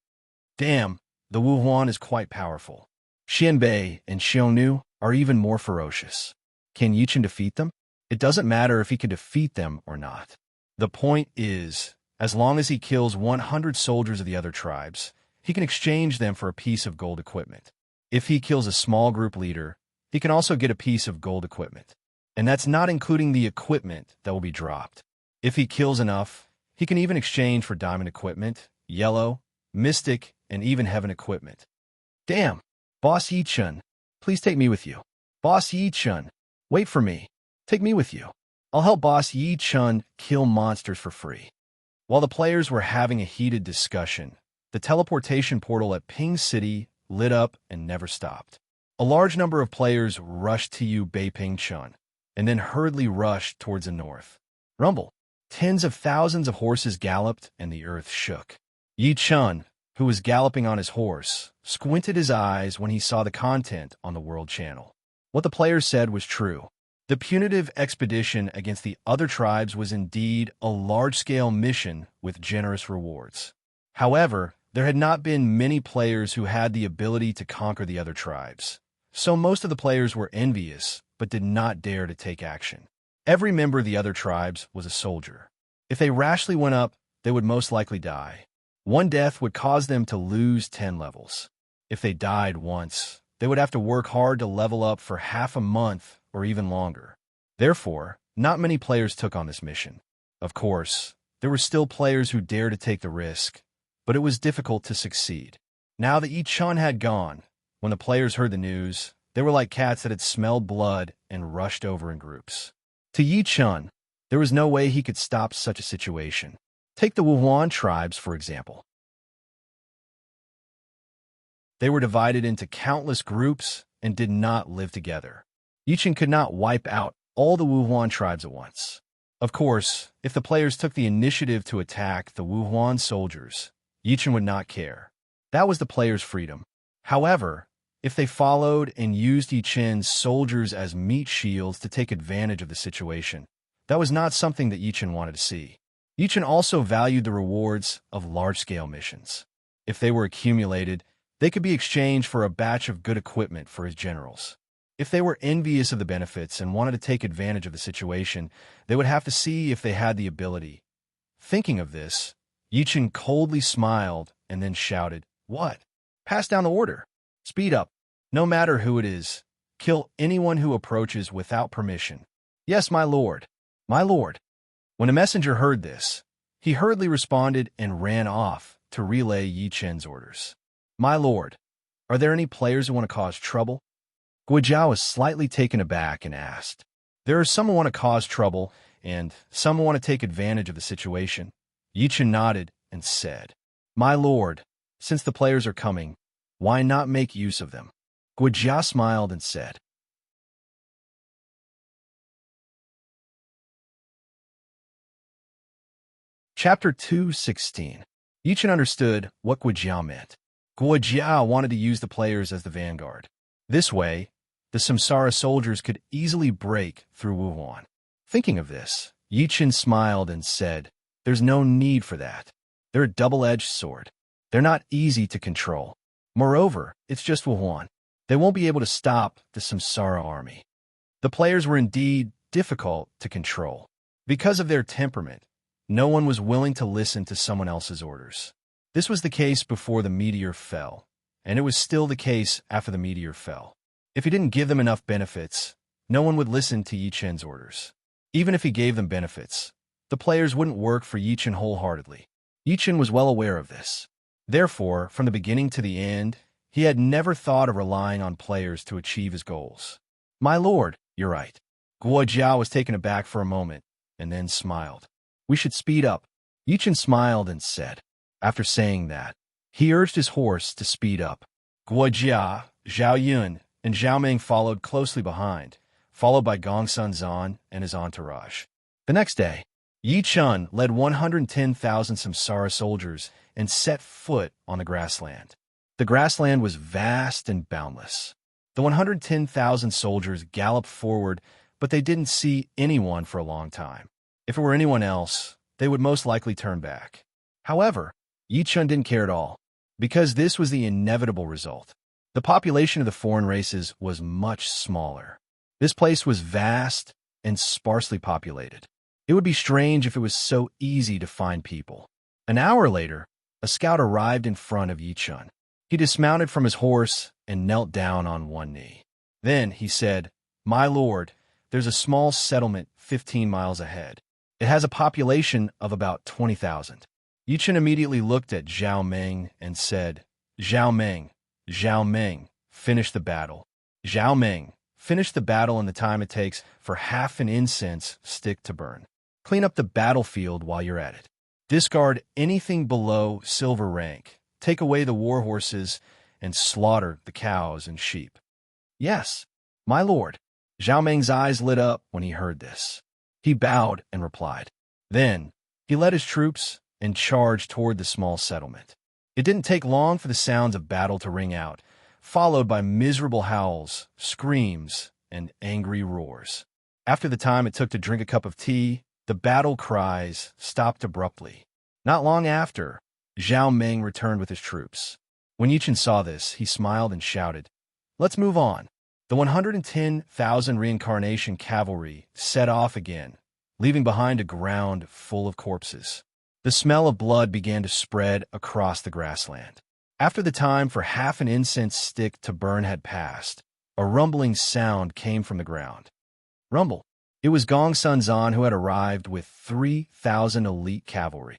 Damn, the Wuhuan is quite powerful. Xinbei and Xiongnu are even more ferocious. Can Yi Chun defeat them? It doesn't matter if he can defeat them or not. The point is, as long as he kills 100 soldiers of the other tribes, he can exchange them for a piece of gold equipment. If he kills a small group leader, he can also get a piece of gold equipment. And that's not including the equipment that will be dropped. If he kills enough, he can even exchange for diamond equipment, yellow, mystic, and even heaven equipment. Damn, Boss Yi Chun, please take me with you. Boss Yi Chun, wait for me. Take me with you. I'll help Boss Yi Chun kill monsters for free. While the players were having a heated discussion, the teleportation portal at Ping City lit up and never stopped. A large number of players rushed to Yubei Pingcheng, and then hurriedly rushed towards the north. Rumble. Tens of thousands of horses galloped, and the earth shook. Yi Chun, who was galloping on his horse, squinted his eyes when he saw the content on the World Channel. What the players said was true. The punitive expedition against the other tribes was indeed a large-scale mission with generous rewards. However, there had not been many players who had the ability to conquer the other tribes, so most of the players were envious but did not dare to take action. Every member of the other tribes was a soldier. If they rashly went up, they would most likely die. One death would cause them to lose 10 levels. If they died once, they would have to work hard to level up for half a month or even longer. Therefore, not many players took on this mission. Of course, there were still players who dared to take the risk, but it was difficult to succeed. Now that Yi Chun had gone, when the players heard the news, they were like cats that had smelled blood and rushed over in groups. To Yi Chun, There was no way he could stop such a situation. Take the Wuhuan tribes, for example. They were divided into countless groups and did not live together. Yichen could not wipe out all the Wuhuan tribes at once. Of course, if the players took the initiative to attack the Wuhuan soldiers, Yichen would not care. That was the players' freedom. However, if they followed and used Yichen's soldiers as meat shields to take advantage of the situation, that was not something that Yichen wanted to see. Yichen also valued the rewards of large-scale missions. If they were accumulated, they could be exchanged for a batch of good equipment for his generals. If they were envious of the benefits and wanted to take advantage of the situation, they would have to see if they had the ability. Thinking of this, Yichen coldly smiled and then shouted, "What? Pass down the order. Speed up. No matter who it is. Kill anyone who approaches without permission." "Yes, my lord. My lord." When a messenger heard this, he hurriedly responded and ran off to relay Yichen's orders. "My lord, are there any players who want to cause trouble?" Guojiao was slightly taken aback and asked. "There are some who want to cause trouble, and some who want to take advantage of the situation." Yichen nodded and said, "My lord, since the players are coming, why not make use of them?" Guojiao smiled and said, Chapter 2:16. Yichen understood what Guojiao meant. Guojiao wanted to use the players as the vanguard. This way, the Samsara soldiers could easily break through Wuhuan. Thinking of this, Yichen smiled and said, "There's no need for that. They're a double-edged sword. They're not easy to control. Moreover, it's just Wuhuan. They won't be able to stop the Samsara army." The players were indeed difficult to control. Because of their temperament, no one was willing to listen to someone else's orders. This was the case before the meteor fell, and it was still the case after the meteor fell. If he didn't give them enough benefits, no one would listen to Yichen's orders. Even if he gave them benefits, the players wouldn't work for Yichen wholeheartedly. Yichen was well aware of this. Therefore, from the beginning to the end, he had never thought of relying on players to achieve his goals. "My lord, you're right." Guojiao was taken aback for a moment, and then smiled. "We should speed up." Yichen smiled and said. After saying that, he urged his horse to speed up. Guojia, Zhao Yun, and Zhao Meng followed closely behind, followed by Gongsun Zan and his entourage. The next day, Yi Chun led 110,000 Samsara soldiers and set foot on the grassland. The grassland was vast and boundless. The 110,000 soldiers galloped forward, but they didn't see anyone for a long time. If it were anyone else, they would most likely turn back. However, Yi Chun didn't care at all, because this was the inevitable result. The population of the foreign races was much smaller. This place was vast and sparsely populated. It would be strange if it was so easy to find people. An hour later, a scout arrived in front of Yi Chun. He dismounted from his horse and knelt down on one knee. Then he said, "My lord, there's a small settlement 15 miles ahead. It has a population of about 20,000. Yi Chun immediately looked at Zhao Meng and said, Zhao Meng, finish the battle. Zhao Meng, finish the battle in the time it takes for half an incense stick to burn. Clean up the battlefield while you're at it. Discard anything below silver rank. Take away the war horses and slaughter the cows and sheep." "Yes, my lord." Zhao Meng's eyes lit up when he heard this. He bowed and replied. Then he led his troops and charged toward the small settlement. It didn't take long for the sounds of battle to ring out, followed by miserable howls, screams, and angry roars. After the time it took to drink a cup of tea, the battle cries stopped abruptly. Not long after, Zhao Meng returned with his troops. When Yi Chun saw this, he smiled and shouted, "Let's move on." The 110,000 reincarnation cavalry set off again, leaving behind a ground full of corpses. The smell of blood began to spread across the grassland. After the time for half an incense stick to burn had passed, a rumbling sound came from the ground. Rumble. It was Gongsun Zan who had arrived with 3,000 elite cavalry.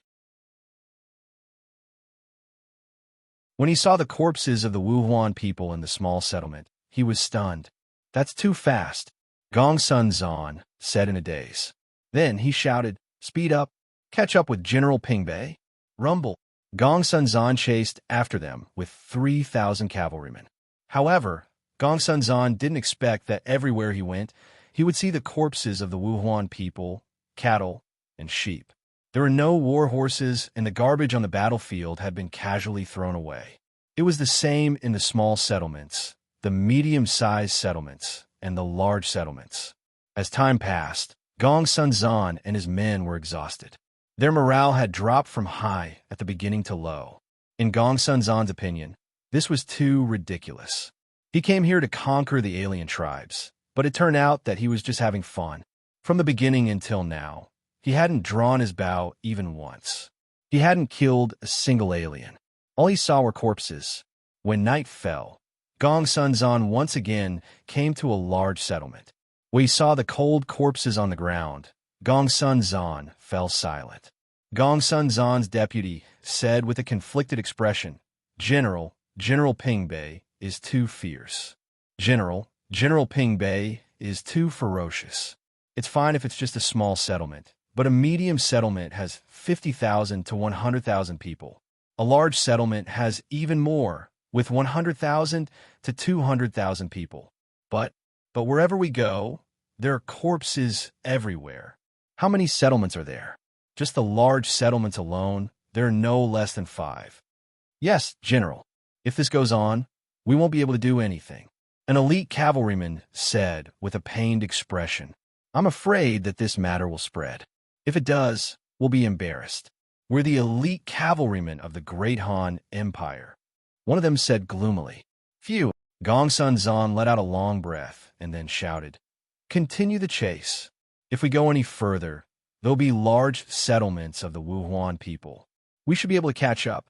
When he saw the corpses of the Wuhuan people in the small settlement, he was stunned. "That's too fast," Gongsun Zan said in a daze. Then he shouted, "Speed up! Catch up with General Pingbei!" Rumble. Gong Sun Zan chased after them with 3,000 cavalrymen. However, Gong Sun Zan didn't expect that everywhere he went, he would see the corpses of the Wuhuan people, cattle, and sheep. There were no war horses, and the garbage on the battlefield had been casually thrown away. It was the same in the small settlements, the medium-sized settlements, and the large settlements. As time passed, Gong Sun Zan and his men were exhausted. Their morale had dropped from high at the beginning to low. In Gong Sun Zan's opinion, this was too ridiculous. He came here to conquer the alien tribes, but it turned out that he was just having fun. From the beginning until now, he hadn't drawn his bow even once. He hadn't killed a single alien. All he saw were corpses. When night fell, Gong Sun Zan once again came to a large settlement. When he saw the cold corpses on the ground, Gong Sun Zan fell silent. Gong Sun Zan's deputy said with a conflicted expression, General Pingbei is too fierce. General Pingbei is too ferocious. It's fine if it's just a small settlement, but a medium settlement has 50,000 to 100,000 people. A large settlement has even more, with 100,000 to 200,000 people. But wherever we go, there are corpses everywhere. How many settlements are there? Just the large settlements alone, there are no less than 5. Yes, General. If this goes on, we won't be able to do anything. An elite cavalryman said with a pained expression, I'm afraid that this matter will spread. If it does, we'll be embarrassed. We're the elite cavalrymen of the Great Han Empire. One of them said gloomily. Phew. Gong Sun Zan let out a long breath and then shouted, Continue the chase. If we go any further, there'll be large settlements of the Wuhuan people. We should be able to catch up.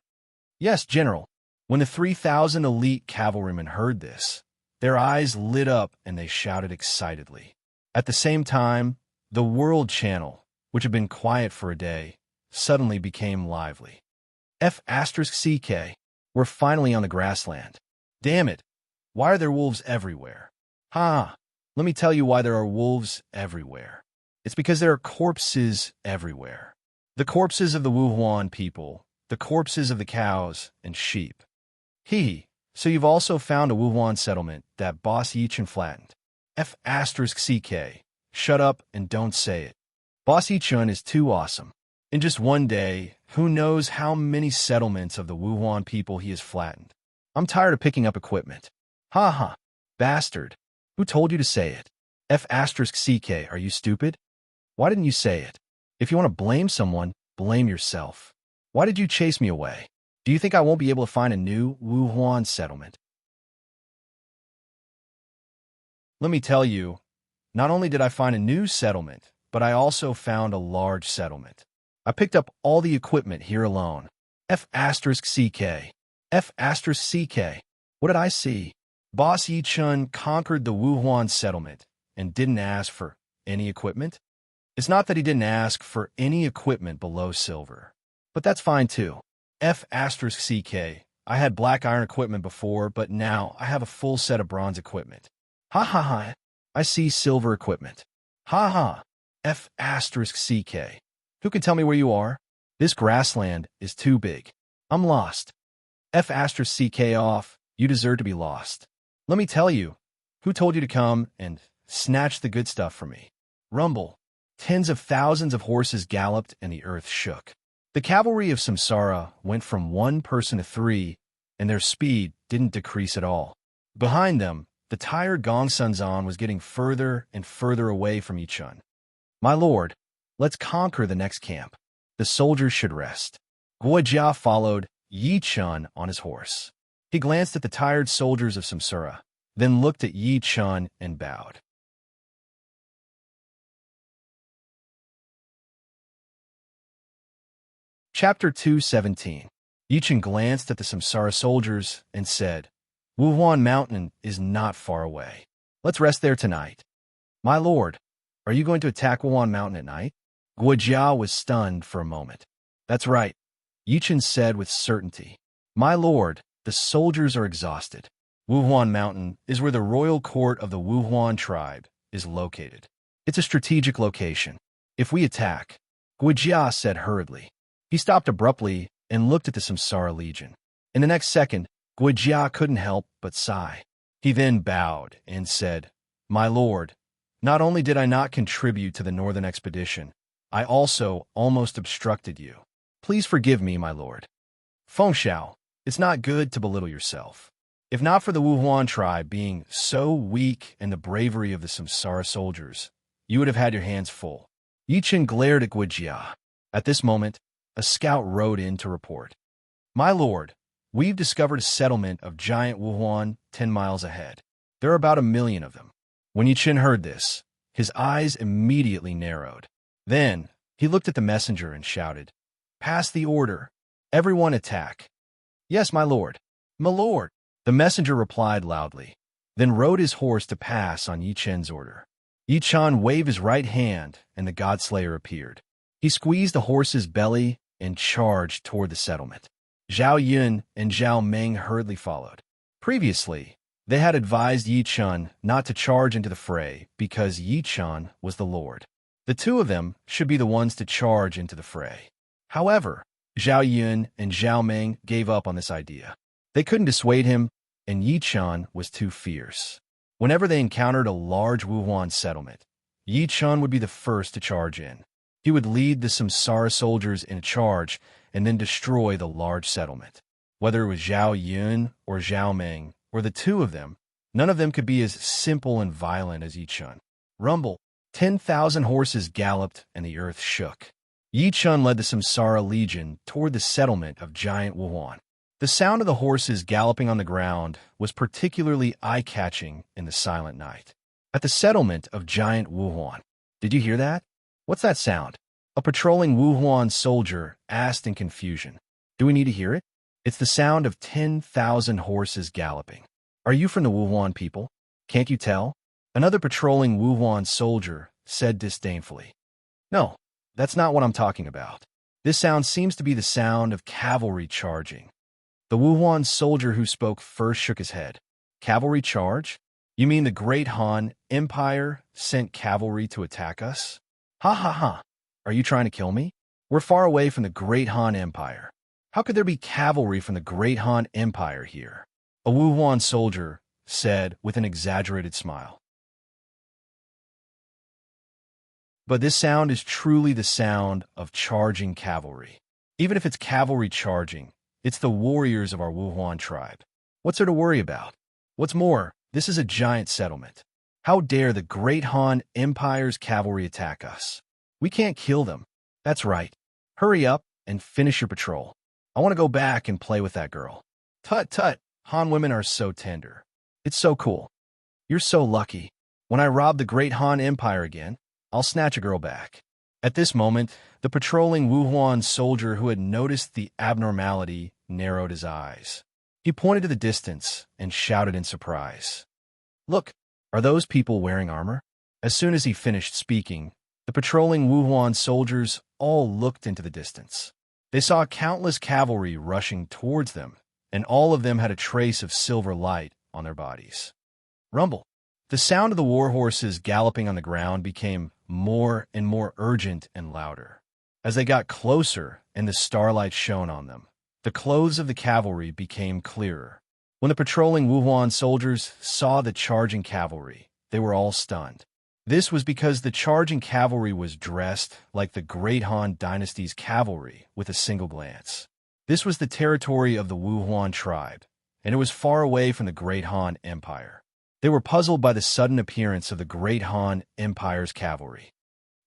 Yes, General. When the 3,000 elite cavalrymen heard this, their eyes lit up and they shouted excitedly. At the same time, the World Channel, which had been quiet for a day, suddenly became lively. F***CK. We're finally on the grassland. Damn it. Why are there wolves everywhere? Ha! Let me tell you why there are wolves everywhere. It's because there are corpses everywhere. The corpses of the Wuhuan people, the corpses of the cows and sheep. So you've also found a Wuhuan settlement that Boss Yichin flattened. F***CK. Shut up and don't say it. Boss Yichin is too awesome. In just one day, who knows how many settlements of the Wuhuan people he has flattened. I'm tired of picking up equipment. Ha ha. Bastard. Who told you to say it? F***CK. Are you stupid? Why didn't you say it? If you want to blame someone, blame yourself. Why did you chase me away? Do you think I won't be able to find a new Wuhuan settlement? Let me tell you, not only did I find a new settlement, but I also found a large settlement. I picked up all the equipment here alone. F***CK. F***CK. What did I see? Boss Yichin conquered the Wuhuan settlement and didn't ask for any equipment? It's not that he didn't ask for any equipment below silver. But that's fine too. F***CK. I had black iron equipment before, but now I have a full set of bronze equipment. Ha ha ha. I see silver equipment. Ha ha. F***CK. Who can tell me where you are? This grassland is too big. I'm lost. F***CK off. You deserve to be lost. Let me tell you, who told you to come and snatch the good stuff from me? Rumble. Tens of thousands of horses galloped and the earth shook. The cavalry of Samsara went from 1 person to 3, and their speed didn't decrease at all. Behind them, the tired Gong Sun Zan was getting further and further away from Yichin. My lord, let's conquer the next camp. The soldiers should rest. Guojia followed Yichin on his horse. He glanced at the tired soldiers of Samsara, then looked at Yichin and bowed. Chapter 2:17. Yichin glanced at the Samsara soldiers and said, Wuhuan Mountain is not far away. Let's rest there tonight. My lord, are you going to attack Wuhuan Mountain at night? Guojia was stunned for a moment. That's right, Yichin said with certainty. My lord, the soldiers are exhausted. Wuhuan Mountain is where the royal court of the Wuhuan tribe is located. It's a strategic location. If we attack, Guijia said hurriedly. He stopped abruptly and looked at the Samsara Legion. In the next second, Guijia couldn't help but sigh. He then bowed and said, "My lord, not only did I not contribute to the northern expedition, I also almost obstructed you. Please forgive me, my lord." Fengxiao, it's not good to belittle yourself. If not for the Wuhuan tribe being so weak and the bravery of the Samsara soldiers, you would have had your hands full. Yichen glared at Guijia. At this moment, a scout rode in to report. "My lord, we've discovered a settlement of giant Wuhuan 10 miles ahead. There are about 1 million of them." When Yichen heard this, his eyes immediately narrowed. Then, he looked at the messenger and shouted, "Pass the order. Everyone attack." "Yes, my lord. My lord." The messenger replied loudly, then rode his horse to pass on Yichen's order. Yichan waved his right hand, and the Godslayer appeared. He squeezed the horse's belly and charged toward the settlement. Zhao Yun and Zhao Meng hurriedly followed. Previously, they had advised Yichen not to charge into the fray because Yichen was the lord. The two of them should be the ones to charge into the fray. However, Zhao Yun and Zhao Meng gave up on this idea. They couldn't dissuade him, and Yichen was too fierce. Whenever they encountered a large Wuhuan settlement, Yichen would be the first to charge in. He would lead the Samsara soldiers in a charge and then destroy the large settlement. Whether it was Zhao Yun or Zhao Meng, or the two of them, none of them could be as simple and violent as Yichen. Rumble. 10,000 horses galloped and the earth shook. Yichen led the Samsara Legion toward the settlement of giant Wuhuan. The sound of the horses galloping on the ground was particularly eye-catching in the silent night. At the settlement of giant Wuhuan. "Did you hear that? What's that sound?" A patrolling Wuhuan soldier asked in confusion. "Do we need to hear it?" "It's the sound of 10,000 horses galloping." "Are you from the Wuhuan people? Can't you tell?" Another patrolling Wuhuan soldier said disdainfully. "No, that's not what I'm talking about. This sound seems to be the sound of cavalry charging." The Wuhuan soldier who spoke first shook his head. "Cavalry charge? You mean the great Han Empire sent cavalry to attack us? Ha ha ha. Are you trying to kill me? We're far away from the great Han Empire. How could there be cavalry from the great Han Empire here?" A Wuhuan soldier said with an exaggerated smile. "But this sound is truly the sound of charging cavalry. Even if it's cavalry charging, it's the warriors of our Wuhuan tribe. What's there to worry about? What's more, this is a giant settlement. How dare the great Han Empire's cavalry attack us? We can't kill them. That's right. Hurry up and finish your patrol. I want to go back and play with that girl." "Tut tut, Han women are so tender. It's so cool. You're so lucky. When I rob the great Han Empire again, I'll snatch a girl back." At this moment, the patrolling Wuhuan soldier who had noticed the abnormality narrowed his eyes. He pointed to the distance and shouted in surprise, "Look, are those people wearing armor?" As soon as he finished speaking, the patrolling Wuhuan soldiers all looked into the distance. They saw countless cavalry rushing towards them, and all of them had a trace of silver light on their bodies. Rumble. The sound of the war horses galloping on the ground became more and more urgent and louder. As they got closer and the starlight shone on them, the clothes of the cavalry became clearer. When the patrolling Wuhuan soldiers saw the charging cavalry, they were all stunned. This was because the charging cavalry was dressed like the Great Han Dynasty's cavalry with a single glance. This was the territory of the Wuhuan tribe, and it was far away from the Great Han Empire. They were puzzled by the sudden appearance of the Great Han Empire's cavalry.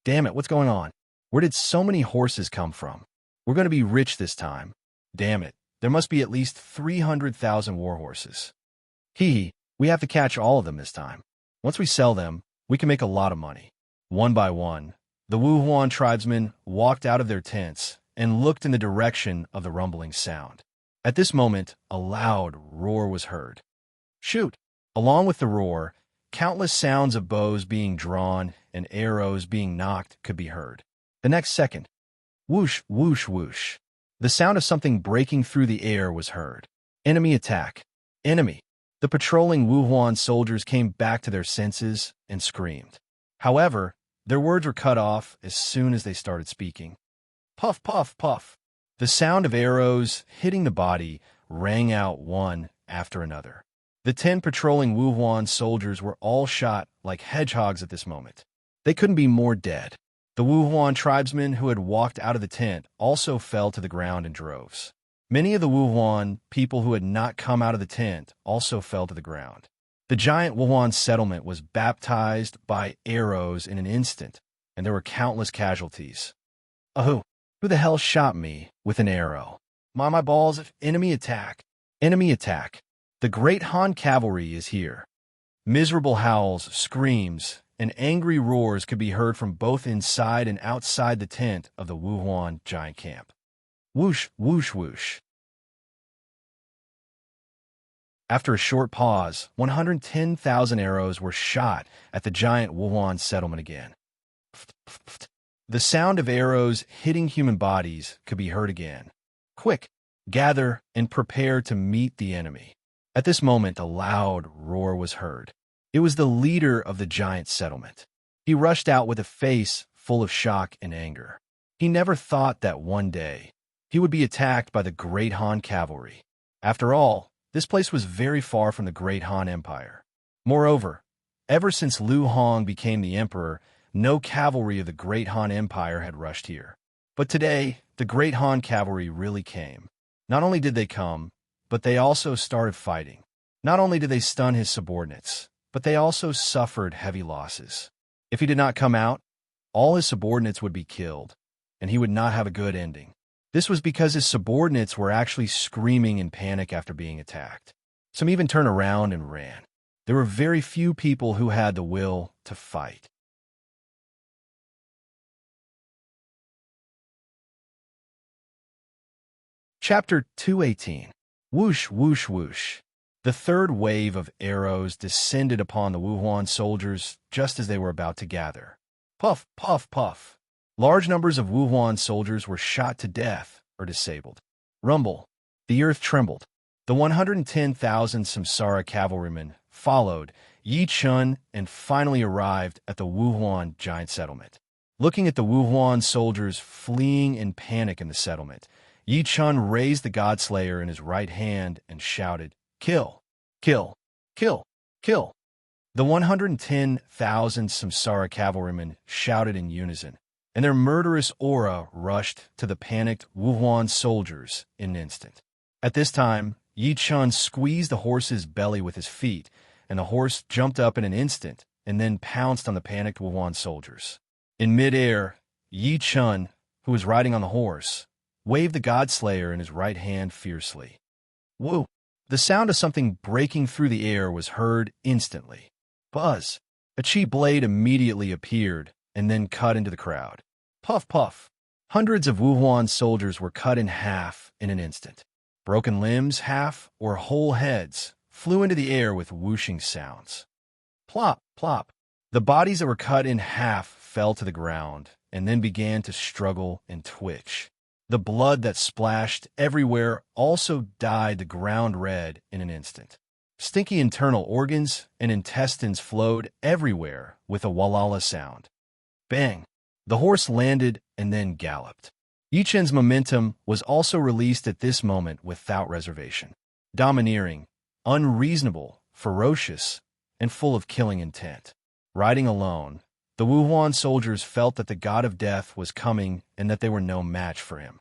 "Damn it, what's going on? Where did so many horses come from? We're going to be rich this time. Damn it, there must be at least 300,000 war horses. Hee, we have to catch all of them this time. Once we sell them, we can make a lot of money." One by one, the Wuhuan tribesmen walked out of their tents and looked in the direction of the rumbling sound. At this moment, a loud roar was heard. "Shoot!" Along with the roar, countless sounds of bows being drawn and arrows being nocked could be heard. The next second, whoosh, whoosh, whoosh. The sound of something breaking through the air was heard. Enemy attack. Enemy. The patrolling Wuhuan soldiers came back to their senses and screamed. However, Their words were cut off as soon as they started speaking. Puff, puff, puff. The sound of arrows hitting the body rang out one after another. The 10 patrolling Wuhuan soldiers were all shot like hedgehogs at this moment. They couldn't be more dead. The Wuhuan tribesmen who had walked out of the tent also fell to the ground in droves. Many of the Wuhuan people who had not come out of the tent also fell to the ground. The giant Wuhuan settlement was baptized by arrows in an instant, and there were countless casualties. Oh, who the hell shot me with an arrow? My balls, enemy attack! Enemy attack! The great Han cavalry is here. Miserable howls, screams, and angry roars could be heard from both inside and outside the tent of the Wuhuan giant camp. Whoosh, whoosh, whoosh. After a short pause, 110,000 arrows were shot at the giant Wuhuan settlement again. The sound of arrows hitting human bodies could be heard again. Quick, gather and prepare to meet the enemy. At this moment, a loud roar was heard. It was the leader of the giant settlement. He rushed out with a face full of shock and anger. He never thought that one day he would be attacked by the great Han cavalry. After all, this place was very far from the great Han Empire. Moreover, ever since Liu Hong became the emperor, no cavalry of the great Han Empire had rushed here. But today, the great Han cavalry really came. Not only did they come, but they also started fighting. Not only did they stun his subordinates, but they also suffered heavy losses. If he did not come out, all his subordinates would be killed, and he would not have a good ending. This was because his subordinates were actually screaming in panic after being attacked. Some even turned around and ran. There were very few people who had the will to fight. Chapter 218. Whoosh, whoosh, whoosh. The third wave of arrows descended upon the Wuhuan soldiers just as they were about to gather. Puff, puff, puff. Large numbers of Wuhuan soldiers were shot to death or disabled. Rumble. The earth trembled. The 110,000 Samsara cavalrymen followed Yi Chun and finally arrived at the Wuhuan giant settlement. Looking at the Wuhuan soldiers fleeing in panic in the settlement, Yi Chun raised the Godslayer in his right hand and shouted, "Kill! Kill! Kill! Kill!" The 110,000 Samsara cavalrymen shouted in unison, and their murderous aura rushed to the panicked Wuhuan soldiers in an instant. At this time, Yi Chun squeezed the horse's belly with his feet, and the horse jumped up in an instant and then pounced on the panicked Wuhuan soldiers. In midair, Yi Chun, who was riding on the horse, waved the Godslayer in his right hand fiercely. Woo! The sound of something breaking through the air was heard instantly. Buzz! A cheap blade immediately appeared and then cut into the crowd. Puff, puff! Hundreds of Wuhuan soldiers were cut in half in an instant. Broken limbs, half, or whole heads flew into the air with whooshing sounds. Plop, plop! The bodies that were cut in half fell to the ground and then began to struggle and twitch. The blood that splashed everywhere also dyed the ground red in an instant. Stinky internal organs and intestines flowed everywhere with a walala sound. Bang! The horse landed and then galloped. Yi Chun's momentum was also released at this moment without reservation. Domineering, unreasonable, ferocious, and full of killing intent. Riding alone, the Wuhuan soldiers felt that the god of death was coming and that they were no match for him.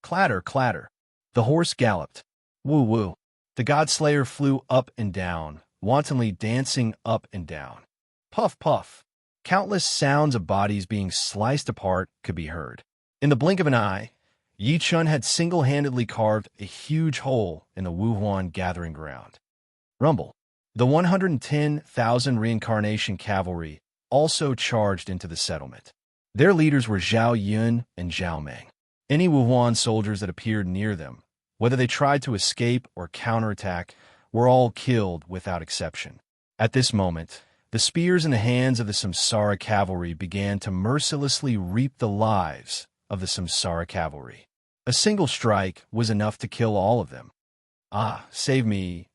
Clatter, clatter. The horse galloped. Woo, woo. The Godslayer flew up and down, wantonly dancing up and down. Puff, puff. Countless sounds of bodies being sliced apart could be heard. In the blink of an eye, Yi Chun had single-handedly carved a huge hole in the Wuhuan gathering ground. Rumble. The 110,000 reincarnation cavalry also charged into the settlement. Their leaders were Zhao Yun and Zhao Meng. Any Wuhuan soldiers that appeared near them, whether they tried to escape or counterattack, were all killed without exception. At this moment, the spears in the hands of the Samsara cavalry began to mercilessly reap the lives of the Samsara cavalry. A single strike was enough to kill all of them. Ah, save me,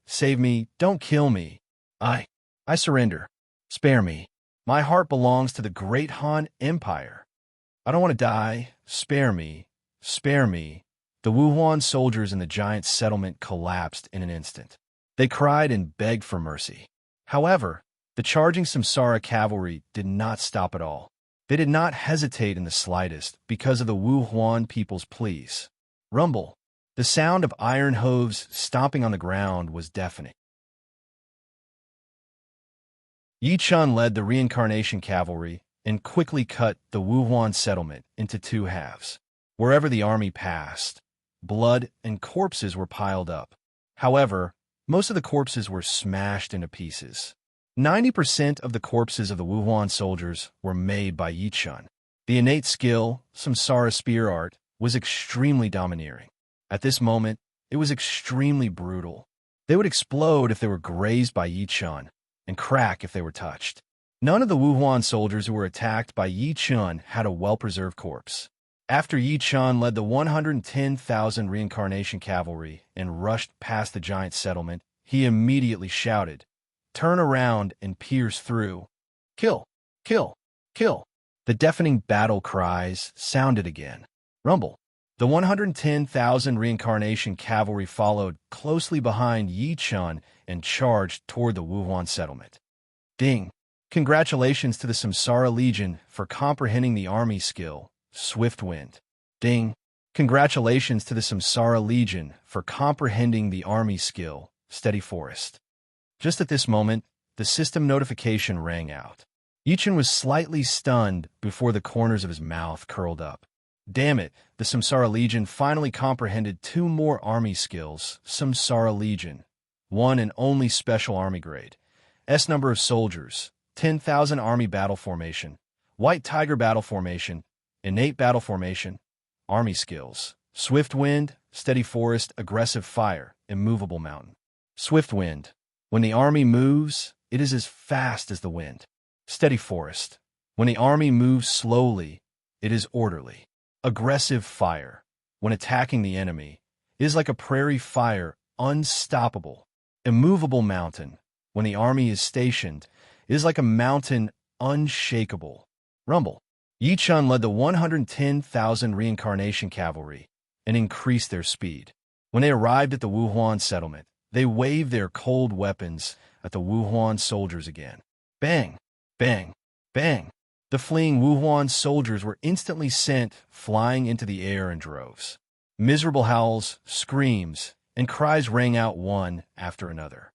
don't kill me. I surrender. Spare me. My heart belongs to the great Han Empire. I don't want to die. Spare me. Spare me. The Wuhuan soldiers in the giant settlement collapsed in an instant. They cried and begged for mercy. However, the charging Samsara cavalry did not stop at all. They did not hesitate in the slightest because of the Wuhuan people's pleas. Rumble. The sound of iron hooves stomping on the ground was deafening. Yi Chun led the reincarnation cavalry and quickly cut the Wuhuan settlement into two halves. Wherever the army passed, blood and corpses were piled up. However, most of the corpses were smashed into pieces. 90% of the corpses of the Wuhuan soldiers were made by Yi Chun. The innate skill, Samsara spear art, was extremely domineering. At this moment, it was extremely brutal. They would explode if they were grazed by Yi Chun, and crack if they were touched. None of the Wuhuan soldiers who were attacked by Yi Chun had a well-preserved corpse. After Yi Chun led the 110,000 reincarnation cavalry and rushed past the giant settlement, he immediately shouted, "Turn around and pierce through. Kill! Kill! Kill!" The deafening battle cries sounded again. Rumble. The 110,000 reincarnation cavalry followed closely behind Yi Chun and charged toward the Wuhuan settlement. Ding! Congratulations to the Samsara Legion for comprehending the army skill, Swift Wind. Ding! Congratulations to the Samsara Legion for comprehending the army skill, Steady Forest. Just at this moment, the system notification rang out. Yi Chun was slightly stunned before the corners of his mouth curled up. Damn it, the Samsara Legion finally comprehended two more army skills, Samsara Legion. One and only special army grade. S number of soldiers, 10,000 army battle formation, white tiger battle formation, innate battle formation, army skills, swift wind, steady forest, aggressive fire, immovable mountain. Swift wind. When the army moves, it is as fast as the wind. Steady forest. When the army moves slowly, it is orderly. Aggressive fire. When attacking the enemy, it is like a prairie fire, unstoppable. Immovable mountain. When the army is stationed, it is like a mountain, unshakable. Rumble. Yi Chun led the 110,000 reincarnation cavalry and increased their speed. When they arrived at the Wuhuan settlement, they waved their cold weapons at the Wuhuan soldiers again. Bang! Bang! Bang! The fleeing Wuhuan soldiers were instantly sent flying into the air in droves. Miserable howls, screams, and cries rang out one after another.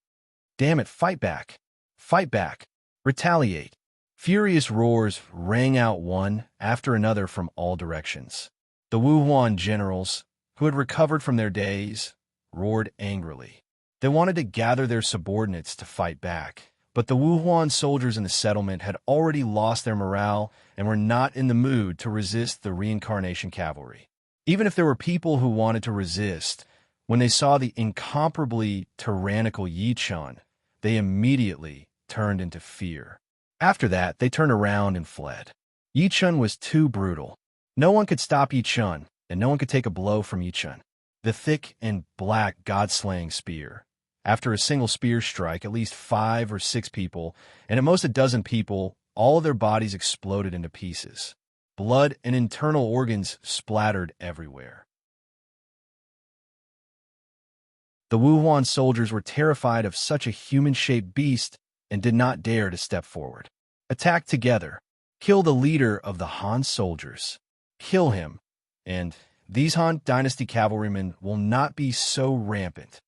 Damn it, fight back! Fight back! Retaliate! Furious roars rang out one after another from all directions. The Wuhuan generals, who had recovered from their daze, roared angrily. They wanted to gather their subordinates to fight back, but the Wuhuan soldiers in the settlement had already lost their morale and were not in the mood to resist the reincarnation cavalry. Even if there were people who wanted to resist, when they saw the incomparably tyrannical Yi Chun, they immediately turned into fear. After that, they turned around and fled. Yi Chun was too brutal. No one could stop Yi Chun, and no one could take a blow from Yi Chun. The thick and black god-slaying spear. After a single spear strike, at least 5 or 6 people, and at most a dozen people, all of their bodies exploded into pieces. Blood and internal organs splattered everywhere. The Wuhuan soldiers were terrified of such a human-shaped beast and did not dare to step forward. Attack together. Kill the leader of the Han soldiers. Kill him, and these Han Dynasty cavalrymen will not be so rampant.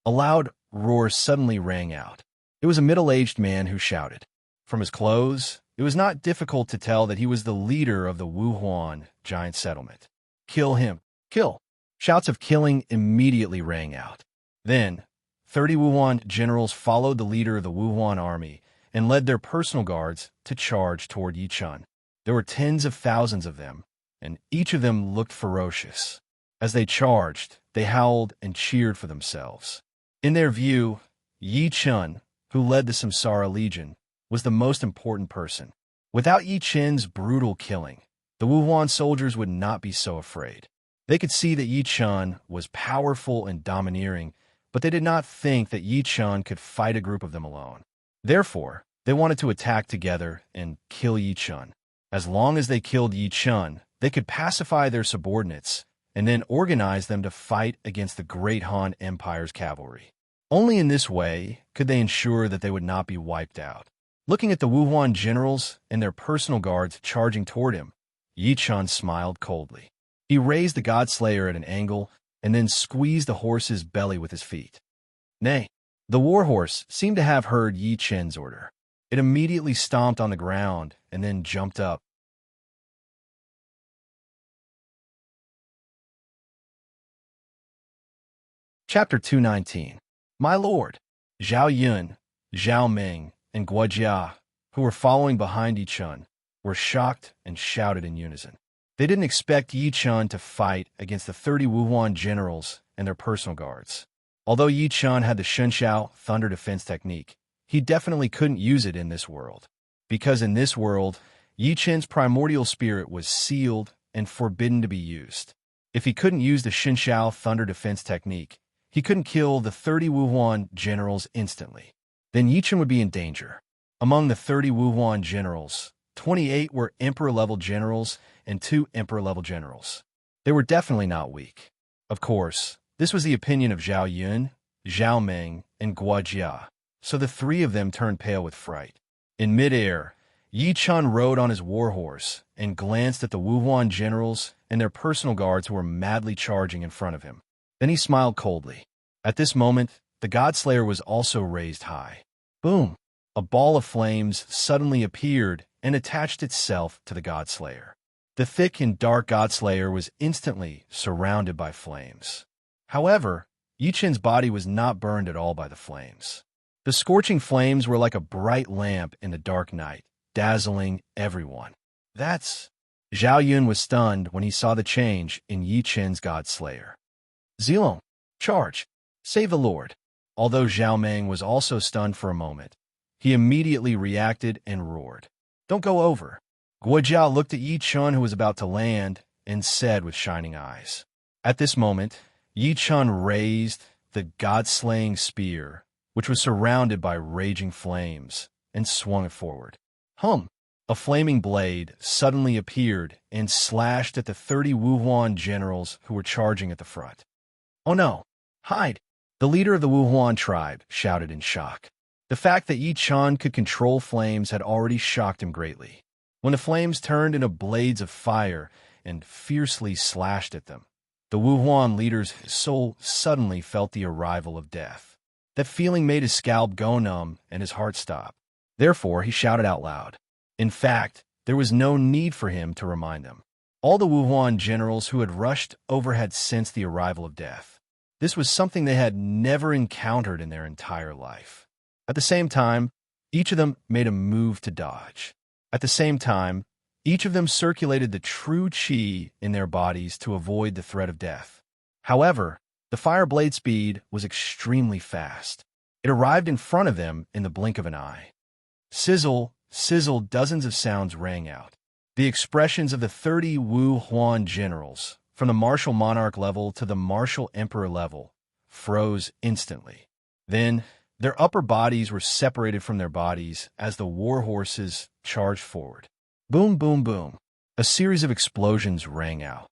A loud roar suddenly rang out. It was a middle-aged man who shouted. From his clothes, it was not difficult to tell that he was the leader of the Wuhuan giant settlement. Kill him! Kill! Shouts of killing immediately rang out. Then, 30 Wuhuan generals followed the leader of the Wuhuan army and led their personal guards to charge toward Yi Chun. There were tens of thousands of them, and each of them looked ferocious. As they charged, they howled and cheered for themselves. In their view, Yi Chun, who led the Samsara Legion, was the most important person. Without Yi Chun's brutal killing, the Wuhuan soldiers would not be so afraid. They could see that Yi Chun was powerful and domineering, but they did not think that Yi Chun could fight a group of them alone. Therefore, They wanted to attack together and kill Yi Chun. As long as they killed Yi Chun, they could pacify their subordinates and then organize them to fight against the Great Han Empire's cavalry. Only in this way could they ensure that they would not be wiped out. Looking at the Wuhuan generals and their personal guards charging toward him, Yi Chun smiled coldly. He raised the Godslayer at an angle and then squeezed the horse's belly with his feet. Nay, the warhorse seemed to have heard Yi Chun's order. It immediately stomped on the ground and then jumped up. Chapter 219. My lord, Zhao Yun, Zhao Ming, and Guojia, who were following behind Yi Chun, were shocked and shouted in unison. They didn't expect Yi Chun to fight against the 30 Wuhuan generals and their personal guards. Although Yi Chun had the Shunxiao thunder defense technique, he definitely couldn't use it in this world. Because in this world, Yi Chun's primordial spirit was sealed and forbidden to be used. If he couldn't use the Shunxiao thunder defense technique, he couldn't kill the 30 Wuhuan generals instantly. Then Yi Chun would be in danger. Among the 30 Wuhuan generals, 28 were emperor-level generals and 2 emperor-level generals. They were definitely not weak. Of course, this was the opinion of Zhao Yun, Zhao Ming, and Guojia, so the 3 of them turned pale with fright. In midair, Yi Chun rode on his warhorse and glanced at the Wuhuan generals and their personal guards who were madly charging in front of him. Then he smiled coldly. At this moment, the Godslayer was also raised high. Boom! A ball of flames suddenly appeared and attached itself to the Godslayer. The thick and dark Godslayer was instantly surrounded by flames. However, Yi Chun's body was not burned at all by the flames. The scorching flames were like a bright lamp in the dark night, dazzling everyone. Zhao Yun was stunned when he saw the change in Yi Chun's Godslayer. Zilong, charge! Save the Lord! Although Zhao Ming was also stunned for a moment, he immediately reacted and roared. Don't go over. Guojia looked at Yi Chun, who was about to land, and said with shining eyes. At this moment, Yi Chun raised the god-slaying spear, which was surrounded by raging flames, and swung it forward. Hum! A flaming blade suddenly appeared and slashed at the 30 Wuhuan generals who were charging at the front. Oh no! Hide! The leader of the Wuhuan tribe shouted in shock. The fact that Yi Chun could control flames had already shocked him greatly. When the flames turned into blades of fire and fiercely slashed at them, the Wuhuan leader's soul suddenly felt the arrival of death. That feeling made his scalp go numb and his heart stop. Therefore, he shouted out loud. In fact, there was no need for him to remind them. All the Wuhuan generals who had rushed over had sensed the arrival of death. This was something they had never encountered in their entire life. At the same time, each of them made a move to dodge. At the same time, each of them circulated the true qi in their bodies to avoid the threat of death. However, the fire blade speed was extremely fast. It arrived in front of them in the blink of an eye. Sizzle, sizzle, dozens of sounds rang out. The expressions of the 30 Wuhuan generals, from the martial monarch level to the martial emperor level, froze instantly. Then, their upper bodies were separated from their bodies as the war horses charged forward. Boom, boom, boom. A series of explosions rang out.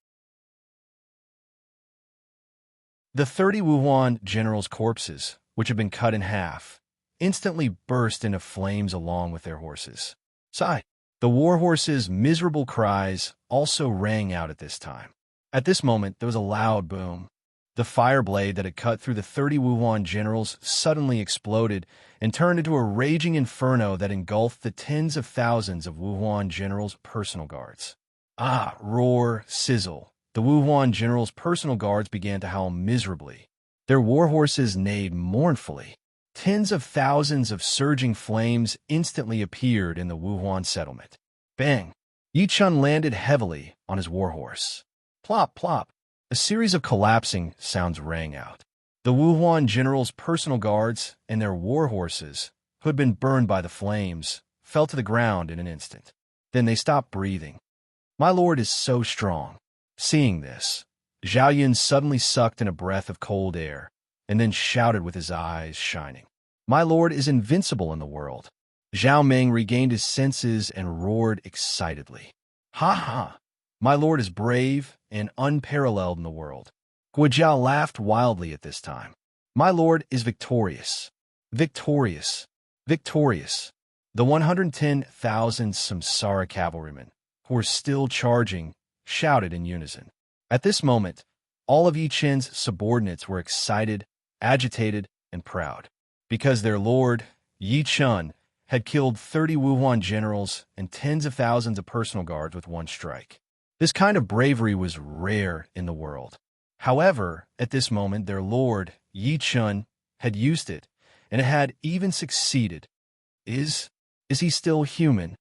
The 30 Wuhuan generals' corpses, which had been cut in half, instantly burst into flames along with their horses. Sigh. The war horses' miserable cries also rang out at this time. At this moment, there was a loud boom. The fire blade that had cut through the 30 Wuhuan generals suddenly exploded and turned into a raging inferno that engulfed the tens of thousands of Wuhuan generals' personal guards. Ah, roar, sizzle. The Wuhuan generals' personal guards began to howl miserably. Their war horses neighed mournfully. Tens of thousands of surging flames instantly appeared in the Wuhuan settlement. Bang! Yi Chun landed heavily on his warhorse. Plop, plop. A series of collapsing sounds rang out. The Wuhuan generals' personal guards and their war horses, who had been burned by the flames, fell to the ground in an instant. Then they stopped breathing. My lord is so strong. Seeing this, Zhao Yun suddenly sucked in a breath of cold air, and then shouted with his eyes shining. My lord is invincible in the world. Zhao Meng regained his senses and roared excitedly. Ha ha! My lord is brave and unparalleled in the world. Guo laughed wildly at this time. My lord is victorious. Victorious. Victorious. The 110,000 Samsara cavalrymen, who were still charging, shouted in unison. At this moment, all of Yi Chen's subordinates were excited, agitated, and proud, because their lord, Yi Chen, had killed 30 Wuhuan generals and tens of thousands of personal guards with one strike. This kind of bravery was rare in the world. However, at this moment, their lord, Yi Chen, had used it, and it had even succeeded. Is he still human?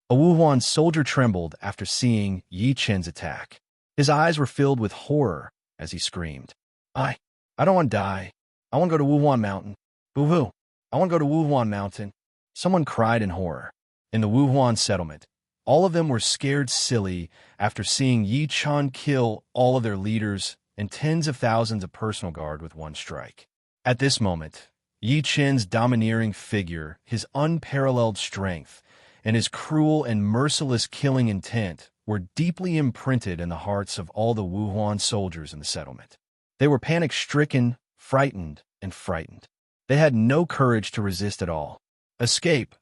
A Wuhuan soldier trembled after seeing Yi Chen's attack. His eyes were filled with horror as he screamed, I don't want to die. I want to go to Wuhuan Mountain. Boo-hoo. I want to go to Wuhuan Mountain. Someone cried in horror. In the Wuhuan settlement, all of them were scared silly after seeing Yi Chen kill all of their leaders and tens of thousands of personal guard with one strike. At this moment, Yi Chen's domineering figure, his unparalleled strength, and his cruel and merciless killing intent were deeply imprinted in the hearts of all the Wuhuan soldiers in the settlement. They were panic-stricken, frightened, and frightened. They had no courage to resist at all. Escape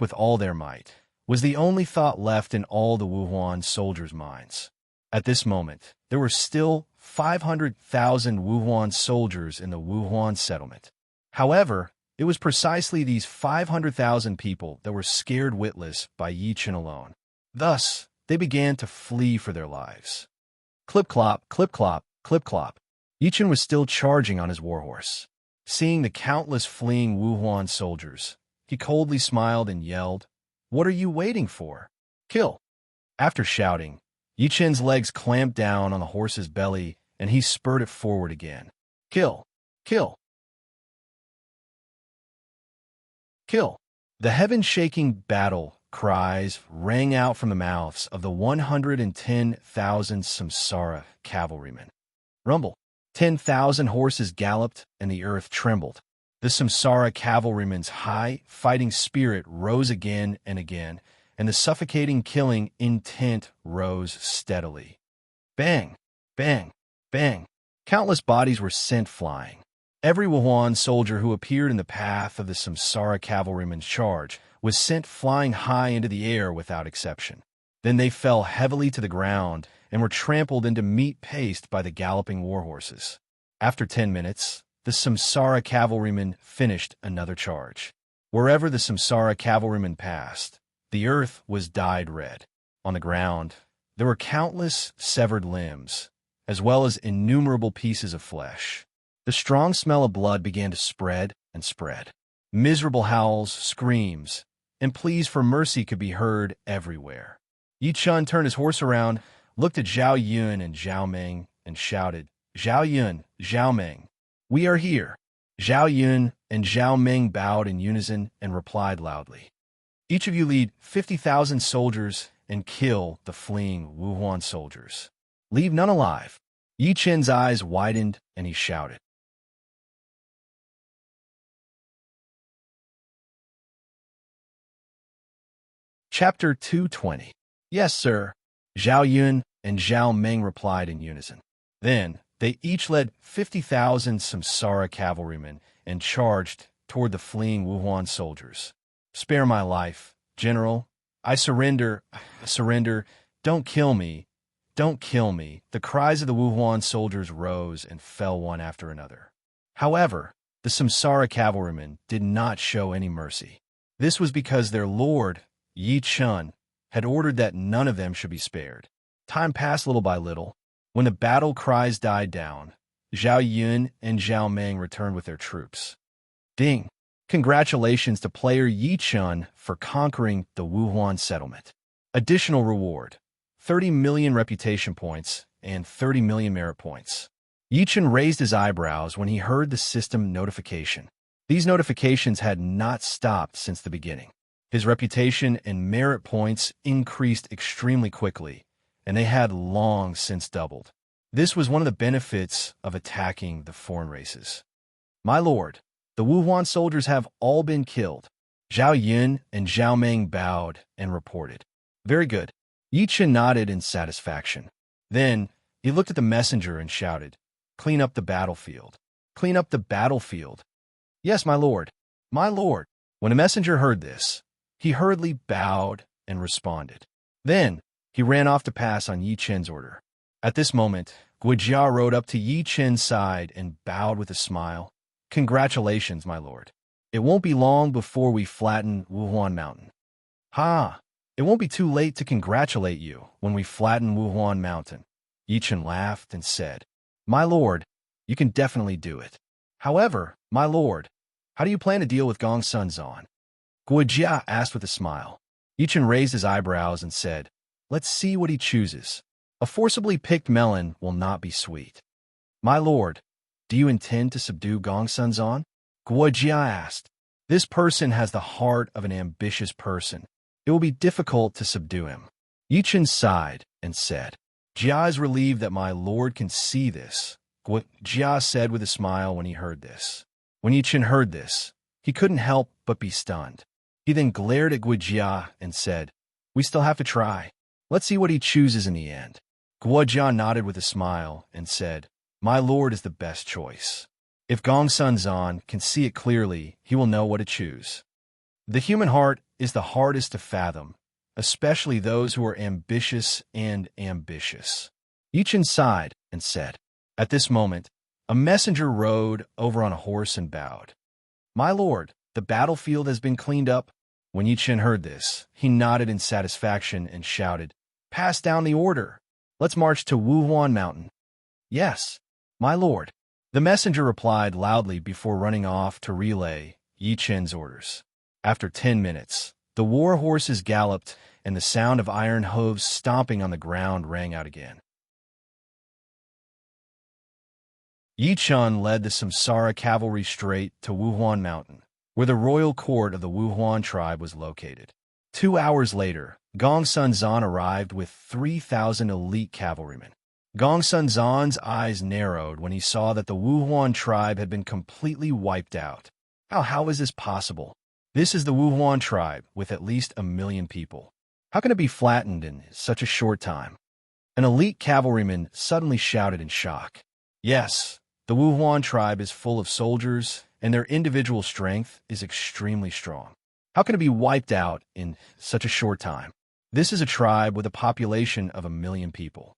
with all their might, was the only thought left in all the Wuhuan soldiers' minds. At this moment, there were still 500,000 Wuhuan soldiers in the Wuhuan settlement. However, it was precisely these 500,000 people that were scared witless by Yi Chen alone. Thus, they began to flee for their lives. Clip-clop, clip-clop, clip-clop. Yi Chen was still charging on his warhorse. Seeing the countless fleeing Wuhuan soldiers, he coldly smiled and yelled, What are you waiting for? Kill! After shouting, Yi Chen's legs clamped down on the horse's belly, and he spurred it forward again. Kill! Kill! Kill! The heaven-shaking battle cries rang out from the mouths of the 110,000 Samsara cavalrymen. Rumble! 10,000 horses galloped, and the earth trembled. The Samsara cavalrymen's high fighting spirit rose again and again, and the suffocating killing intent rose steadily. Bang! Bang! Bang! Countless bodies were sent flying. Every Wuhuan soldier who appeared in the path of the Samsara cavalrymen's charge was sent flying high into the air without exception. Then they fell heavily to the ground and were trampled into meat paste by the galloping warhorses. After 10 minutes, the Samsara cavalrymen finished another charge. Wherever the Samsara cavalrymen passed, the earth was dyed red. On the ground, there were countless severed limbs, as well as innumerable pieces of flesh. The strong smell of blood began to spread and spread. Miserable howls, screams, and pleas for mercy could be heard everywhere. Yi Chen turned his horse around, looked at Zhao Yun and Zhao Meng, and shouted, Zhao Yun, Zhao Meng, we are here. Zhao Yun and Zhao Meng bowed in unison and replied loudly, Each of you lead 50,000 soldiers and kill the fleeing Wuhuan soldiers. Leave none alive. Yi Chen's eyes widened and he shouted. Chapter 220. Yes, sir. Zhao Yun and Zhao Meng replied in unison. Then, they each led 50,000 Samsara cavalrymen and charged toward the fleeing Wuhuan soldiers. Spare my life, General. I surrender. Surrender. Don't kill me. Don't kill me. The cries of the Wuhuan soldiers rose and fell one after another. However, the Samsara cavalrymen did not show any mercy. This was because their lord, Yi Chen, had ordered that none of them should be spared. Time passed little by little. When the battle cries died down, Zhao Yun and Zhao Meng returned with their troops. Ding! Congratulations to player Yi Chen for conquering the Wuhuan settlement. Additional reward, 30 million reputation points and 30 million merit points. Yi Chen raised his eyebrows when he heard the system notification. These notifications had not stopped since the beginning. His reputation and merit points increased extremely quickly, and they had long since doubled. This was one of the benefits of attacking the foreign races. My lord, the Wuhuan soldiers have all been killed. Zhao Yun and Zhao Meng bowed and reported. Very good. Yi Chen nodded in satisfaction. Then he looked at the messenger and shouted, Clean up the battlefield. Clean up the battlefield. Yes, my lord. My lord. When the messenger heard this, he hurriedly bowed and responded. Then he ran off to pass on Yi Chen's order. At this moment, Guijia rode up to Yi Chen's side and bowed with a smile. Congratulations, my lord. It won't be long before we flatten Wuhuan Mountain. Ha! It won't be too late to congratulate you when we flatten Wuhuan Mountain. Yi Chen laughed and said, My lord, you can definitely do it. However, my lord, how do you plan to deal with Gongsun Zan? Guijia asked with a smile. Yi Chen raised his eyebrows and said, Let's see what he chooses. A forcibly picked melon will not be sweet. My lord, do you intend to subdue Gongsun Zan? Guijia asked. This person has the heart of an ambitious person. It will be difficult to subdue him. Yi Chen sighed and said, Jia is relieved that my lord can see this. Jia said with a smile when he heard this. When Yi Chen heard this, he couldn't help but be stunned. He then glared at Guijia and said, We still have to try. Let's see what he chooses in the end. Guijia nodded with a smile and said, My lord is the best choice. If Gongsun Zan can see it clearly, he will know what to choose. The human heart is the hardest to fathom, especially those who are ambitious and ambitious. Yi Chen sighed and said. At this moment, a messenger rode over on a horse and bowed. My lord, the battlefield has been cleaned up. When Yi Chen heard this, he nodded in satisfaction and shouted, Pass down the order. Let's march to Wuhuan Mountain. Yes, my lord. The messenger replied loudly before running off to relay Yi Chen's orders. After 10 minutes, the war horses galloped, and the sound of iron hooves stomping on the ground rang out again. Yi Chen led the Samsara cavalry straight to Wuhuan Mountain, where the royal court of the Wuhuan tribe was located. 2 hours later, Gongsun Zan arrived with 3,000 elite cavalrymen. Gongsun Zan's eyes narrowed when he saw that the Wuhuan tribe had been completely wiped out. How is this possible? This is the Wuhuan tribe with at least 1 million people. How can it be flattened in such a short time? An elite cavalryman suddenly shouted in shock. Yes, the Wuhuan tribe is full of soldiers, and their individual strength is extremely strong. How can it be wiped out in such a short time? This is a tribe with a population of 1 million people.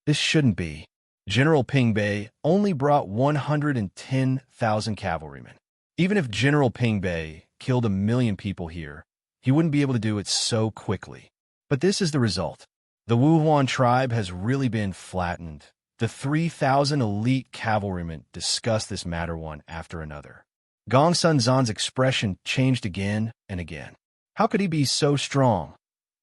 This shouldn't be. General Ping Bei only brought 110,000 cavalrymen. Even if General Ping Bei killed 1 million people here, he wouldn't be able to do it so quickly. But this is the result. The Wuhuan tribe has really been flattened. The 3,000 elite cavalrymen discussed this matter one after another. Gongsun Zan's expression changed again and again. How could he be so strong?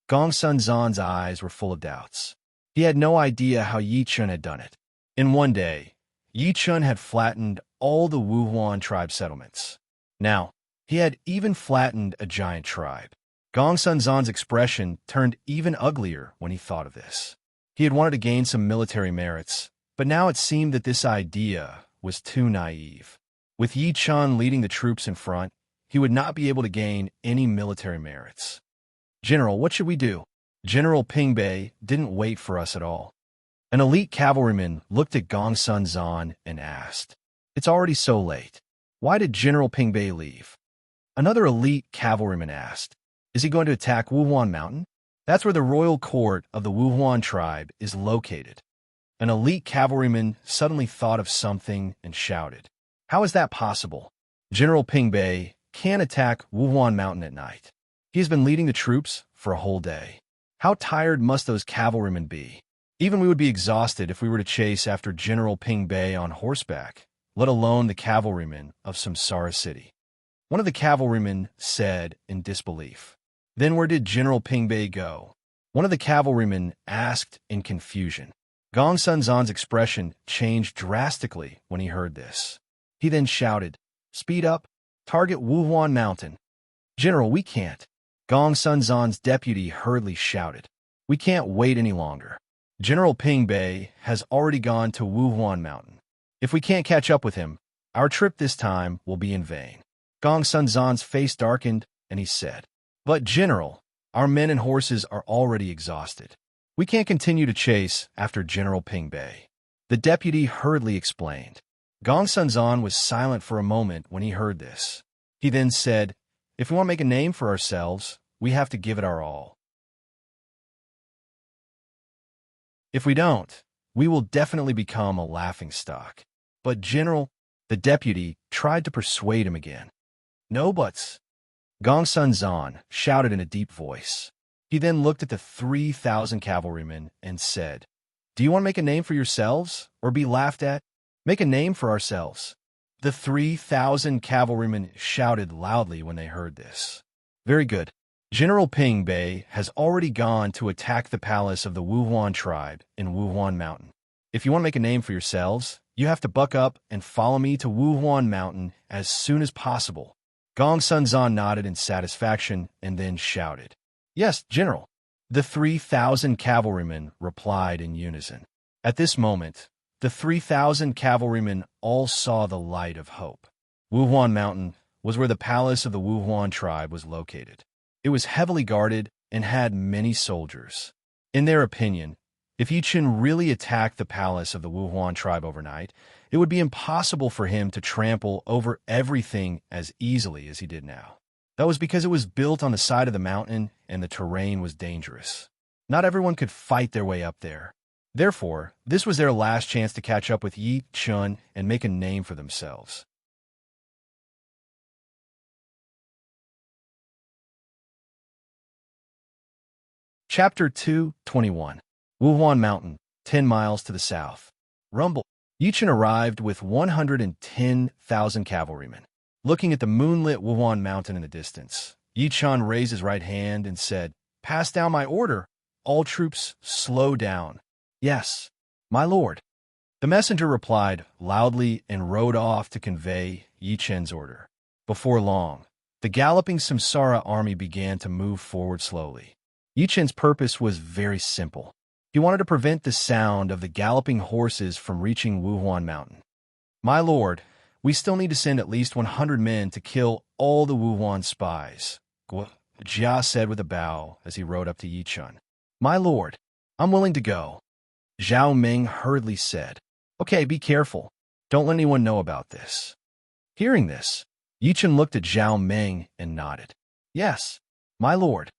Gongsun Zan's eyes were full of doubts. He had no idea how Yi Chen had done it. In one day, Yi Chen had flattened all the Wuhuan tribe settlements. Now, he had even flattened a giant tribe. Gongsun Zan's expression turned even uglier when he thought of this. He had wanted to gain some military merits, but now it seemed that this idea was too naive. With Yi Chen leading the troops in front, he would not be able to gain any military merits. General, what should we do? General Ping Bei didn't wait for us at all. An elite cavalryman looked at Gongsun Zan and asked, It's already so late. Why did General Ping Bei leave? Another elite cavalryman asked, Is he going to attack Wuhuan Mountain? That's where the royal court of the Wuhuan tribe is located. An elite cavalryman suddenly thought of something and shouted, How is that possible? General Ping Bei can't attack Wuhuan Mountain at night. He has been leading the troops for a whole day. How tired must those cavalrymen be? Even we would be exhausted if we were to chase after General Ping Bei on horseback, let alone the cavalrymen of Samsara City. One of the cavalrymen said in disbelief. Then where did General Ping Bei go? One of the cavalrymen asked in confusion. Gongsun Zan's expression changed drastically when he heard this. He then shouted, Speed up, target Wuhuan Mountain. General, we can't. Gongsun Zan's deputy hurriedly shouted. We can't wait any longer. General Ping Bei has already gone to Wuhuan Mountain. If we can't catch up with him, our trip this time will be in vain. Gongsun Zan's face darkened and he said, "But, General, our men and horses are already exhausted. We can't continue to chase after General Ping Bei." The deputy hurriedly explained. Gong Sunzan was silent for a moment when he heard this. He then said, "If we want to make a name for ourselves, we have to give it our all. If we don't, we will definitely become a laughingstock." "But, General," the deputy tried to persuade him again. "No buts," Gong Sunzan shouted in a deep voice. He then looked at the 3,000 cavalrymen and said, "Do you want to make a name for yourselves or be laughed at? Make a name for ourselves." The 3,000 cavalrymen shouted loudly when they heard this. "Very good. General Ping Bei has already gone to attack the palace of the Wuhuan tribe in Wuhuan Mountain. If you want to make a name for yourselves, you have to buck up and follow me to Wuhuan Mountain as soon as possible." Gong Sunzan nodded in satisfaction and then shouted, "Yes, General." The 3,000 cavalrymen replied in unison. At this moment, the 3,000 cavalrymen all saw the light of hope. Wuhuan Mountain was where the palace of the Wuhuan tribe was located. It was heavily guarded and had many soldiers. In their opinion, if Yi Chen really attacked the palace of the Wuhuan tribe overnight, it would be impossible for him to trample over everything as easily as he did now. That was because it was built on the side of the mountain and the terrain was dangerous. Not everyone could fight their way up there. Therefore, this was their last chance to catch up with Yi Chen and make a name for themselves. Chapter 2:21. Wuhuan Mountain, 10 miles to the south. Rumble. Yi Chen arrived with 110,000 cavalrymen. Looking at the moonlit Wuhuan Mountain in the distance, Yi Chen raised his right hand and said, "Pass down my order. All troops, slow down." "Yes, my lord." The messenger replied loudly and rode off to convey Yi Chen's order. Before long, the galloping Samsara army began to move forward slowly. Yi Chen's purpose was very simple. He wanted to prevent the sound of the galloping horses from reaching Wuhuan Mountain. "My lord, we still need to send at least 100 men to kill all the Wuhuan spies," Jia said with a bow as he rode up to Yi Chen. "My lord, I'm willing to go." Zhao Ming hurriedly said, "Okay, be careful. Don't let anyone know about this." Hearing this, Yi Chen looked at Zhao Ming and nodded. "Yes, my lord,"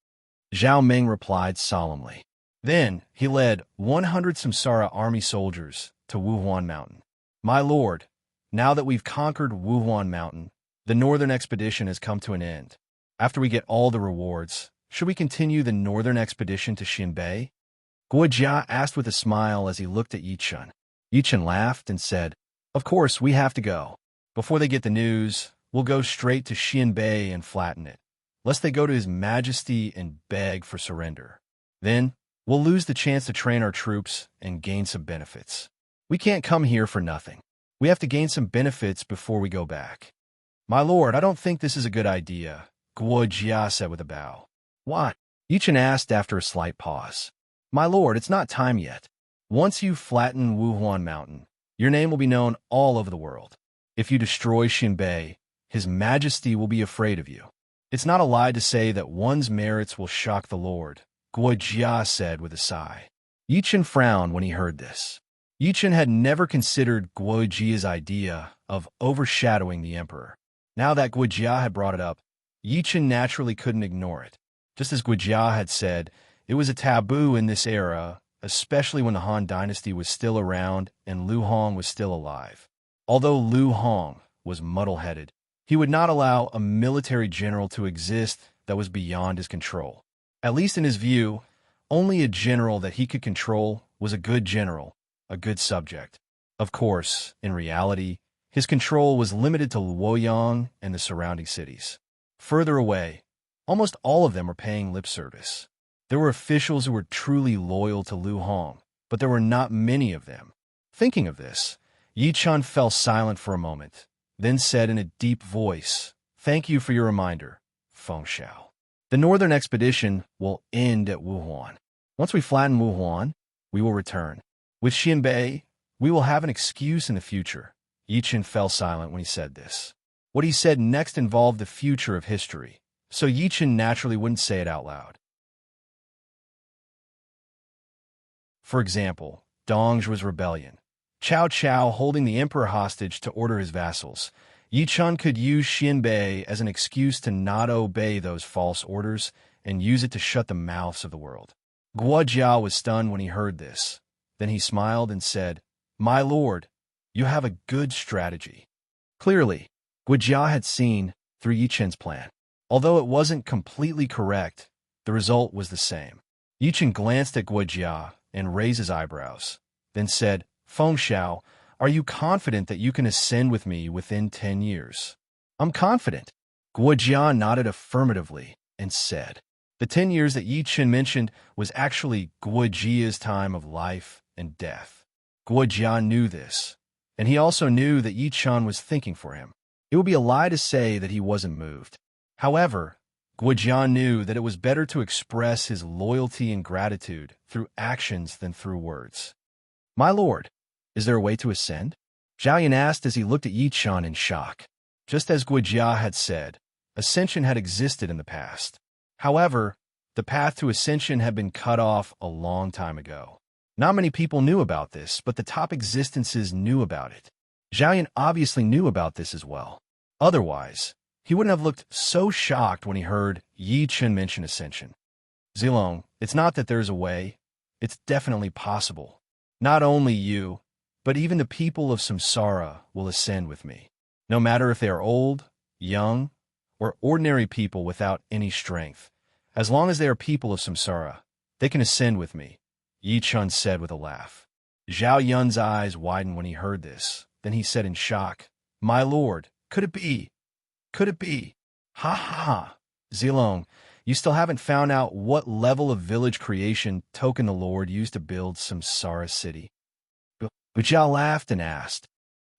Zhao Ming replied solemnly. Then he led 100 Samsara army soldiers to Wuhuan Mountain. "My lord, now that we've conquered Wuhuan Mountain, the northern expedition has come to an end. After we get all the rewards, should we continue the northern expedition to Xinbei?" Guo Jia asked with a smile as he looked at Yi Chen. Yi Chen laughed and said, "Of course, we have to go. Before they get the news, we'll go straight to Xinbei and flatten it, lest they go to His Majesty and beg for surrender. Then, we'll lose the chance to train our troops and gain some benefits. We can't come here for nothing. We have to gain some benefits before we go back." "My lord, I don't think this is a good idea," Guo Jia said with a bow. "Why?" Yi Chen asked after a slight pause. "My lord, it's not time yet. Once you flatten Wuhuan Mountain, your name will be known all over the world. If you destroy Xinbei, His Majesty will be afraid of you. It's not a lie to say that one's merits will shock the Lord," Guo Jia said with a sigh. Yi Chen frowned when he heard this. Yi Chen had never considered Guo Jia's idea of overshadowing the emperor. Now that Guo Jia had brought it up, Yi Chen naturally couldn't ignore it. Just as Guo Jia had said, it was a taboo in this era, especially when the Han Dynasty was still around and Lu Hong was still alive. Although Lu Hong was muddle-headed, he would not allow a military general to exist that was beyond his control. At least in his view, only a general that he could control was a good general, a good subject. Of course, in reality, his control was limited to Luoyang and the surrounding cities. Further away, almost all of them were paying lip service. There were officials who were truly loyal to Lu Hong, but there were not many of them. Thinking of this, Yi Chen fell silent for a moment, then said in a deep voice, "Thank you for your reminder, Feng Xiao. The northern expedition will end at Wuhuan. Once we flatten Wuhuan, we will return. With Xinbei, we will have an excuse in the future." Yi Chen fell silent when he said this. What he said next involved the future of history, so Yi Chen naturally wouldn't say it out loud. For example, Dongzhu's rebellion. Cao Cao holding the emperor hostage to order his vassals. Yi Chen could use Xianbei as an excuse to not obey those false orders and use it to shut the mouths of the world. Guo Jia was stunned when he heard this. Then he smiled and said, "My lord, you have a good strategy." Clearly, Guo Jia had seen through Yi Chen's plan. Although it wasn't completely correct, the result was the same. Yi Chen glanced at Guo Jia and raised his eyebrows, then said, "Feng Xiao, are you confident that you can ascend with me within 10 years?" "I'm confident." Guo Jia nodded affirmatively and said, the 10 years that Yi Chen mentioned was actually Guo Jia's time of life and death. Guo Jia knew this, and he also knew that Yi Chen was thinking for him. It would be a lie to say that he wasn't moved. However, Guo Jia knew that it was better to express his loyalty and gratitude through actions than through words. "My lord, is there a way to ascend?" Zhao Yan asked as he looked at Yi Chen in shock. Just as Guo Jia had said, ascension had existed in the past. However, the path to ascension had been cut off a long time ago. Not many people knew about this, but the top existences knew about it. Zhao Yan obviously knew about this as well. Otherwise, he wouldn't have looked so shocked when he heard Yi Chen mention ascension. "Zilong, it's not that there's a way. It's definitely possible. Not only you, but even the people of Samsara will ascend with me. No matter if they are old, young, or ordinary people without any strength. As long as they are people of Samsara, they can ascend with me," Yi Chen said with a laugh. Zhao Yun's eyes widened when he heard this. Then he said in shock, "My lord, could it be? Could it be? Ha ha! Zilong, you still haven't found out what level of village creation token the Lord used to build Samsara City." But Zhao laughed and asked,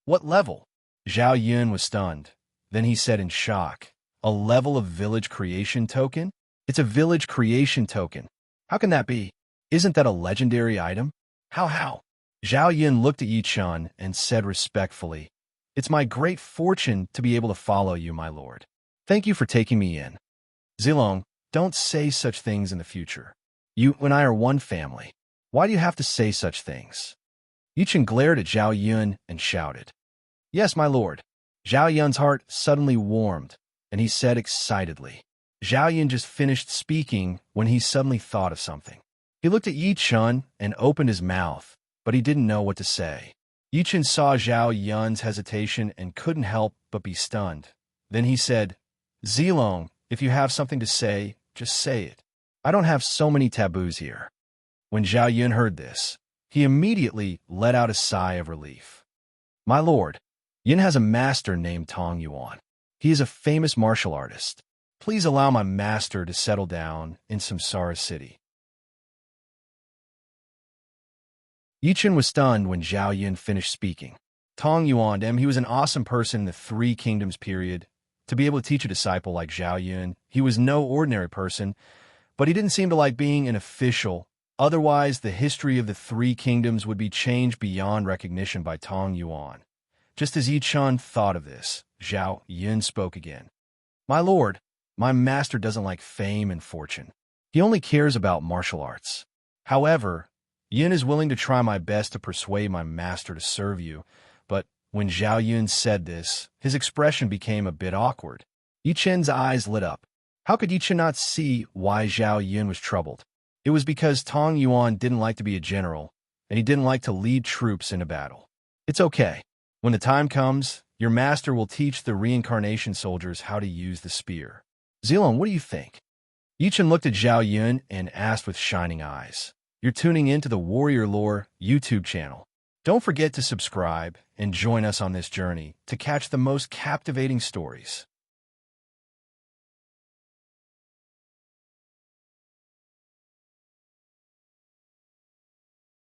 "What level?" Zhao Yun was stunned. Then he said in shock, "A level of village creation token? It's a village creation token. How can that be? Isn't that a legendary item? How? Zhao Yun looked at Yi Chen and said respectfully, "It's my great fortune to be able to follow you, my lord. Thank you for taking me in. Zilong, don't say such things in the future. You and I are one family. Why do you have to say such things?" Yi Chen glared at Zhao Yun and shouted, "Yes, my lord." Zhao Yun's heart suddenly warmed, and he said excitedly. Zhao Yun just finished speaking when he suddenly thought of something. He looked at Yi Chen and opened his mouth, but he didn't know what to say. Yi Chen saw Zhao Yun's hesitation and couldn't help but be stunned. Then he said, "Zilong, if you have something to say, just say it. I don't have so many taboos here." When Zhao Yun heard this, he immediately let out a sigh of relief. "My lord, Yin has a master named Tong Yuan. He is a famous martial artist. Please allow my master to settle down in Samsara City." Yi Chen was stunned when Zhao Yun finished speaking. Tong Yuan, he was an awesome person in the Three Kingdoms period. To be able to teach a disciple like Zhao Yun, he was no ordinary person, but he didn't seem to like being an official. Otherwise, the history of the Three Kingdoms would be changed beyond recognition by Tong Yuan. Just as Yi Chen thought of this, Zhao Yun spoke again. "My lord, my master doesn't like fame and fortune. He only cares about martial arts. However, Yin is willing to try my best to persuade my master to serve you." But when Zhao Yun said this, his expression became a bit awkward. Yi Chen's eyes lit up. How could Yi Chen not see why Zhao Yun was troubled? It was because Tong Yuan didn't like to be a general, and he didn't like to lead troops into battle. "It's okay. When the time comes, your master will teach the reincarnation soldiers how to use the spear." "Zilong, what do you think?" Yi Chen looked at Zhao Yun and asked with shining eyes. "You're tuning in to the Warrior Lore YouTube channel. Don't forget to subscribe and join us on this journey to catch the most captivating stories.